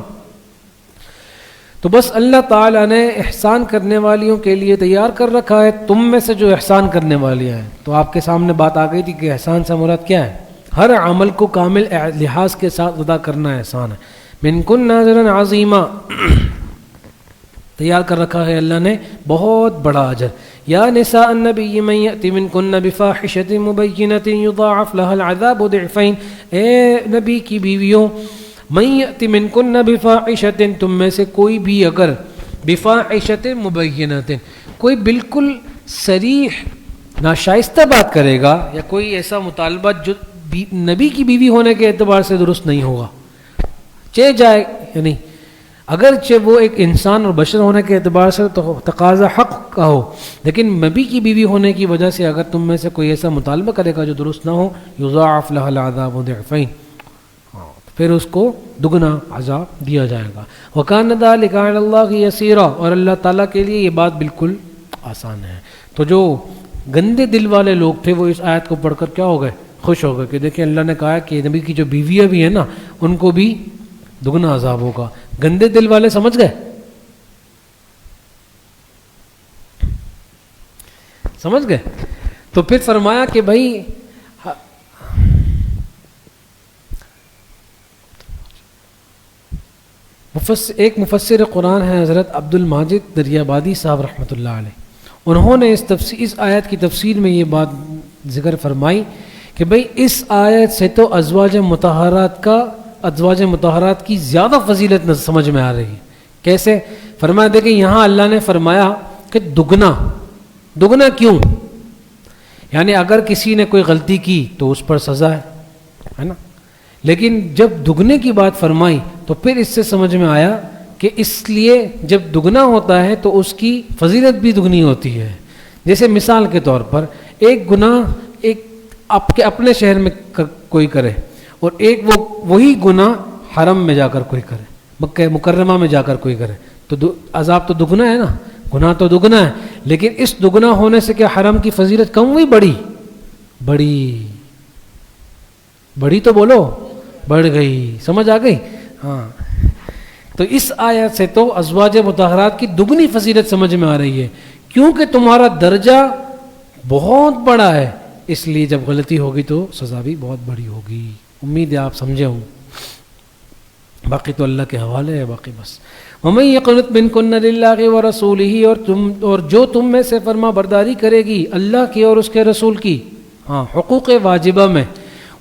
تو بس اللہ تعالیٰ نے احسان کرنے والیوں کے لیے تیار کر رکھا ہے تم میں سے جو احسان کرنے والی ہیں۔ تو آپ کے سامنے بات آ گئی تھی کہ احسان سے مراد کیا ہے؟ ہر عمل کو کامل لحاظ کے ساتھ ادا کرنا احسان ہے۔ منکن اجرا عظیما، تیار کر رکھا ہے اللہ نے بہت بڑا اجر۔ یا نساء النبی من یأتی منکن بفاحشۃ مبینۃ یضاعف لها العذاب ضعفین، اے نبی کی بیویوں، من یأتی منکن بفاحشۃ، تم میں سے کوئی بھی اگر بفاحشۃ مبینۃ، کوئی بالکل صریح ناشائستہ بات کرے گا یا کوئی ایسا مطالبہ جو نبی کی بیوی ہونے کے اعتبار سے درست نہیں ہوگا، چہ جائے، یعنی اگرچہ وہ ایک انسان اور بشر ہونے کے اعتبار سے تو تقاضا حق کا ہو، لیکن نبی کی بیوی ہونے کی وجہ سے اگر تم میں سے کوئی ایسا مطالبہ کرے گا جو درست نہ ہو، یضاعف لها العذاب ضعفین، پھر اس کو دگنا عذاب دیا جائے گا۔ وَكَانَ ذَلِكَ عَلَى اللَّهِ يَسِيرًا، اور اللہ تعالیٰ کے لیے یہ بات بالکل آسان ہے۔ تو جو گندے دل والے لوگ تھے وہ اس آیت کو پڑھ کر کیا ہو گئے؟ خوش ہو گئے کہ دیکھیں اللہ نے کہا کہ نبی کی جو بیویاں بھی ہیں نا ان کو بھی دگنا عذاب ہوگا۔ گندے دل والے سمجھ گئے؟ سمجھ گئے؟ تو پھر فرمایا کہ بھائی ایک مفسر قرآن ہے حضرت عبد الماجد دریابادی صاحب رحمۃ اللہ علیہ، انہوں نے اس آیت کی تفسیر میں یہ بات ذکر فرمائی کہ بھئی اس آیت سے تو ازواج مطہرات کی زیادہ فضیلت سمجھ میں آ رہی ہے۔ کیسے؟ فرمایا دیکھیں یہاں اللہ نے فرمایا کہ دگنا کیوں؟ یعنی اگر کسی نے کوئی غلطی کی تو اس پر سزا ہے نا، لیکن جب دگنے کی بات فرمائی تو پھر اس سے سمجھ میں آیا کہ اس لیے جب دگنا ہوتا ہے تو اس کی فضیلت بھی دگنی ہوتی ہے۔ جیسے مثال کے طور پر ایک گناہ ایک آپ کے اپنے شہر میں کوئی کرے اور ایک وہی گناہ حرم میں جا کر کوئی کرے، مکہ مکرمہ میں جا کر کوئی کرے، تو عذاب تو دگنا ہے نا، گناہ تو دگنا ہے، لیکن اس دگنا ہونے سے کیا حرم کی فضیلت کم ہوئی؟ بڑی تو بولو، بڑھ گئی، سمجھ آ گئی؟ ہاں، تو اس آیت سے تو ازواج مطہرات کی دگنی فضیلت سمجھ میں آ رہی ہے، کیونکہ تمہارا درجہ بہت بڑا ہے، اس لیے جب غلطی ہوگی تو سزا بھی بہت بڑی ہوگی۔ امید ہے آپ سمجھے ہوں، باقی تو اللہ کے حوالے ہے، باقی بس۔ وَمَن يَقْنُتْ مِنكُنَّ لِلَّهِ وَرَسُولِهِ، اور جو تم میں سے فرما برداری کرے گی اللہ کی اور اس کے رسول کی، ہاں حقوق واجبہ میں،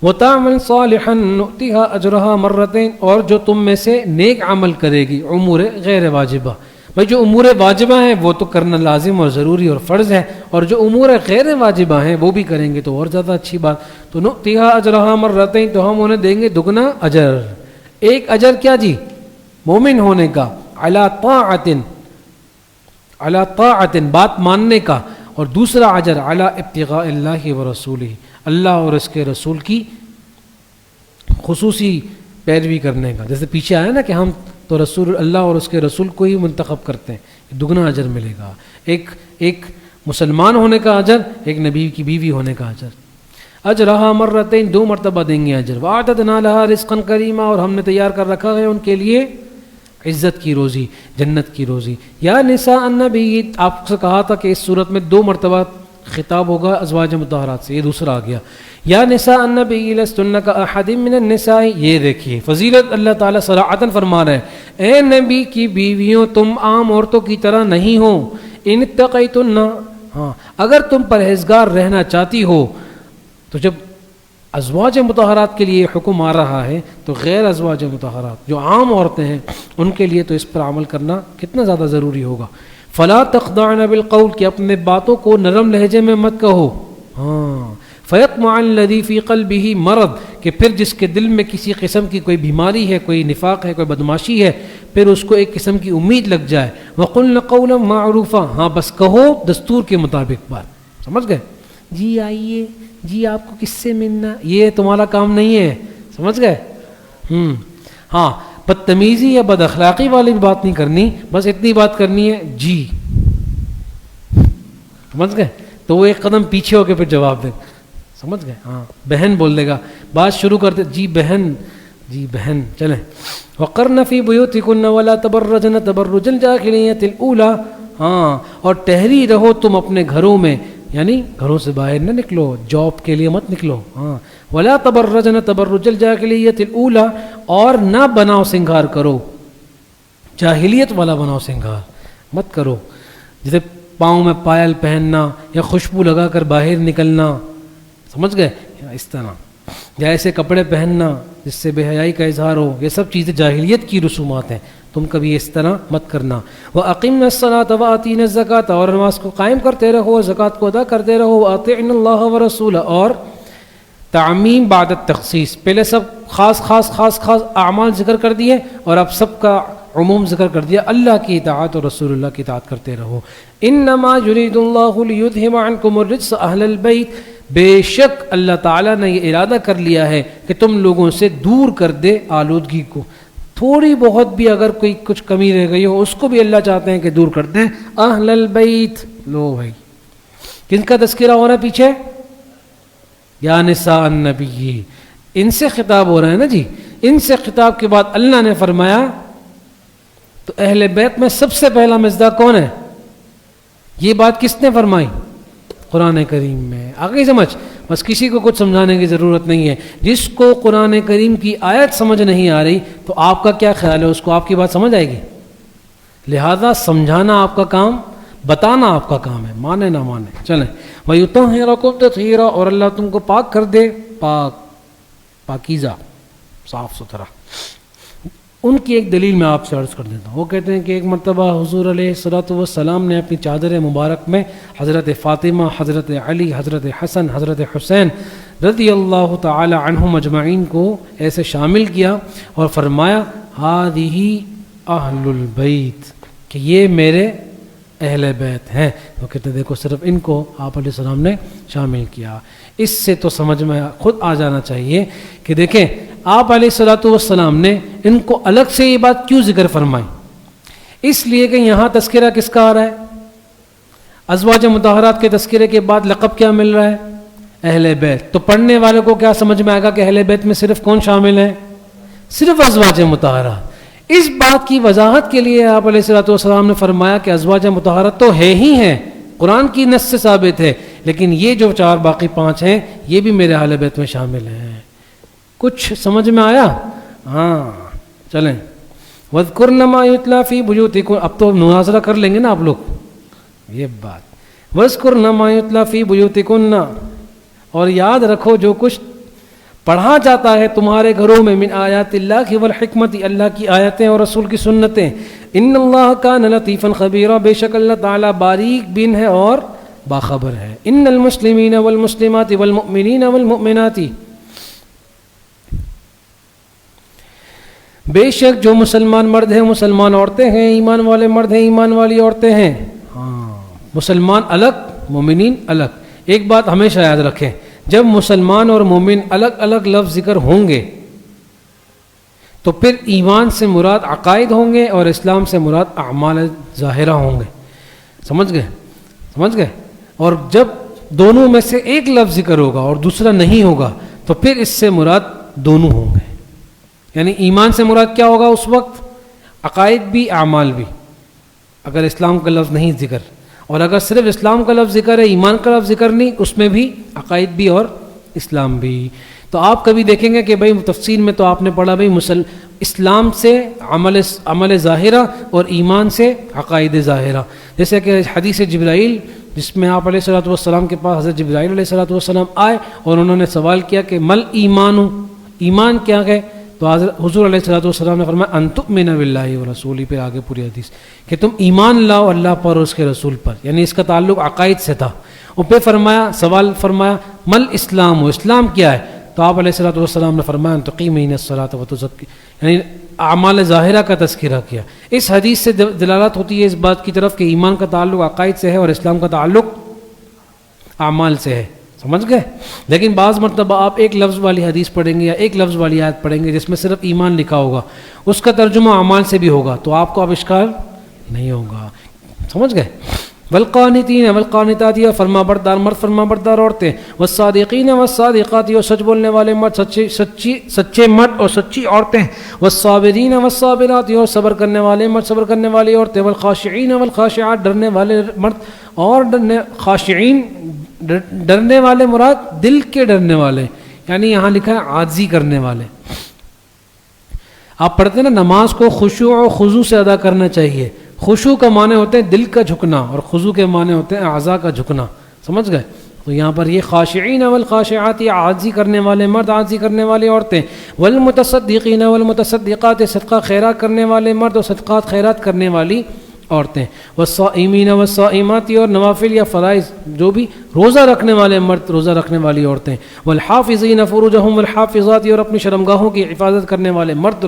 وَتَعْمَلْ صَالِحًا نُؤْتِهَا أَجْرَهَا مَرَّتَيْن، اور جو تم میں سے نیک عمل کرے گی امور غیر واجبہ، بھائی جو امور واجبہ ہیں وہ تو کرنا لازم اور ضروری اور فرض ہے، اور جو امور غیر واجبہ ہیں وہ بھی کریں گے تو اور زیادہ اچھی بات، تو نُؤْتِهَا أَجْرَهَا مَرَّتَيْن، تو ہم انہیں دیں گے دگنا اجر۔ ایک اجر کیا جی؟ مومن ہونے کا، علی طاعت بات ماننے کا، اور دوسرا اجر علی ابتغاء اللہ ورسولہ، اللہ اور اس کے رسول کی خصوصی پیروی کرنے کا۔ جیسے پیچھے آیا نا کہ ہم تو رسول اللہ اور اس کے رسول کو ہی منتخب کرتے ہیں، دگنا اجر ملے گا، ایک مسلمان ہونے کا اجر، ایک نبی کی بیوی ہونے کا اجر۔ اجرہا مرتین، 2 مرتبہ دیں گے اجر۔ وَأَعْتَدْنَا لَهَا رِزْقًا كَرِيمًا، اور ہم نے تیار کر رکھا ہے ان کے لیے عزت کی روزی، جنت کی روزی۔ یا نساء النبی، آپ سے کہا تھا کہ اس صورت میں 2 مرتبہ خطاب ہوگا ازواج مطہرات سے، یہ دوسرا آ گیا۔ یا نساء النبی لستن کاحد من النساء، یہ دیکھیے فضیلت اللہ تعالیٰ صراحتاً فرما رہے ہیں، اے نبی کی بیویوں تم عام عورتوں کی طرح نہیں ہو، ان اتقیتن، ہاں اگر تم پرہیزگار رہنا چاہتی ہو۔ تو جب ازواج مطہرات کے لیے حکم آ رہا ہے تو غیر ازواج مطہرات جو عام عورتیں ہیں ان کے لیے تو اس پر عمل کرنا کتنا زیادہ ضروری ہوگا۔ فلا تخضعن بالقول، کہ اپنے باتوں کو نرم لہجے میں مت کہو، ہاں فیطمع الذی فی قلبہ مرض، کہ پھر جس کے دل میں کسی قسم کی کوئی بیماری ہے، کوئی نفاق ہے، کوئی بدماشی ہے، پھر اس کو ایک قسم کی امید لگ جائے۔ وقلن قولا معروفا، ہاں بس کہو دستور کے مطابق بات، سمجھ گئے؟ جی آئیے، جی آپ کو کس سے ملنا، یہ تمہارا کام نہیں ہے، سمجھ گئے؟ ہاں بدتمیزی یا بد اخلاقی والی بات نہیں کرنی، بس اتنی بات کرنی ہے، جی سمجھ گئے؟ تو وہ ایک قدم پیچھے ہو کے پھر جواب دے، سمجھ گئے؟ ہاں بہن بول دے گا، بات شروع کر دے، جی بہن، جی بہن، چلیں۔ وقرن فی بیوتکن ولا تبرجن تبرج الجاہلیۃ الاولی، ہاں اور ٹہری رہو تم اپنے گھروں میں، یعنی گھروں سے باہر نہ نکلو، جاب کے لیے مت نکلو، ہاں ولا تبرجن تبرج الجاہلیۃ الاولی، اور نہ بناؤ سنگار کرو، جاہلیت والا بناؤ سنگار مت کرو، جیسے پاؤں میں پائل پہننا یا خوشبو لگا کر باہر نکلنا، سمجھ گئے؟ اس طرح یا ایسے کپڑے پہننا جس سے بے حیائی کا اظہار ہو، یہ سب چیزیں جاہلیت کی رسومات ہیں، تم کبھی اس طرح مت کرنا۔ وَأَقِمْنَ الصَّلَاةَ وَآتِينَ الزَّكَاةَ، اور نماز کو قائم کرتے رہو، زکوٰۃ کو ادا کرتے رہو، وَأَطِعْنَ اللَّهَ وَرَسُولَهُ، اور تعمیم بعد التخصیص، پہلے سب خاص خاص خاص خاص اعمال ذکر کر دیے اور اب سب کا عموم ذکر کر دیا، اللہ کی اطاعت اور رسول اللہ کی اطاعت کرتے رہو۔ انما یرید اللہ لیذھب عنکم الرجس اہل البیت، بے شک اللہ تعالیٰ نے یہ ارادہ کر لیا ہے کہ تم لوگوں سے دور کر دے آلودگی کو، تھوڑی بہت بھی اگر کوئی کچھ کمی رہ گئی ہو اس کو بھی اللہ چاہتے ہیں کہ دور کر دیں۔ اہل البیت، لو بھائی کن کا تذکرہ ہو رہا ہے پیچھے؟ یا نساء النبی، ان سے خطاب ہو رہا ہے نا جی۔ ان سے خطاب کے بعد اللہ نے فرمایا تو اہل بیت میں سب سے پہلا مصداق کون ہے؟ یہ بات کس نے فرمائی؟ قرآن کریم میں۔ آگے سمجھ، بس کسی کو کچھ سمجھانے کی ضرورت نہیں ہے، جس کو قرآن کریم کی آیت سمجھ نہیں آ رہی تو آپ کا کیا خیال ہے اس کو آپ کی بات سمجھ آئے گی؟ لہذا سمجھانا آپ کا کام، بتانا آپ کا کام ہے، مانے نہ مانے۔ چلیں، وَيُطَهِّرَكُمْ تَطْهِيرًا، اور اللہ تم کو پاک کر دے، پاکیزہ، صاف ستھرا۔ ان کی ایک دلیل میں آپ سے عرض کر دیتا ہوں۔ وہ کہتے ہیں کہ ایک مرتبہ حضور علیہ الصلوۃ والسلام نے اپنی چادر مبارک میں حضرت فاطمہ، حضرت علی، حضرت حسن، حضرت حسین رضی اللہ تعالی عنہم اجمعین کو ایسے شامل کیا اور فرمایا ہذہ اہل البیت، کہ یہ میرے اہل بیت ہیں۔ وہ کہتے ہیں دیکھو صرف ان کو آپ علیہ السلام نے شامل کیا۔ اس سے تو سمجھ میں خود آ جانا چاہیے کہ دیکھیں آپ علیہ الصلوۃ والسلام نے ان کو الگ سے یہ بات کیوں ذکر فرمائی؟ اس لیے کہ یہاں تذکرہ کس کا آ رہا ہے؟ ازواج مطہرات کے تذکرے کے بعد لقب کیا مل رہا ہے؟ اہل بیت۔ تو پڑھنے والے کو کیا سمجھ میں آئے گا کہ اہل بیت میں صرف کون شامل ہے؟ صرف ازواج مطہرات۔ اس بات کی وضاحت کے لیے آپ علیہ الصلوۃ والسلام نے فرمایا کہ ازواج مطہرات تو ہے ہی ہیں، قرآن کی نص سے ثابت ہے، لیکن یہ جو چار باقی پانچ ہیں یہ بھی میرے اہل بیت میں شامل ہیں۔ کچھ سمجھ میں آیا؟ ہاں چلیں۔ وَاذْكُرْنَ مَا يُتْلَى فِي بُيُوتِكُنَّ، اب تو مناظرہ کر لیں گے نا آپ لوگ یہ بات۔ وَاذْكُرْنَ مَا يُتْلَى فِي بُيُوتِكُنَّ، اور یاد رکھو جو کچھ پڑھا جاتا ہے تمہارے گھروں میں، من آیات اللہ والحکمت، اللہ کی آیتیں اور رسول کی سنتیں۔ ان اللہ کان لطیفا خبیرا، بے شک اللہ تعالیٰ باریک بین ہے اور باخبر ہے۔ ان المسلمین والمسلمات والمؤمنین والمؤمنات، بے شک جو مسلمان مرد ہیں مسلمان عورتیں ہیں، ایمان والے مرد ہیں ایمان والی عورتیں ہیں۔ ہاں مسلمان الگ مومنین الگ۔ ایک بات ہمیشہ یاد رکھیں، جب مسلمان اور مومن الگ الگ لفظ ذکر ہوں گے تو پھر ایمان سے مراد عقائد ہوں گے اور اسلام سے مراد اعمال ظاہرہ ہوں گے۔ سمجھ گئے؟ سمجھ گئے؟ اور جب دونوں میں سے ایک لفظ ذکر ہوگا اور دوسرا نہیں ہوگا تو پھر اس سے مراد دونوں ہوں گے، یعنی ایمان سے مراد کیا ہوگا اس وقت؟ عقائد بھی اعمال بھی، اگر اسلام کا لفظ نہیں ذکر، اور اگر صرف اسلام کا لفظ ذکر ہے ایمان کا لفظ ذکر نہیں، اس میں بھی عقائد بھی اور اسلام بھی۔ تو آپ کبھی دیکھیں گے کہ بھائی تفسیر میں تو آپ نے پڑھا بھائی اسلام سے عمل ظاہرہ اور ایمان سے عقائد ظاہرہ، جیسے کہ حدیث جبرائیل جس میں آپ علیہ الصلوۃ والسلام کے پاس حضرت جبرائیل علیہ الصلوۃ والسلام آئے اور انہوں نے سوال کیا کہ مل ایمان، ایمان کیا ہے؟ تو حضور علیہ الصلوۃ والسلام نے فرمایا ان تؤمن باللہ ورسولہ، پہ آگے پوری حدیث کہ تم ایمان لاؤ اللہ پر اور اس کے رسول پر، یعنی اس کا تعلق عقائد سے تھا۔ اور پہ فرمایا، سوال فرمایا مل اسلام، اسلام کیا ہے؟ تو آپ علیہ الصلوۃ والسلام نے فرمایا ان تقیمین الصلاۃ وتزکی، یعنی اعمال ظاہرہ کا تذکرہ کیا۔ اس حدیث سے دلالت ہوتی ہے اس بات کی طرف کہ ایمان کا تعلق عقائد سے ہے اور اسلام کا تعلق اعمال سے ہے۔ سمجھ گئے؟ لیکن بعض مرتبہ آپ ایک لفظ والی حدیث پڑھیں گے یا ایک لفظ والی آیت پڑھیں گے جس میں صرف ایمان لکھا ہوگا، اس کا ترجمہ اعمال سے بھی ہوگا، تو آپ کو اب اشکال نہیں ہوگا۔ سمجھ گئے؟ والقانتین والقانتات اور فرما بردار مرد فرما بردار عورتیں، والصادقین والصادقات اور سچ بولنے والے مرد سچے مرد اور سچی عورتیں، والصابرین والصابرات اور صبر کرنے والے مرد صبر کرنے والی عورتیں، والخاشعین والخاشعات ڈرنے والے مرد اور خاشعین ڈرنے والے مراد دل کے ڈرنے والے، یعنی یہاں لکھا ہے عاجزی کرنے والے۔ آپ پڑھتے ہیں نا نماز کو خشوع و خضوع سے ادا کرنا چاہیے۔ خشوع کا معنی ہوتے ہیں دل کا جھکنا اور خضوع کے معنی ہوتے ہیں اعضاء کا جھکنا، سمجھ گئے؟ تو یہاں پر یہ خاشعین والخاشعات یہ عاجزی کرنے والے مرد عاجزی کرنے والی عورتیں، والمتصدقین والمتصدقات صدقہ خیرات کرنے والے مرد اور صدقات خیرات کرنے والی عورتیں، والصائمین والصائمات اور نوافل یا فرائض جو بھی روزہ رکھنے والے مرد روزہ رکھنے والی عورتیں، والحافظین فروجہم والحافظات اور اپنی شرمگاہوں کی حفاظت کرنے والے مرد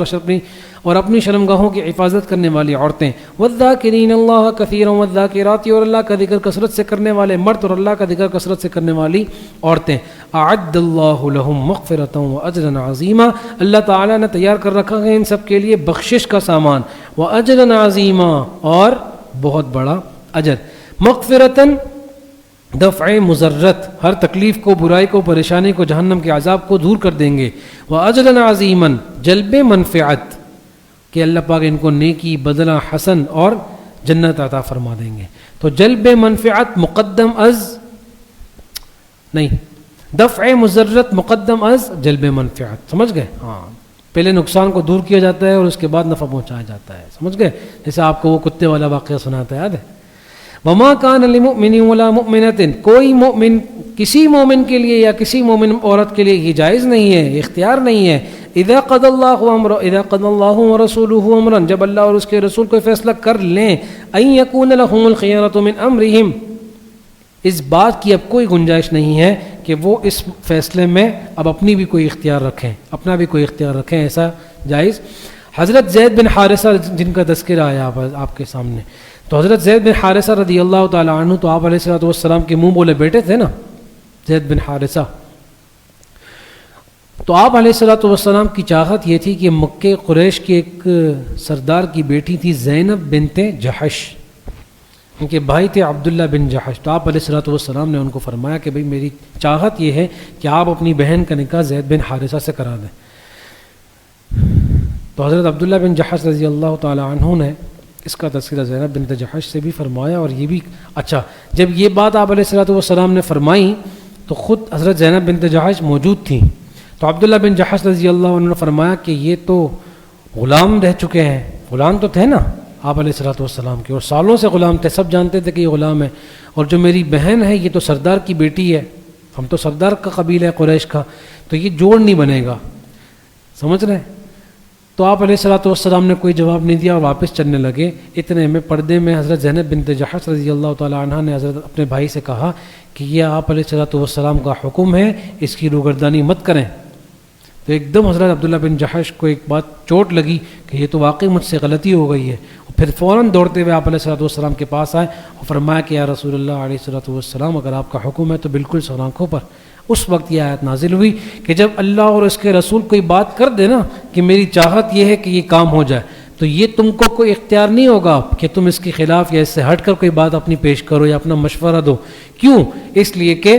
اور اپنی شرمگاہوں کی حفاظت کرنے والی عورتیں، والذاکرین اللہ کثیرا والذاکرات اور اللہ کا ذکر کثرت سے کرنے والے مرد اور اللہ کا ذکر کثرت سے کرنے والی عورتیں، اعد اللہ لہم مغفرۃ واجرا عظیما اللہ تعالیٰ نے تیار کر رکھا ہے ان سب کے لیے بخشش کا سامان، واجرا عظیما اور بہت بڑا اجر۔ مغفرتاً دفع مضرت ہر تکلیف کو برائی کو پریشانی کو جہنم کے عذاب کو دور کر دیں گے، واجرا عظیما جلب منفعت کہ اللہ پاک ان کو نیکی بدلہ حسن اور جنت عطا فرما دیں گے۔ تو جلب منفعت مقدم از نہیں، دفع مضرت مقدم از جلب منفعت، سمجھ گئے؟ ہاں، پہلے نقصان کو دور کیا جاتا ہے اور اس کے بعد نفع پہنچایا جاتا ہے، سمجھ گئے؟ جیسے آپ کو وہ کتے والا واقعہ سناتا ہے، یاد ہے؟ وما کان لمؤمن ولا مؤمنۃ کوئی مومن کسی مومن کے لیے یا کسی مومن عورت کے لیے یہ جائز نہیں ہے، اختیار نہیں ہے، اذا قضى الله ورسوله امرا جب اللہ اور اس کے رسول کوئی فیصلہ کر لیں، ان يكون لهم الخيارة من امرهم اس بات کی اب کوئی گنجائش نہیں ہے کہ وہ اس فیصلے میں اب اپنی بھی کوئی اختیار رکھیں، اپنا بھی کوئی اختیار رکھیں، ایسا جائز۔ حضرت زید بن حارثہ جن کا تذکرہ آیا آپ کے سامنے، تو حضرت زید بن حارثہ رضی اللہ تعالی عنہ تو آپ علیہ السلام کے منہ بولے بیٹے تھے نا، زید بن حارثہ۔ تو آپ علیہ السلام کی چاہت یہ تھی کہ مکہ قریش کے ایک سردار کی بیٹی تھی زینب بنت جحش، ان کے بھائی تھے عبداللہ بن جحش۔ تو آپ علیہ السلام نے ان کو فرمایا کہ بھئی میری چاہت یہ ہے کہ آپ اپنی بہن کا نکاح زید بن حارثہ سے کرا دیں۔ تو حضرت عبداللہ بن جحش رضی اللہ تعالی عنہ نے اس کا تذکرہ زینب بنت جحش سے بھی فرمایا، اور یہ بھی اچھا جب یہ بات آپ علیہ السلام نے فرمائی تو خود حضرت زینب بنت جحش موجود تھیں۔ تو عبداللہ بن جحش رضی اللہ عنہ نے فرمایا کہ یہ تو غلام رہ چکے ہیں، غلام تو تھے نا آپ علیہ السلام کے، اور سالوں سے غلام تھے، سب جانتے تھے کہ یہ غلام ہے، اور جو میری بہن ہے یہ تو سردار کی بیٹی ہے، ہم تو سردار کا قبیلہ ہے قریش کا، تو یہ جوڑ نہیں بنے گا، سمجھ رہے ہیں؟ تو آپ علیہ السلام نے کوئی جواب نہیں دیا اور واپس چلنے لگے۔ اتنے میں پردے میں حضرت زینب بنت جحش رضی اللہ تعالی عنہ نے حضرت اپنے بھائی سے کہا کہ یہ آپ علیہ السلام کا حکم ہے، اس کی روگردانی مت کریں۔ تو ایک دم حضرت عبداللہ بن جحش کو ایک بات چوٹ لگی کہ یہ تو واقعی مجھ سے غلطی ہو گئی ہے، اور پھر فوراً دوڑتے ہوئے آپ علیہ السلام کے پاس آئے اور فرمایا کہ یا رسول اللہ علیہ السلام اگر آپ کا حکم ہے تو بالکل سر آنکھوں پر۔ اس وقت یہ آیت نازل ہوئی کہ جب اللہ اور اس کے رسول کوئی بات کر دے نا کہ میری چاہت یہ ہے کہ یہ کام ہو جائے، تو یہ تم کو کوئی اختیار نہیں ہوگا کہ تم اس کے خلاف یا اس سے ہٹ کر کوئی بات اپنی پیش کرو یا اپنا مشورہ دو۔ کیوں؟ اس لیے کہ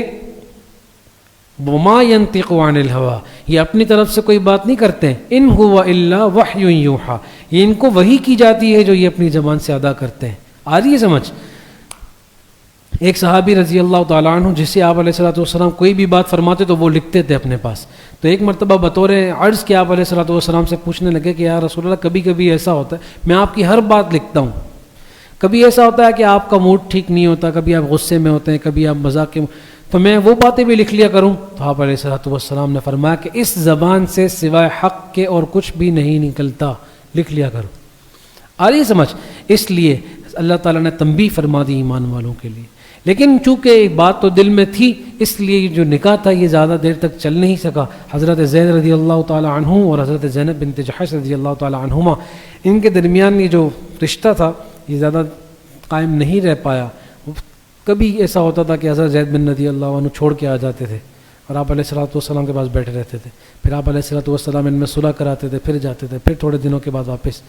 وما ينطق عن الهوى یہ اپنی طرف سے کوئی بات نہیں کرتے، ان هو الا وحی یوحى یہ ان کو وحی کی جاتی ہے جو یہ اپنی زبان سے ادا کرتے ہیں۔ آ رہی ہے سمجھ؟ ایک صحابی رضی اللہ تعالیٰ عنہ جسے آپ علیہ السلام کوئی بھی بات فرماتے تو وہ لکھتے تھے اپنے پاس، تو ایک مرتبہ بطور عرض کہ آپ علیہ السلام سے پوچھنے لگے کہ یا رسول اللہ کبھی کبھی ایسا ہوتا ہے میں آپ کی ہر بات لکھتا ہوں، کبھی ایسا ہوتا ہے کہ آپ کا موڈ ٹھیک نہیں ہوتا، کبھی آپ غصے میں ہوتے ہیں، کبھی آپ مذاق کے، تو میں وہ باتیں بھی لکھ لیا کروں؟ تو آپ علیہ السلام نے فرمایا کہ اس زبان سے سوائے حق کے اور کچھ بھی نہیں نکلتا، لکھ لیا کرو۔ آ رہی ہے سمجھ؟ اس لیے اللہ تعالیٰ نے تنبیہ فرما دی ایمان والوں کے لیے، لیکن چونکہ بات تو دل میں تھی اس لیے جو نکاح تھا یہ زیادہ دیر تک چل نہیں سکا۔ حضرت زید رضی اللہ تعالیٰ عنہ اور حضرت زینب بنت جحش رضی اللہ تعالیٰ عنہما ان کے درمیان یہ جو رشتہ تھا یہ زیادہ قائم نہیں رہ پایا۔ کبھی ایسا ہوتا تھا کہ حضرت زید بن رضی اللہ عنہ چھوڑ کے آ جاتے تھے اور آپ علیہ السلام کے پاس بیٹھے رہتے تھے، پھر آپ علیہ السلام ان میں صلح کراتے تھے، پھر جاتے تھے، پھر تھوڑے دنوں کے بعد واپس،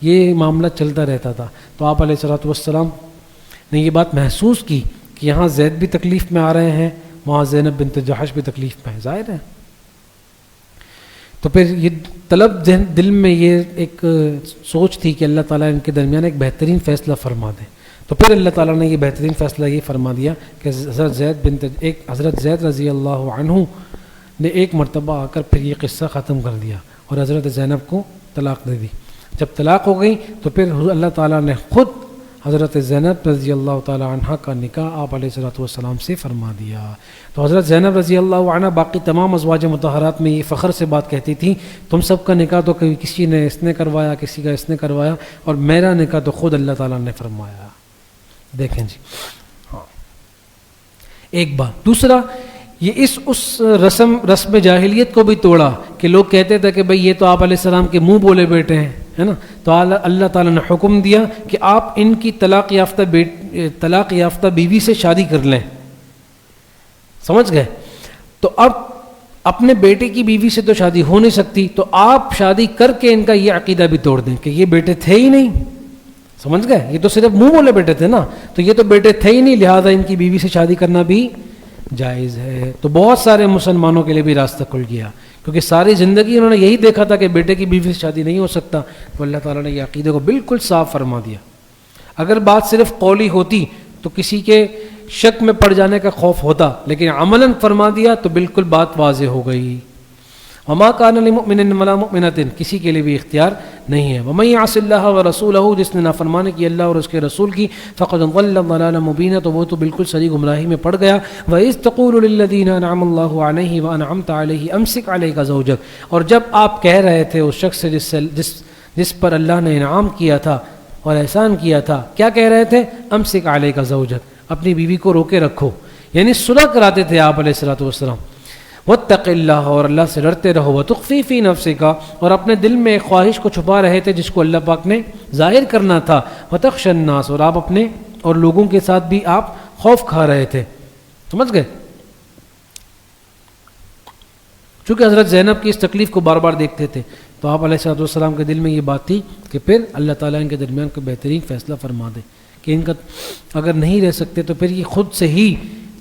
یہ معاملہ چلتا رہتا تھا۔ تو آپ علیہ السلام نے یہ بات محسوس کی کہ یہاں زید بھی تکلیف میں آ رہے ہیں، وہاں زینب بنت جحش بھی تکلیف میں ہے، ظاہر ہے. تو پھر یہ طلب دل میں یہ ایک سوچ تھی کہ اللہ تعالیٰ ان کے درمیان ایک بہترین فیصلہ فرما دے. تو پھر اللہ تعالیٰ نے یہ بہترین فیصلہ یہ فرما دیا کہ حضرت زید رضی اللہ عنہ نے ایک مرتبہ آ کر پھر یہ قصہ ختم کر دیا اور حضرت زینب کو طلاق دے دی. جب طلاق ہو گئی تو پھر اللہ تعالیٰ نے خود حضرت زینب رضی اللہ تعالیٰ عنہ کا نکاح آپ علیہ الصلوۃ والسلام سے فرما دیا. تو حضرت زینب رضی اللہ عنہ باقی تمام ازواج مطہرات میں یہ فخر سے بات کہتی تھی، تم سب کا نکاح تو کسی نے اس نے کروایا، کسی کا اس نے کروایا، اور میرا نکاح تو خود اللہ تعالیٰ نے فرمایا. دیکھیں جی، ہاں ایک بات. دوسرا، یہ اس رسم جاہلیت کو بھی توڑا کہ لوگ کہتے تھے کہ بھئی یہ تو آپ علیہ السلام کے منہ بولے بیٹے ہیں، ہے نا. تو اللہ تعالیٰ نے حکم دیا کہ آپ ان کی طلاق یافتہ بیوی سے شادی کر لیں. سمجھ گئے؟ تو اب اپنے بیٹے کی بیوی سے تو شادی ہو نہیں سکتی، تو آپ شادی کر کے ان کا یہ عقیدہ بھی توڑ دیں کہ یہ بیٹے تھے ہی نہیں. سمجھ گئے؟ یہ تو صرف منہ بولے بیٹے تھے نا، تو یہ تو بیٹے تھے ہی نہیں، لہذا ان کی بیوی سے شادی کرنا بھی جائز ہے. تو بہت سارے مسلمانوں کے لیے بھی راستہ کھل گیا، کیونکہ ساری زندگی انہوں نے یہی دیکھا تھا کہ بیٹے کی بیوی سے شادی نہیں ہو سکتا. تو اللہ تعالیٰ نے یہ عقیدے کو بالکل صاف فرما دیا. اگر بات صرف قولی ہوتی تو کسی کے شک میں پڑ جانے کا خوف ہوتا، لیکن عملاً فرما دیا تو بالکل بات واضح ہو گئی. وما کان لمؤمن ولا مؤمنۃ، کسی کے لیے بھی اختیار نہیں ہے. ومن یعص اللہ ورسولہ، جس نے نافرمانی کی اللہ اور اس کے رسول کی، فقد ضل ضلالا مبینا، تو وہ تو بالکل صریح گمراہی میں پڑ گیا. وَإِذْ تَقُولُ لِلَّذِينَ أَنْعَمَ اللَّهُ عَلَيْهِ وَأَنْعَمْتَ عَلَيْهِ أَمْسِكْ عَلَيْكَ زَوْجَكَ، اور جب آپ کہہ رہے تھے اس شخص سے جس پر اللہ نے انعام کیا تھا اور احسان کیا تھا، کیا کہہ رہے تھے؟ أَمْسِكْ عَلَيْكَ زَوْجَكَ، اپنی بیوی کو روکے رکھو، یعنی صلح کراتے تھے آپ علیہ الصلوۃ والسلام. واتق اللہ، اور اللہ سے ڈرتے رہو. وتخفی فی نفسک، اور اپنے دل میں ایک خواہش کو چھپا رہے تھے جس کو اللہ پاک نے ظاہر کرنا تھا. وتخشى الناس، اور آپ اپنے اور لوگوں کے ساتھ بھی آپ خوف کھا رہے تھے. سمجھ گئے؟ چونکہ حضرت زینب کی اس تکلیف کو بار بار دیکھتے تھے تو آپ علیہ السلام کے دل میں یہ بات تھی کہ پھر اللہ تعالیٰ ان کے درمیان کوئی بہترین فیصلہ فرما دے کہ ان کا اگر نہیں رہ سکتے تو پھر یہ خود سے ہی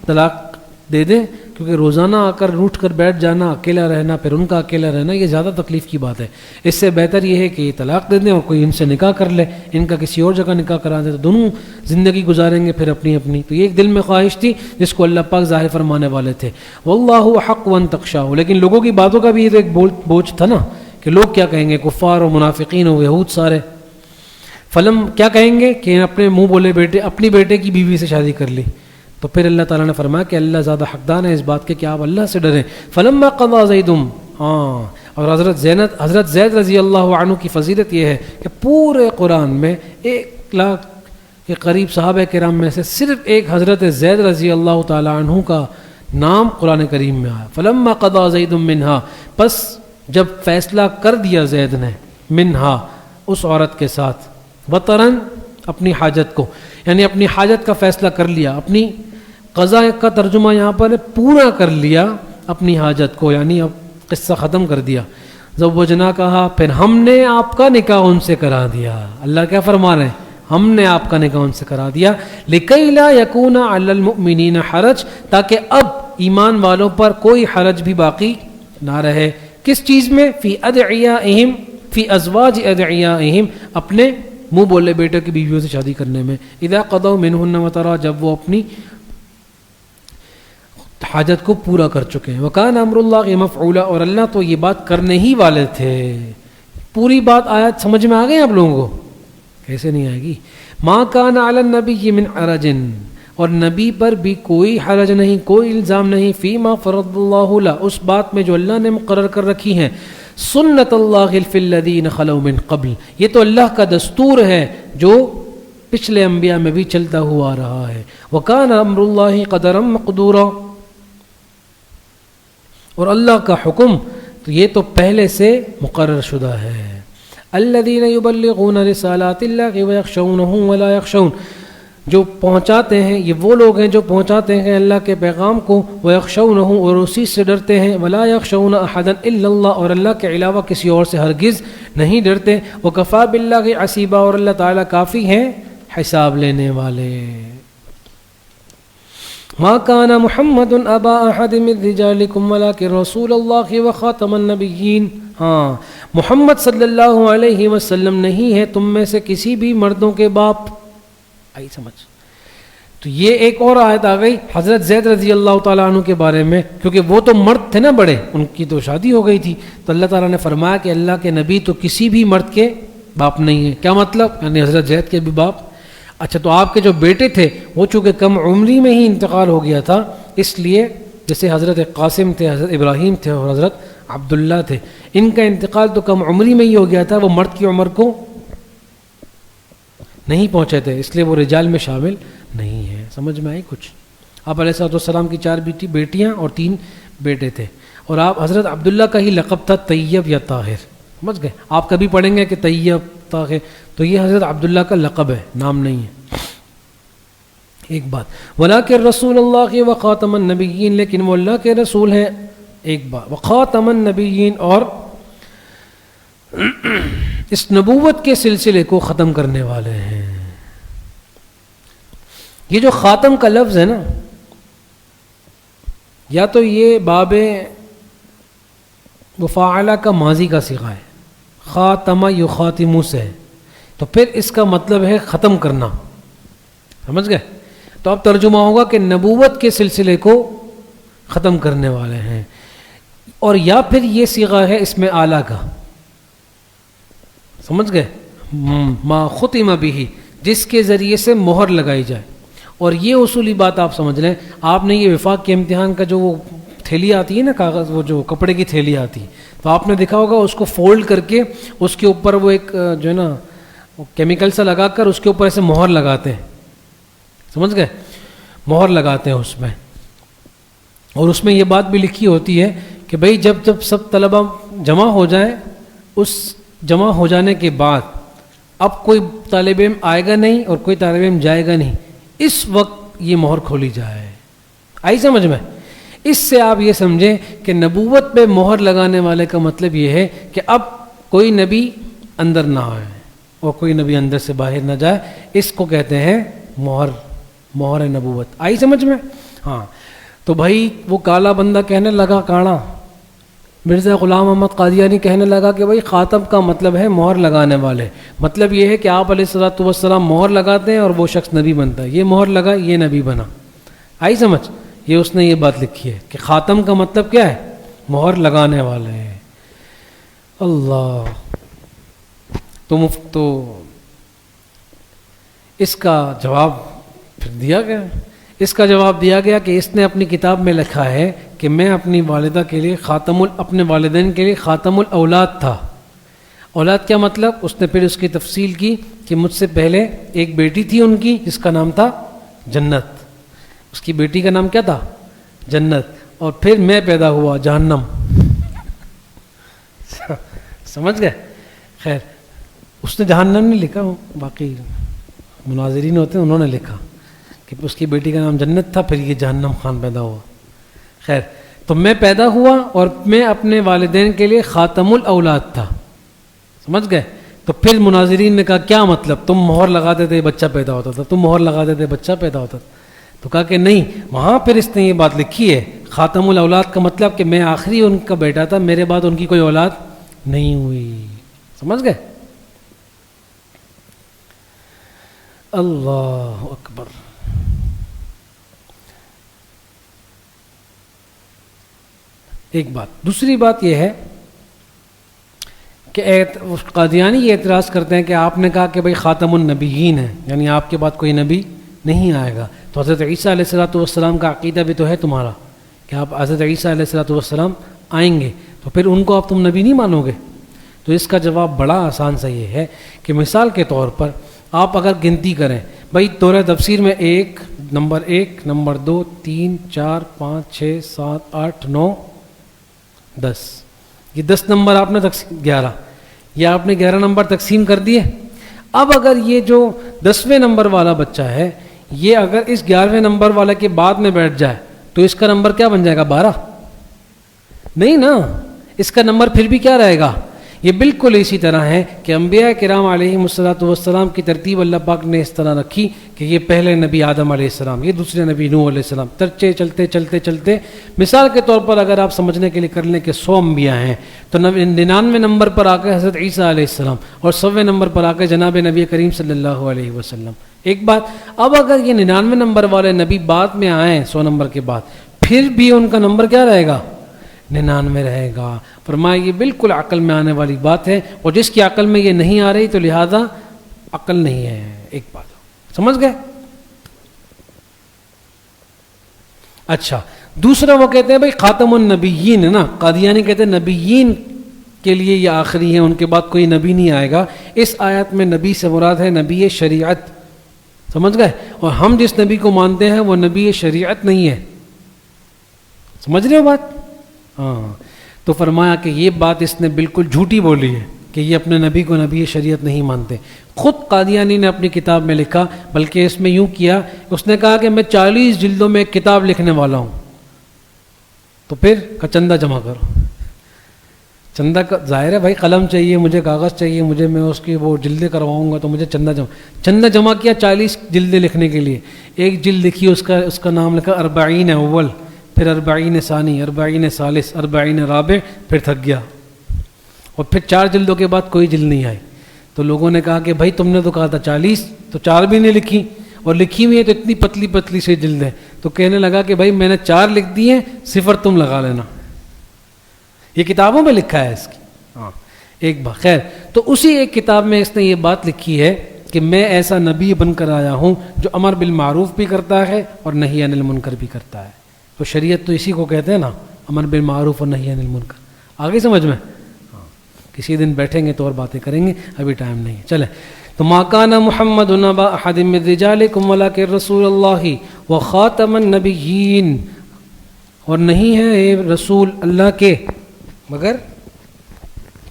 طلاق دے دیں، کیونکہ روزانہ آ کر روٹھ کر بیٹھ جانا، اکیلا رہنا، پھر ان کا اکیلا رہنا، یہ زیادہ تکلیف کی بات ہے. اس سے بہتر یہ ہے کہ یہ طلاق دے دیں اور کوئی ان سے نکاح کر لے، ان کا کسی اور جگہ نکاح کرا دے، تو دونوں زندگی گزاریں گے پھر اپنی اپنی. تو یہ ایک دل میں خواہش تھی جس کو اللہ پاک ظاہر فرمانے والے تھے. واللہ احق ان تخشاہ، لیکن لوگوں کی باتوں کا بھی یہ تو ایک بوجھ تھا نا کہ لوگ کیا کہیں گے، کفار و منافقین و یہود سارے. فلم کیا کہیں گے کہ اپنے منہ بولے بیٹے اپنی بیٹے کی بیوی سے شادی کر لی. تو پھر اللہ تعالیٰ نے فرمایا کہ اللہ زیادہ حقدار ہے اس بات کے کہ آپ اللہ سے ڈریں. فلما قضى زید، اور حضرت زید رضی اللہ عنہ کی فضیلت یہ ہے کہ پورے قرآن میں 1,00,000 کے قریب صحابہ کرام میں سے صرف ایک حضرت زید رضی اللہ تعالی عنہ کا نام قرآن کریم میں آیا. فلما قضى زید منہا، پس جب فیصلہ کر دیا زید نے، منہا اس عورت کے ساتھ، وطرن اپنی حاجت کو، یعنی اپنی حاجت کا فیصلہ کر لیا. اپنی قضاء کا ترجمہ یہاں پر پورا کر لیا اپنی حاجت کو، یعنی اب قصہ ختم کر دیا. زوجنا کہا، پھر ہم نے آپ کا نکاح ان سے کرا دیا. اللہ کیا فرما رہے ہیں؟ ہم نے آپ کا نکاح ان سے کرا دیا. لِكَيْ لَا يَكُونَ عَلَى الْمُؤْمِنِينَ حَرَجٌ، تاکہ اب ایمان والوں پر کوئی حرج بھی باقی نہ رہے. کس چیز میں؟ فی ادعیائہم، فی ازواج ادعیائہم، اپنے منہ بولے بیٹے کی بیویوں سے شادی کرنے میں. اذا قضوا منہن وطرا، جب وہ اپنی حاجت کو پورا کر چکے ہیں. وکان امر اللہ مفعولا، اور اللہ تو یہ بات کرنے ہی والے تھے. پوری بات آیت سمجھ میں آ گئی آپ لوگوں کو؟ کیسے نہیں آئے گی؟ ما کان علی النبی من حرج، اور نبی پر بھی کوئی حرج نہیں، کوئی الزام نہیں. فیما فرض اللہ له، اس بات میں جو اللہ نے مقرر کر رکھی ہیں. سنت اللہ فی الذین خلو من قبل، یہ تو اللہ کا دستور ہے جو پچھلے انبیاء میں بھی چلتا ہوا آ رہا ہے. وکان امر اللہ قدرا مقدورا، اور اللہ کا حکم تو یہ تو پہلے سے مقرر شدہ ہے. الذین یبلغون رسالات اللہ ویخشونہ ولا یخشون، جو پہنچاتے ہیں، یہ وہ لوگ ہیں جو پہنچاتے ہیں اللہ کے پیغام کو، ویخشونہ، اور اسی سے ڈرتے ہیں، ولا یخشون احدا الا اللہ، اور اللہ کے علاوہ کسی اور سے ہرگز نہیں ڈرتے. وکفی باللہ حسیبا، اور اللہ تعالیٰ کافی ہیں حساب لینے والے. ما کان محمد ابا احد من رجالکم ولکن رسول اللہ وخاتم النبیین. ہاں، محمد صلی اللہ علیہ وسلم نہیں ہے تم میں سے کسی بھی مردوں کے باپ. آئی سمجھ؟ تو یہ ایک اور آیت آ گئی حضرت زید رضی اللہ تعالیٰ عنہ کے بارے میں، کیونکہ وہ تو مرد تھے نا بڑے، ان کی تو شادی ہو گئی تھی، تو اللہ تعالیٰ نے فرمایا کہ اللہ کے نبی تو کسی بھی مرد کے باپ نہیں ہے. کیا مطلب؟ یعنی حضرت زید کے بھی باپ. اچھا، تو آپ کے جو بیٹے تھے وہ چونکہ کم عمری میں ہی انتقال ہو گیا تھا، اس لیے جیسے حضرت قاسم تھے، حضرت ابراہیم تھے اور حضرت عبداللہ تھے، ان کا انتقال تو کم عمری میں ہی ہو گیا تھا، وہ مرد کی عمر کو نہیں پہنچے تھے، اس لیے وہ رجال میں شامل نہیں ہے. سمجھ میں آئی کچھ؟ آپ علیہ الصلوۃ والسلام کی 4 بیٹیاں اور 3 بیٹے تھے، اور آپ حضرت عبداللہ کا ہی لقب تھا طیب یا طاہر. سمجھ گئے؟ آپ کبھی پڑھیں گے کہ طیب طاہر، تو یہ حضرت عبداللہ کا لقب ہے، نام نہیں ہے. ایک بات، وَلَٰكِن رسول اللہ وخاتم النبیین، لیکن وہ اللہ کے رسول ہیں. ایک بات، وخاتم النبیین، اور اس نبوت کے سلسلے کو ختم کرنے والے ہیں. یہ جو خاتم کا لفظ ہے نا، یا تو یہ باب مفاعلہ کا ماضی کا صیغہ ہے، خاتمہ یخاتم سے ہے، تو پھر اس کا مطلب ہے ختم کرنا. سمجھ گئے؟ تو اب ترجمہ ہوگا کہ نبوت کے سلسلے کو ختم کرنے والے ہیں. اور یا پھر یہ صیغہ ہے اس میں اعلیٰ کا. سمجھ گئے؟ ما ختم بہ، جس کے ذریعے سے مہر لگائی جائے. اور یہ اصولی بات آپ سمجھ لیں، آپ نے یہ وفاق کے امتحان کا جو وہ تھیلی آتی ہے نا، کاغذ، وہ جو کپڑے کی تھیلی آتی ہے، تو آپ نے دیکھا ہوگا اس کو فولڈ کر کے اس کے اوپر وہ ایک جو ہے نا کیمیکل سا لگا کر اس کے اوپر ایسے مہر لگاتے ہیں. سمجھ گئے؟ مہر لگاتے ہیں اس میں، اور اس میں یہ بات بھی لکھی ہوتی ہے کہ بھئی جب سب طلبہ جمع ہو جائیں، اس جمع ہو جانے کے بعد اب کوئی طالب علم آئے گا نہیں اور کوئی طالب علم جائے گا نہیں، اس وقت یہ مہر کھولی جائے. آئی سمجھ میں؟ اس سے آپ یہ سمجھیں کہ نبوت پہ مہر لگانے والے کا مطلب یہ ہے کہ اب کوئی نبی اندر نہ آئے اور کوئی نبی اندر سے باہر نہ جائے. اس کو کہتے ہیں مہر نبوت. آئی سمجھ میں؟ ہاں. تو بھائی وہ کالا بندہ کہنے لگا کاڑا، مرزا غلام احمد قادیانی کہنے لگا کہ بھائی خاتم کا مطلب ہے مہر لگانے والے. مطلب یہ ہے کہ آپ علیہ الصلوۃ والسلام مہر لگاتے ہیں اور وہ شخص نبی بنتا ہے. یہ مہر لگا، یہ نبی بنا. آئی سمجھ؟ یہ اس نے یہ بات لکھی ہے کہ خاتم کا مطلب کیا ہے؟ مہر لگانے والے ہیں. اللہ. تو اس کا جواب پھر دیا گیا. اس کا جواب دیا گیا کہ اس نے اپنی کتاب میں لکھا ہے کہ میں اپنی والدہ کے لیے اپنے والدین کے لیے خاتم الاولاد تھا. اولاد کیا مطلب؟ اس نے پھر اس کی تفصیل کی کہ مجھ سے پہلے ایک بیٹی تھی ان کی جس کا نام تھا جنت. اس کی بیٹی کا نام کیا تھا؟ جنت. اور پھر میں پیدا ہوا جہنم. سمجھ گئے؟ خیر، اس نے جہنم نہیں لکھا، باقی مناظرین ہوتے ہیں انہوں نے لکھا کہ اس کی بیٹی کا نام جنت تھا، پھر یہ جہنم خان پیدا ہوا. خیر، تو میں پیدا ہوا اور میں اپنے والدین کے لیے خاتم الاولاد تھا. سمجھ گئے؟ تو پھر مناظرین نے کہا کیا مطلب؟ تم مہر لگاتے تھے بچہ پیدا ہوتا تھا، تم مہر لگاتے تھے بچہ پیدا ہوتا تھا. تو کہا کہ نہیں، وہاں پھر اس نے یہ بات لکھی ہے خاتم الاولاد کا مطلب کہ میں آخری ان کا بیٹا تھا، میرے بعد ان کی کوئی اولاد نہیں ہوئی. سمجھ گئے؟ اللہ اکبر. ایک بات. دوسری بات یہ ہے کہ قادیانی یہ اعتراض کرتے ہیں کہ آپ نے کہا کہ بھائی خاتم النبیین ہے، یعنی آپ کے بعد کوئی نبی نہیں آئے گا. تو حضرت عیسیٰ علیہ الصلوۃ والسلام کا عقیدہ بھی تو ہے تمہارا کہ آپ حضرت عیسیٰ علیہ الصلوۃ والسلام آئیں گے، تو پھر ان کو آپ تم نبی نہیں مانو گے؟ تو اس کا جواب بڑا آسان سا یہ ہے کہ مثال کے طور پر آپ اگر گنتی کریں، بھائی دورہ تفسیر میں 1 نمبر 1 نمبر 2 3 4 5 6 7 8 9 10، یہ 10 نمبر آپ نے 11، یہ آپ نے 11 نمبر تقسیم کر دیے. اب اگر یہ جو 10ویں نمبر والا بچہ ہے، یہ اگر اس 11ویں نمبر والے کے بعد میں بیٹھ جائے تو اس کا نمبر کیا بن جائے گا؟ 12 نہیں نا، اس کا نمبر پھر بھی کیا رہے گا؟ یہ بالکل اسی طرح ہے کہ انبیاء کرام علیہم الصلوۃ والسلام کی ترتیب اللہ پاک نے اس طرح رکھی کہ یہ پہلے نبی آدم علیہ السلام، یہ دوسرے نبی نوح علیہ السلام، چلتے مثال کے طور پر اگر آپ سمجھنے کے لیے کر لیں کہ 100 انبیاء ہیں تو 99 نمبر پر آ کے حضرت عیسیٰ علیہ السلام اور 100ویں نمبر پر آ کے جناب نبی کریم صلی اللہ علیہ وسلم. ایک بات، اب اگر یہ 99 نمبر والے نبی بعد میں آئیں 100 نمبر کے بعد، پھر بھی ان کا نمبر کیا رہے گا؟ 99 رہے گا. فرمایا یہ بالکل عقل میں آنے والی بات ہے، اور جس کی عقل میں یہ نہیں آ رہی تو لہذا عقل نہیں ہے. ایک بات سمجھ گئے؟ اچھا، دوسرا وہ کہتے ہیں بھائی خاتم النبیین ہے نا، قادیانی کہتے ہیں نبیین کے لیے یہ آخری ہے، ان کے بعد کوئی نبی نہیں آئے گا. اس آیت میں نبی سے مراد ہے نبی شریعت. سمجھ گئے؟ اور ہم جس نبی کو مانتے ہیں وہ نبی شریعت نہیں ہے. سمجھ رہے ہو بات؟ ہاں. تو فرمایا کہ یہ بات اس نے بالکل جھوٹی بولی ہے کہ یہ اپنے نبی کو نبی شریعت نہیں مانتے. خود قادیانی نے اپنی کتاب میں لکھا، بلکہ اس میں یوں کیا، اس نے کہا کہ میں 40 جلدوں میں ایک کتاب لکھنے والا ہوں. تو پھر چندہ جمع کرو. چندہ کا ظاہر ہے بھائی، قلم چاہیے مجھے، کاغذ چاہیے مجھے، میں اس کی وہ جلدیں کرواؤں گا تو مجھے چندہ جمع کیا 40 جلدیں لکھنے کے لیے. ایک جلد لکھی، اس کا نام لکھا 40 اول، پھر 40 ثانی، 40 ثالث، 40 رابع، پھر تھک گیا. اور پھر 4 جلدوں کے بعد کوئی جلد نہیں آئی. تو لوگوں نے کہا کہ بھائی تم نے تو کہا تھا 40، تو 4 بھی نہیں لکھی، اور لکھی ہوئی ہے تو اتنی پتلی پتلی سی جلد ہے. تو کہنے لگا کہ بھائی میں نے 4 لکھ دی ہیں، 0 تم لگا لینا. یہ کتابوں میں لکھا ہے اس کی. ہاں ایک بات. خیر، تو اسی ایک کتاب میں اس نے یہ بات لکھی ہے کہ میں ایسا نبی بن کر آیا ہوں جو امر بالمعروف بھی کرتا ہے اور نہی عن المنکر بھی کرتا ہے. تو شریعت تو اسی کو کہتے ہیں نا، امر بالمعروف اور نہی عن المنکر. آگے سمجھ میں؟ ہاں کسی دن بیٹھیں گے تو اور باتیں کریں گے، ابھی ٹائم نہیں ہے. چلیں. تو ما کان محمد ابا احد من رجالکم ولکن رسول اللہ وخاتم النبیین، اور نہیں ہے یہ رسول اللہ کے مگر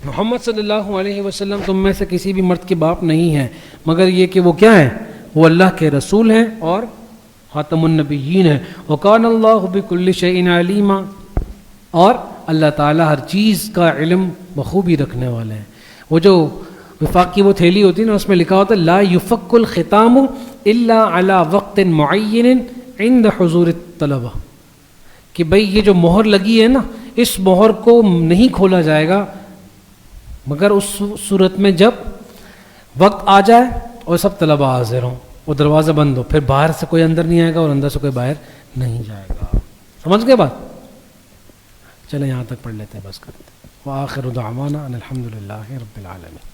محمد صلی اللہ علیہ وسلم تم میں سے کسی بھی مرد کے باپ نہیں ہیں، مگر یہ کہ وہ کیا ہیں؟ وہ اللہ کے رسول ہیں اور خاتم النبیین ہیں. وکان اللہ بکل شیء علیما، اور اللہ تعالیٰ ہر چیز کا علم بخوبی رکھنے والے ہیں. وہ جو وفاق کی وہ تھیلی ہوتی ہے نا، اس میں لکھا ہوتا ہے لا یفک الختام الا علی وقت معین عند حضور الطلبہ، کہ بھئی یہ جو مہر لگی ہے نا، اس مہر کو نہیں کھولا جائے گا مگر اس صورت میں جب وقت آ جائے اور سب طلبہ حاضر ہوں، وہ دروازہ بند ہو، پھر باہر سے کوئی اندر نہیں آئے گا اور اندر سے کوئی باہر نہیں جائے گا. سمجھ گئے بات؟ چلیں یہاں تک پڑھ لیتے ہیں، بس کرتے ہیں. وآخر دعوانا ان الحمد للہ رب العالمین.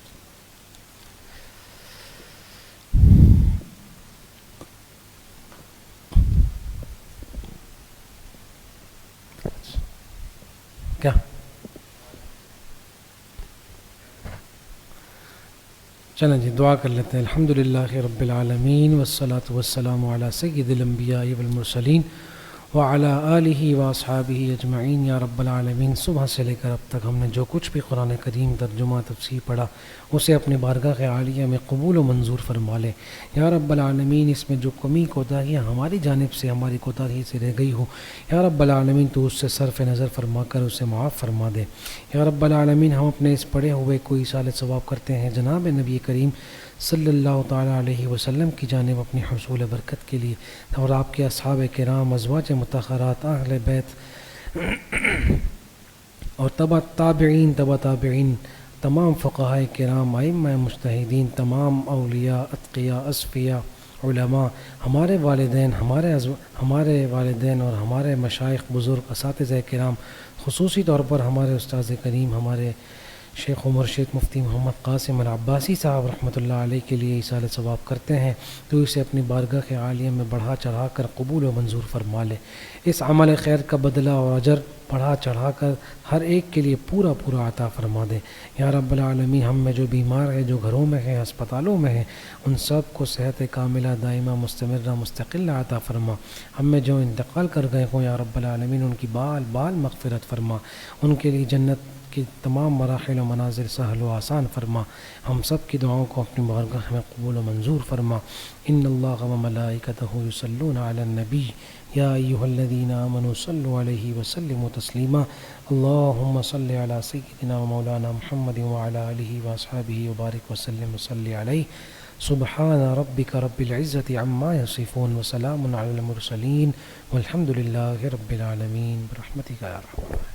کیا چلیں جی دعا کر لیتے ہیں. الحمد للہ رب العالمین والصلاة والسلام علی سید الانبیاء والمرسلین وعلی آلہ واصحابہ اجمعین. یا رب العالمین، صبح سے لے کر اب تک ہم نے جو کچھ بھی قرآن کریم ترجمہ تفسیر پڑھا، اسے اپنے بارگاہ عالیہ میں قبول و منظور فرما لے. یا رب العالمین، اس میں جو کمی کوتاہیاں ہماری جانب سے، ہماری کوتاہی سے رہ گئی ہو، یا رب العالمین تو اس سے صرف نظر فرما کر اسے معاف فرما دے. یا رب العالمین، ہم اپنے اس پڑھے ہوئے کوئی ایصال ثواب کرتے ہیں جناب نبی کریم صلی اللہ تعالیٰ علیہ وسلم کی جانب اپنی حصول برکت کے لیے، اور آپ کے اصحاب کرام، ازواج مطہرات، اہل بیت اور تبع تابعین، تمام فقہائے کرام، ائمہ مجتہدین، تمام اولیاء، اتقیاء، اصفیاء، علماء، ہمارے والدین، ہمارے والدین اور ہمارے مشائخ، بزرگ، اساتذہ کرام، خصوصی طور پر ہمارے استاذ کریم، ہمارے شیخ و مرشد مفتی محمد قاسم العباسی صاحب رحمۃ اللہ علیہ کے لیے ایصال ثواب کرتے ہیں تو اسے اپنی بارگاہ عالیہ میں بڑھا چڑھا کر قبول و منظور فرما لے. اس عمل خیر کا بدلہ اور اجر بڑھا چڑھا کر ہر ایک کے لیے پورا پورا عطا فرما دے. یا رب العالمین، ہم میں جو بیمار ہیں، جو گھروں میں ہیں، ہسپتالوں میں ہیں، ان سب کو صحت کاملہ، دائمہ، مستمرہ، مستقلہ عطا فرما. ہم میں جو انتقال کر گئے ہوں، یا رب العالمین ان کی بال بال مغفرت فرما، ان کے لیے جنت کی تمام مراحل و منازل سہل و آسان فرما، ہم سب کی دعاؤں کو اپنی بارگاہ میں قبول و منظور فرما۔ ان اللہ و ملائکتہ یصلون علی النبی یا ایھا الذین آمنوا صلوا علیہ وسلموا تسلیما۔ اللہم صل علی سیدنا و مولانا محمد وعلی آلہ واصحابہ وبارک وسلم وصلی علیہ۔ سبحان ربک رب العزة عما یصفون وسلام علی المرسلین والحمد للہ رب العالمین برحمتک یا ارحم الراحمین۔